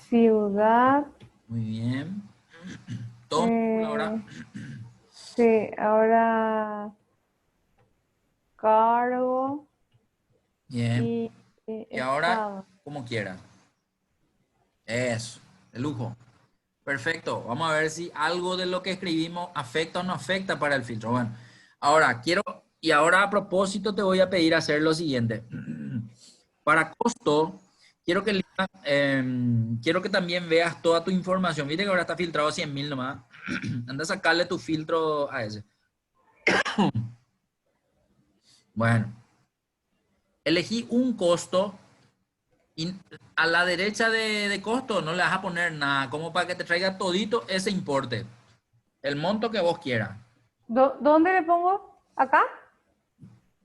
ciudad, muy bien. Todo minúscula ahora. eh, sí, ahora cargo Bien. y Y ahora, estado. como quieras. Eso, de lujo. Perfecto. Vamos a ver si algo de lo que escribimos afecta o no afecta para el filtro. Bueno, ahora y ahora a propósito te voy a pedir hacer lo siguiente. Para costo, quiero que también veas toda tu información. Viste que ahora está filtrado 100.000 nomás. Anda a sacarle tu filtro a ese. Bueno, elegí un costo y a la derecha de costo no le vas a poner nada, como para que te traiga todito ese importe, el monto que vos quieras. ¿Dónde le pongo? ¿Acá?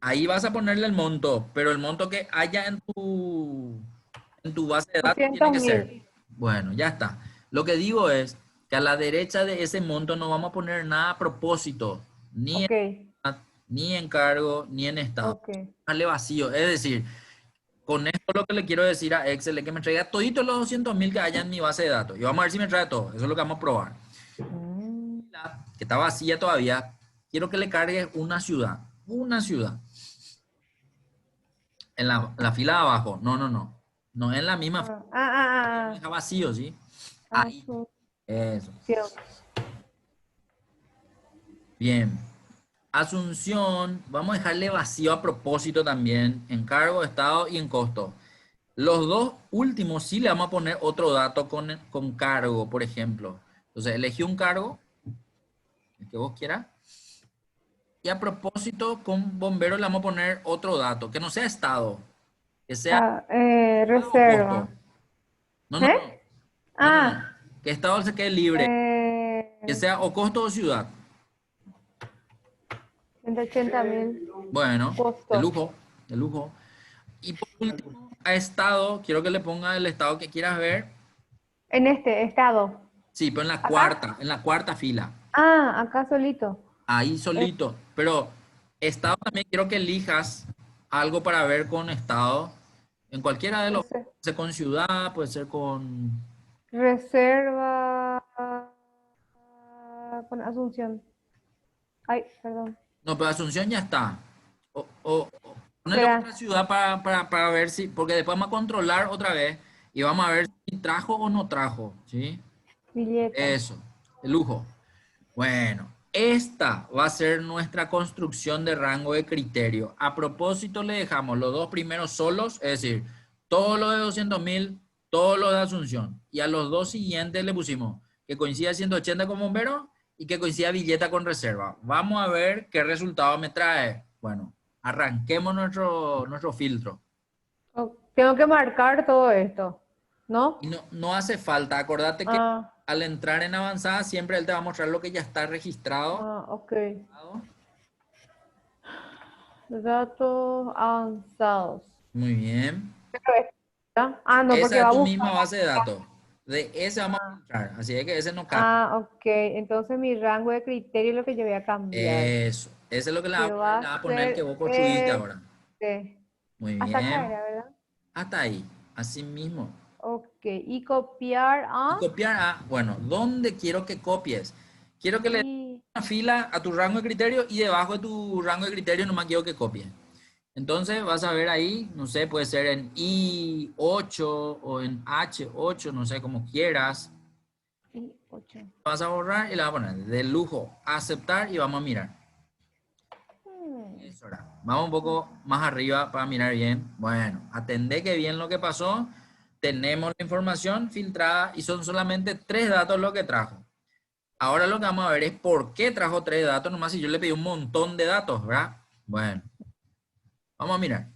Ahí vas a ponerle el monto, pero el monto que haya en tu base de datos tiene doscientos que ser. mil. Bueno, ya está. Lo que digo es que a la derecha de ese monto no vamos a poner nada a propósito, ni en, Ok, ni en cargo, ni en estado. ok. Dejarle vacío. Es decir, con esto lo que le quiero decir a Excel es que me traiga toditos los 200.000 que haya en mi base de datos. Y vamos a ver si me trae todo. Eso es lo que vamos a probar. Mm, Que está vacía todavía. Quiero que le cargue una ciudad. Una ciudad. En la fila de abajo. No, no, no. No en la misma fila. ah, ah, ah, Deja vacío, ¿sí? ah, Ahí. Eso. Asunción. Bien. Asunción. Vamos a dejarle vacío a propósito también. En cargo, estado y en costo. Los dos últimos sí le vamos a poner otro dato con cargo, por ejemplo. Entonces, elegí un cargo, el que vos quieras. Y a propósito, con bombero le vamos a poner otro dato, que no sea estado, que sea estado o Reserva. costo. No, no, no, ¿Eh? no, no, no. Ah, Que estado se quede libre, que eh, sea o costo o ciudad. 180.000. Bueno, de Costo. lujo, de lujo. Y por último, a estado, quiero que le ponga el estado que quieras ver. En este estado. Sí, pero ¿Acá? en la cuarta fila. Ah, acá solito. Ahí Eh, solito. Pero estado también quiero que elijas algo para ver con estado. En cualquiera de los, rese- puede ser con ciudad, puede ser con... Reserva con Asunción. Ay, perdón. No, pero Asunción ya está. O ponele Espera, otra ciudad para ver si, porque después vamos a controlar otra vez y vamos a ver si trajo o no trajo, ¿sí? Villeta. Eso, de lujo. Bueno, esta va a ser nuestra construcción de rango de criterio. A propósito, le dejamos los dos primeros solos, es decir, todo lo de 200.000, todo lo de Asunción. Y a los dos siguientes le pusimos que coincida 180 con bombero y que coincida billeta con reserva. Vamos a ver qué resultado me trae. Bueno, arranquemos nuestro filtro. Tengo que marcar todo esto, Y ¿no? no hace falta, acordate que Ah, al entrar en avanzada siempre él te va a mostrar lo que ya está registrado. ok. Datos avanzados. Muy bien. Pero Ah, no, porque Esa es va a tu buscar. misma base de datos. De ese vamos a filtrar. Así es que ese no cambia. Ok. Entonces mi rango de criterio es lo que yo voy a cambiar. Eso. Ese es lo que le va a Que poner. va Le va a a poner el que ser vos construiste ahora. Muy hasta acá bien. era, ¿verdad? Hasta ahí. Así mismo. Ok. Y copiar Y a. copiar a, bueno, ¿dónde quiero que copies? Quiero que le des Y. una fila a tu rango de criterio y debajo de tu rango de criterio nomás quiero que copies. Entonces vas a ver ahí, no sé, puede ser en I8 o en H8, no sé, como quieras. Y 8. Vas a borrar y le vas a poner de lujo, aceptar y vamos a mirar. Eso era. Vamos un poco más arriba para mirar bien. Bueno, atendé que bien lo que pasó. Tenemos la información filtrada y son solamente tres datos lo que trajo. Ahora lo que vamos a ver es por qué trajo tres datos, nomás si yo le pedí un montón de datos, ¿verdad? Bueno, vamos a mirar.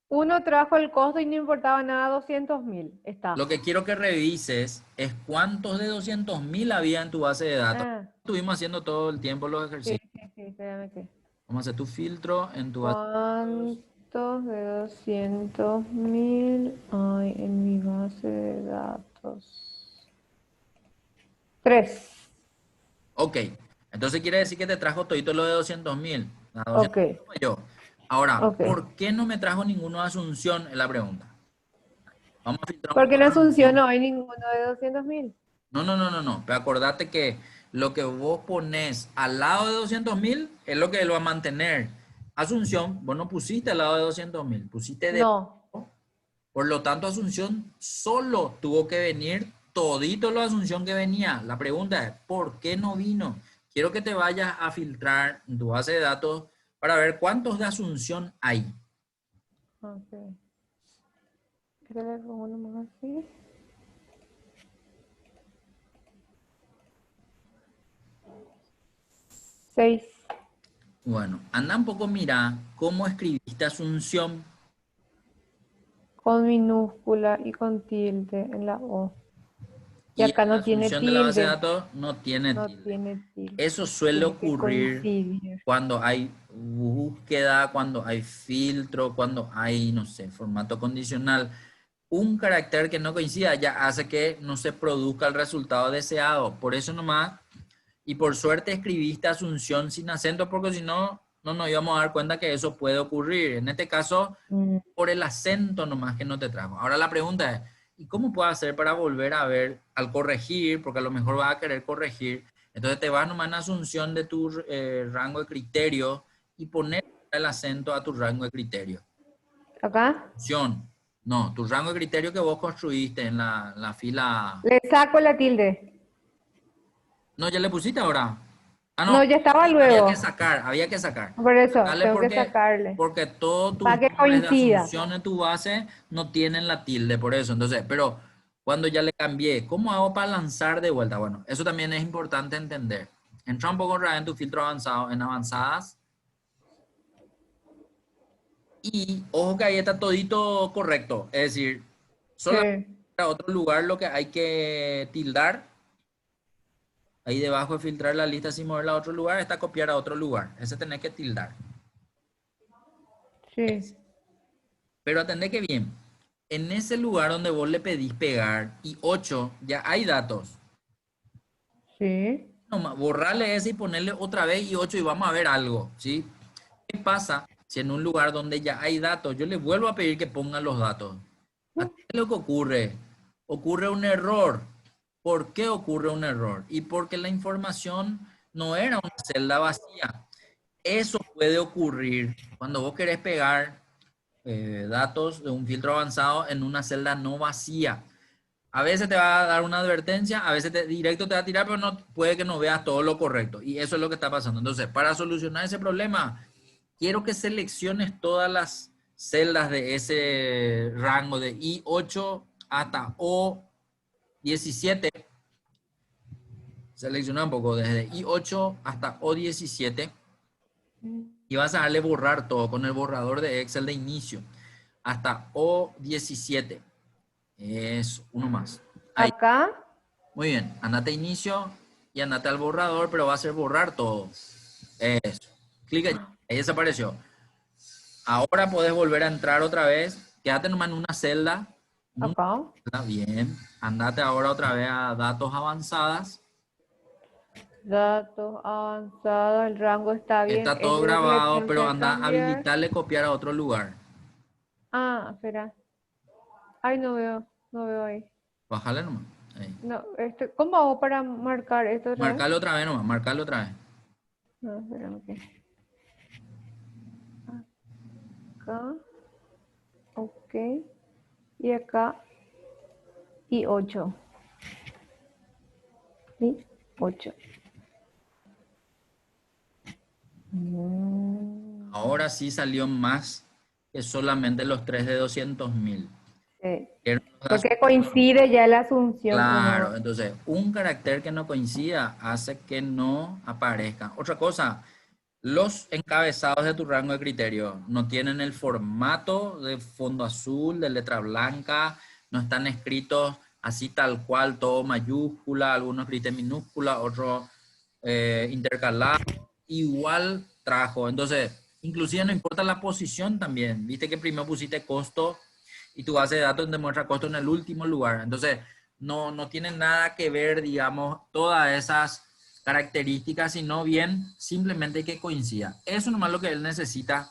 Uno trajo el costo y no importaba nada, 200.000. Está. Lo que quiero que revises es cuántos de 200.000 había en tu base de datos. Ah, Estuvimos haciendo todo el tiempo los sí, ejercicios. sí, sí, espérame que. Vamos a hacer tu filtro en tu base. ¿Cuántos de 200.000 hay en mi base de datos? Tres. Ok, entonces quiere decir que te trajo todito lo de 200.000. A Ok, 200.000 fue yo. Ahora, ok. ¿por qué no me trajo ninguno de Asunción? Es la pregunta. Vamos a filtrar un Porque poco en Asunción Asunción. no hay ninguno de 200.000. No, no, no, no, no. Pero acordate que lo que vos pones al lado de 200.000 es lo que él va a mantener. Asunción, vos no pusiste al lado de 200.000, pusiste No. debajo. Por lo tanto, Asunción solo tuvo que venir todito lo de Asunción que venía. La pregunta es, ¿por qué no vino? Quiero que te vayas a filtrar en tu base de datos para ver cuántos de Asunción hay. Ok. ¿Qué le pongo nomás así? 6 Bueno, anda un poco, mira cómo escribiste Asunción. con minúscula y con tilde en la O. Y y acá en la no tiene asunción de la base de tilde. datos no tiene No tilde. tiene tilde. Eso suele Tiene que ocurrir coincidir. cuando hay búsqueda, cuando hay filtro, cuando hay, no sé, formato condicional. Un carácter que no coincida ya hace que no se produzca el resultado deseado. Por eso nomás, y por suerte escribiste Asunción sin acento, porque si no, no nos íbamos a dar cuenta que eso puede ocurrir. En este caso, Mm, por el acento nomás que no te trajo. Ahora la pregunta es, ¿y cómo puedo hacer para volver a ver al corregir? Porque a lo mejor vas a querer corregir. Entonces te vas nomás en asunción de tu rango de criterio y poner el acento a tu rango de criterio. Acá Asunción. No, tu rango de criterio que vos construiste en la fila. le saco la tilde. No, ya le pusiste ahora. Ah, no, No, ya estaba sí, había que luego. sacar, había que sacar. Por eso, Sacarle tengo que porque, sacarle. porque todos tus Para que nombres de coincida. asunción en tu base no tienen la tilde, por eso. Entonces, pero cuando ya le cambié, ¿cómo hago para lanzar de vuelta? Bueno, eso también es importante entender. Entra un poco en tu filtro avanzado, en avanzadas, y ojo que ahí está todito correcto. Es decir, solamente Sí, para otro lugar lo que hay que tildar. Ahí debajo de filtrar la lista sin moverla a otro lugar, está copiar a otro lugar. Ese tenés que tildar. sí, Ese. Pero atendé que bien. En ese lugar donde vos le pedís pegar y 8 ya hay datos. sí. Borrarle ese y ponerle otra vez y 8 y vamos a ver algo, ¿sí? ¿Qué pasa si en un lugar donde ya hay datos yo le vuelvo a pedir que pongan los datos? ¿A qué es lo que ocurre? Ocurre un error. ¿Por qué ocurre un error? Y porque la información no era una celda vacía. Eso puede ocurrir cuando vos querés pegar datos de un filtro avanzado en una celda no vacía. A veces te va a dar una advertencia, a veces directo te va a tirar, pero no, puede que no veas todo lo correcto. Y eso es lo que está pasando. Entonces, para solucionar ese problema, quiero que selecciones todas las celdas de ese rango de I8 hasta O17. Selecciona un poco desde I8 hasta O17 y vas a darle borrar todo con el borrador de Excel de inicio hasta O17. Es uno más. Ahí. Acá, Muy bien. Andate a inicio y andate al borrador, pero va a ser borrar todo. Eso. Clic allí. Ahí desapareció. Ahora podés volver a entrar otra vez. Quédate nomás en una celda. En una acá. celda. Bien. Andate ahora otra vez a datos avanzadas. Datos avanzados, el rango está bien. Está todo Eso es lo que le grabado, tengo pero que anda a cambiar. habilitarle copiar a otro lugar. Ah, espera. Ay, no veo ahí. Bájale nomás. Ahí. No, ¿cómo hago para marcar esto otra vez? Marcalo otra vez nomás. Marcalo otra vez. No, espérame que. Acá, ok. Y acá, y 8. Y 8. Ahora sí salió más que solamente los 3 de 200.000. Sí. Eran los datos. Porque coincide ya la asunción uno. Claro, entonces un carácter que no coincida hace que no aparezca. Otra cosa, los encabezados de tu rango de criterio no tienen el formato de fondo azul, de letra blanca, no están escritos así tal cual, todo mayúscula, algunos escritos en minúscula, otros intercalados, igual trajo. Entonces, inclusive no importa la posición también. Viste que primero pusiste costo y tu base de datos te muestra costo en el último lugar. Entonces, no tiene nada que ver, digamos, todas esas características, sino bien simplemente que coincida. Eso nomás lo que él necesita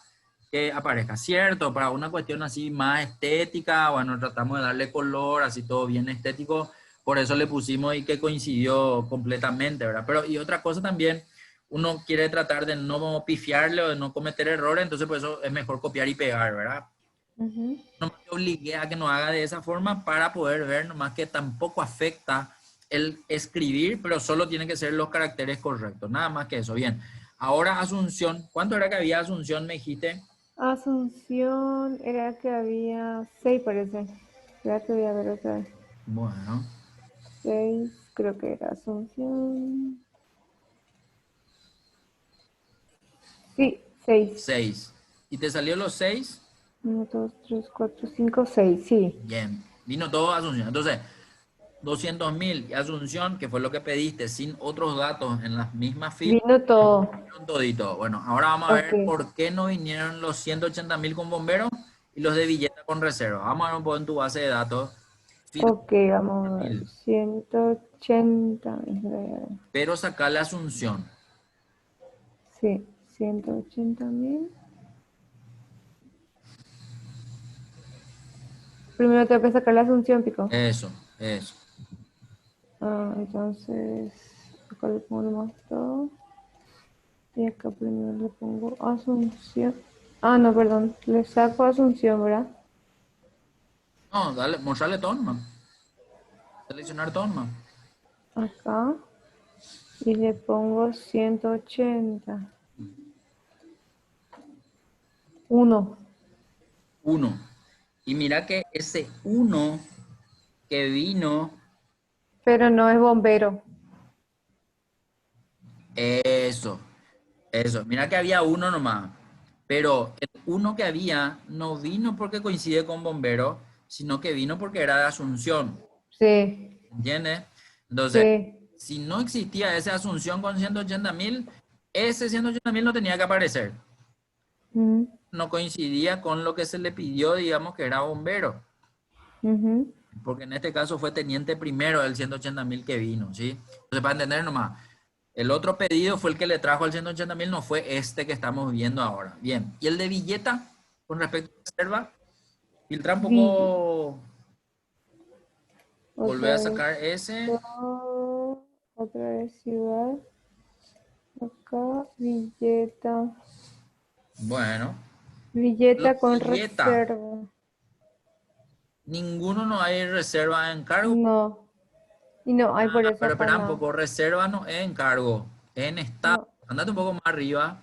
que aparezca, ¿cierto? Para una cuestión así más estética, bueno, tratamos de darle color, así todo bien estético, por eso le pusimos y que coincidió completamente, ¿verdad? Pero y otra cosa también, uno quiere tratar de no pifiarle o de no cometer errores, entonces por eso es mejor copiar y pegar, ¿verdad? Ujú. No me obligué a que no haga de esa forma para poder ver nomás que tampoco afecta el escribir, pero solo tienen que ser los caracteres correctos, nada más que eso. Bien, ahora Asunción, ¿cuánto era que había Asunción, me dijiste? Asunción, era que había 6, parece. Ya te voy a ver otra vez. Bueno, 6, creo que era Asunción. Sí, 6. 6. ¿Y te salió los 6? 1, 2, 3, 4, 5, 6, sí. Bien, vino todo Asunción. Entonces, 200.000 y Asunción, que fue lo que pediste, sin otros datos en las mismas filas, Vino todo. un todito. Bueno, ahora vamos a Ok. ver por qué no vinieron los 180.000 con bomberos y los de Villeta con reserva. Vamos a ver un poco en tu base de datos. Filtra Ok, vamos a ver. 180. pero sacarle Asunción. Sí, 180.000. Primero tengo que sacar la asunción, Pico. Eso, eso. Entonces, acá le pongo nomás todo. Y acá primero le pongo asunción. No, perdón. Le saco asunción, ¿verdad? No, dale, mostrarle todo nomás. Seleccionar todo nomás. Acá. Y le pongo 180. 1. Uno. Y mira que ese uno que vino, Pero no es bombero. eso, eso. Mira que había uno nomás. Pero el uno que había no vino porque coincide con bombero, sino que vino porque era de Asunción. Sí, ¿Entiendes? Entonces, sí. si no existía esa Asunción con 180.000, ese 180.000 no tenía que aparecer. Mm, No coincidía con lo que se le pidió, digamos, que era bombero. ujú. Porque en este caso fue teniente primero del 180.000 que vino, ¿sí? Entonces, para entender nomás, el otro pedido fue el que le trajo al 180.000, no fue este que estamos viendo ahora. Bien, y el de Villeta, con respecto a reserva, filtra un Vi. poco, volver Otra a vez. sacar ese. Otra vez ciudad. Acá, Villeta. Bueno, los Villeta con Villeta, reserva. ninguno no hay reserva en cargo. No. Y no, hay por eso Pero acá espera un no. poco, reserva no es en cargo, es en estado. No. Andate un poco más arriba.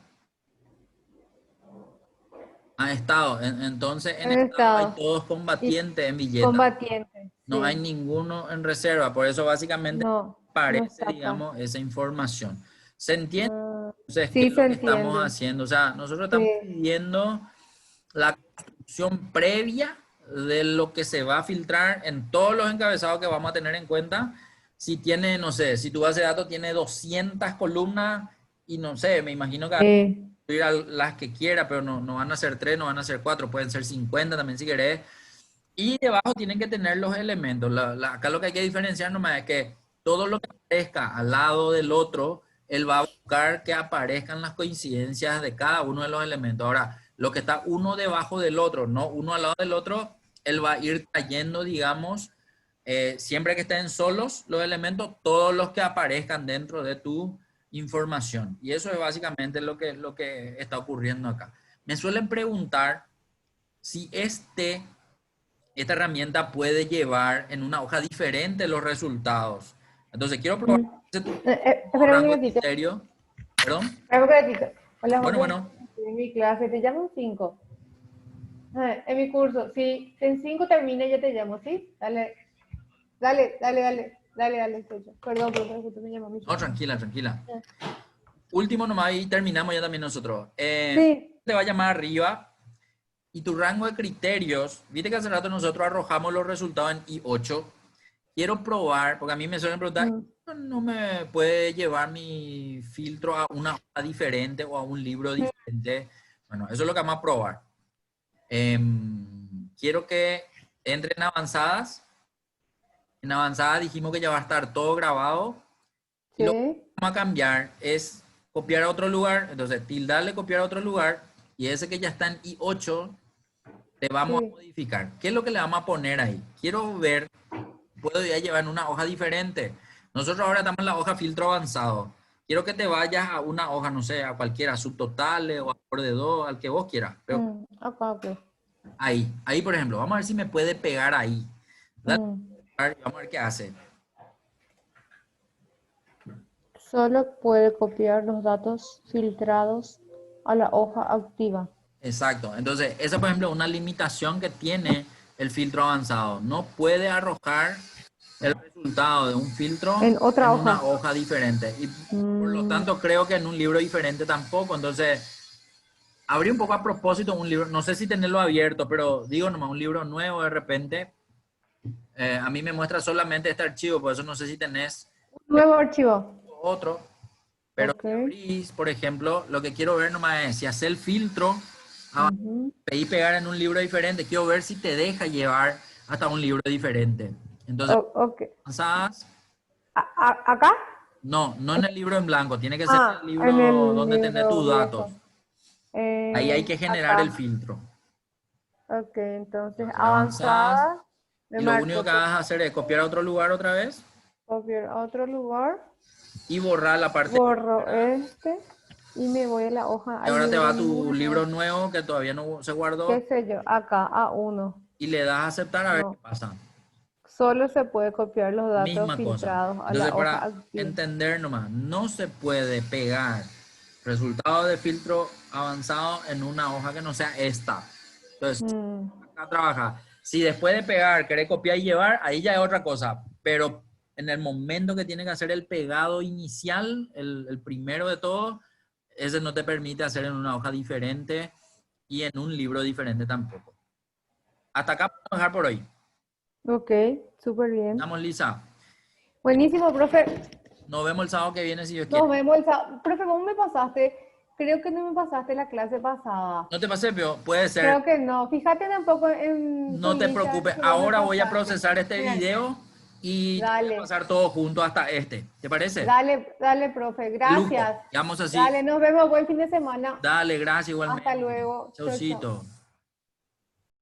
A estado. Entonces, en En estado hay estado. todos Y combatientes en Villeta. combatiente. No hay Sí. ninguno en reserva. Por eso, básicamente, No. No aparece, está acá. digamos, esa información. ¿Se entiende? Ah, Entonces, ¿qué sí es se lo que estamos entiende. haciendo? O sea, nosotros Sí. estamos pidiendo la construcción previa de lo que se va a filtrar en todos los encabezados que vamos a tener en cuenta. Si tiene, no sé, si tu base de datos tiene 200 columnas y no sé, me imagino que Sí. ir a las que quiera, pero no, no van a ser 3, no van a ser 4, pueden ser 50 también si querés. Y debajo tienen que tener los elementos. Acá lo que hay que diferenciar nomás es que todo lo que aparezca al lado del otro, él va a buscar que aparezcan las coincidencias de cada uno de los elementos. Ahora, lo que está uno debajo del otro, no uno al lado del otro, él va a ir trayendo, digamos, siempre que estén solos los elementos, todos los que aparezcan dentro de tu información. Y eso es básicamente lo que está ocurriendo acá. Me suelen preguntar si esta herramienta puede llevar en una hoja diferente los resultados. Entonces, quiero probar Mm. ese tu Espera un rango de minutito. criterio. ¿Perdón? Espera un minutito. Hola Bueno, José, bueno. estoy en mi clase, te llamo en 5. En mi curso, si en 5 termine, yo te llamo, ¿sí? Dale, dale, dale, dale, dale, dale, escucha. Perdón, pero justo me llama mi No, jefe. tranquila, tranquila. Último nomás y terminamos ya también nosotros. Sí. Te va a llamar arriba y tu rango de criterios. Viste que hace rato nosotros arrojamos los resultados en I8. Quiero probar, porque a mí me suelen preguntar, Mm, ¿no me puede llevar mi filtro a una hoja diferente o a un libro diferente? Bueno, eso es lo que vamos a probar. Quiero que entre en avanzadas. En avanzadas dijimos que ya va a estar todo grabado. Y lo que sí, vamos a cambiar es copiar a otro lugar. Entonces, tildarle copiar a otro lugar. Y ese que ya está en I8, le vamos a sí. modificar. ¿Qué es lo que le vamos a poner ahí? Quiero ver, puedo ya llevar en una hoja diferente. Nosotros ahora estamos en la hoja filtro avanzado. Quiero que te vayas a una hoja, no sé, a cualquiera, subtotales o a de 2, al que vos quieras. Pero Ok, ok. ahí, por ejemplo, vamos a ver si me puede pegar ahí. Dale, Mm. vamos a ver qué hace. Solo puede copiar los datos filtrados a la hoja activa. Exacto. Entonces, esa, por ejemplo, es una limitación que tiene el filtro avanzado. No puede arrojar el resultado de un filtro En otra en una hoja. hoja diferente. Y por lo Mm, tanto, creo que en un libro diferente tampoco. Entonces, abrí un poco a propósito un libro. No sé si tenerlo abierto, pero digo nomás un libro nuevo de repente. A mí me muestra solamente este archivo, por eso no sé si tenés Nuevo archivo. otro. Pero Ok. si abrís, por ejemplo, lo que quiero ver nomás es si hacer el filtro, Ujú. pedí pegar en un libro diferente, quiero ver si te deja llevar hasta un libro diferente. Entonces, Ok. avanzás, ¿Acá? no, no en el libro en blanco, tiene que ser en el Ah, en libro el donde tenés libro tus datos. viejo. Ahí hay que generar el Acá. filtro. Ok, entonces Entonces, avanzás avanzada. Me y lo único marco que vas a hacer es copiar a otro lugar otra vez copiar a otro lugar. y borrar la parte de Borro atrás. este y me voy a la hoja, Y al ahora te va libro a tu libro nuevo. nuevo que todavía no se ¿Qué guardó sé yo? Acá, A1. y le das a aceptar a ver qué No. pasa. Solo se puede copiar los datos Misma cosa. filtrados a la Entonces, hoja para activa. entender nomás, no se puede pegar resultado de filtro avanzado en una hoja que no sea esta. Entonces, Mm, acá trabaja. Si después de pegar querés copiar y llevar, ahí ya es otra cosa. Pero en el momento que tiene que hacer el pegado inicial, el primero de todo, ese no te permite hacer en una hoja diferente y en un libro diferente tampoco. Hasta acá vamos a dejar por hoy. ok, súper bien. Estamos, Lisa. Buenísimo, profe. Nos vemos el sábado que viene si Dios Nos quiere. vemos el sábado. Profe, ¿cómo me pasaste? Creo que no me pasaste la clase pasada. No te pasé, pero puede ser. Creo que no. Fíjate un poco en tu No te lista preocupes. que vos me Ahora voy a pasaste. procesar este Mira, video y te voy a dale, pasar todo junto hasta este. ¿Te parece? dale, dale, profe. De lujo. Gracias. Quedamos así. Dale, nos vemos. Buen fin de semana. Dale, gracias Hasta igualmente. luego. Chau, chau. Chaucito.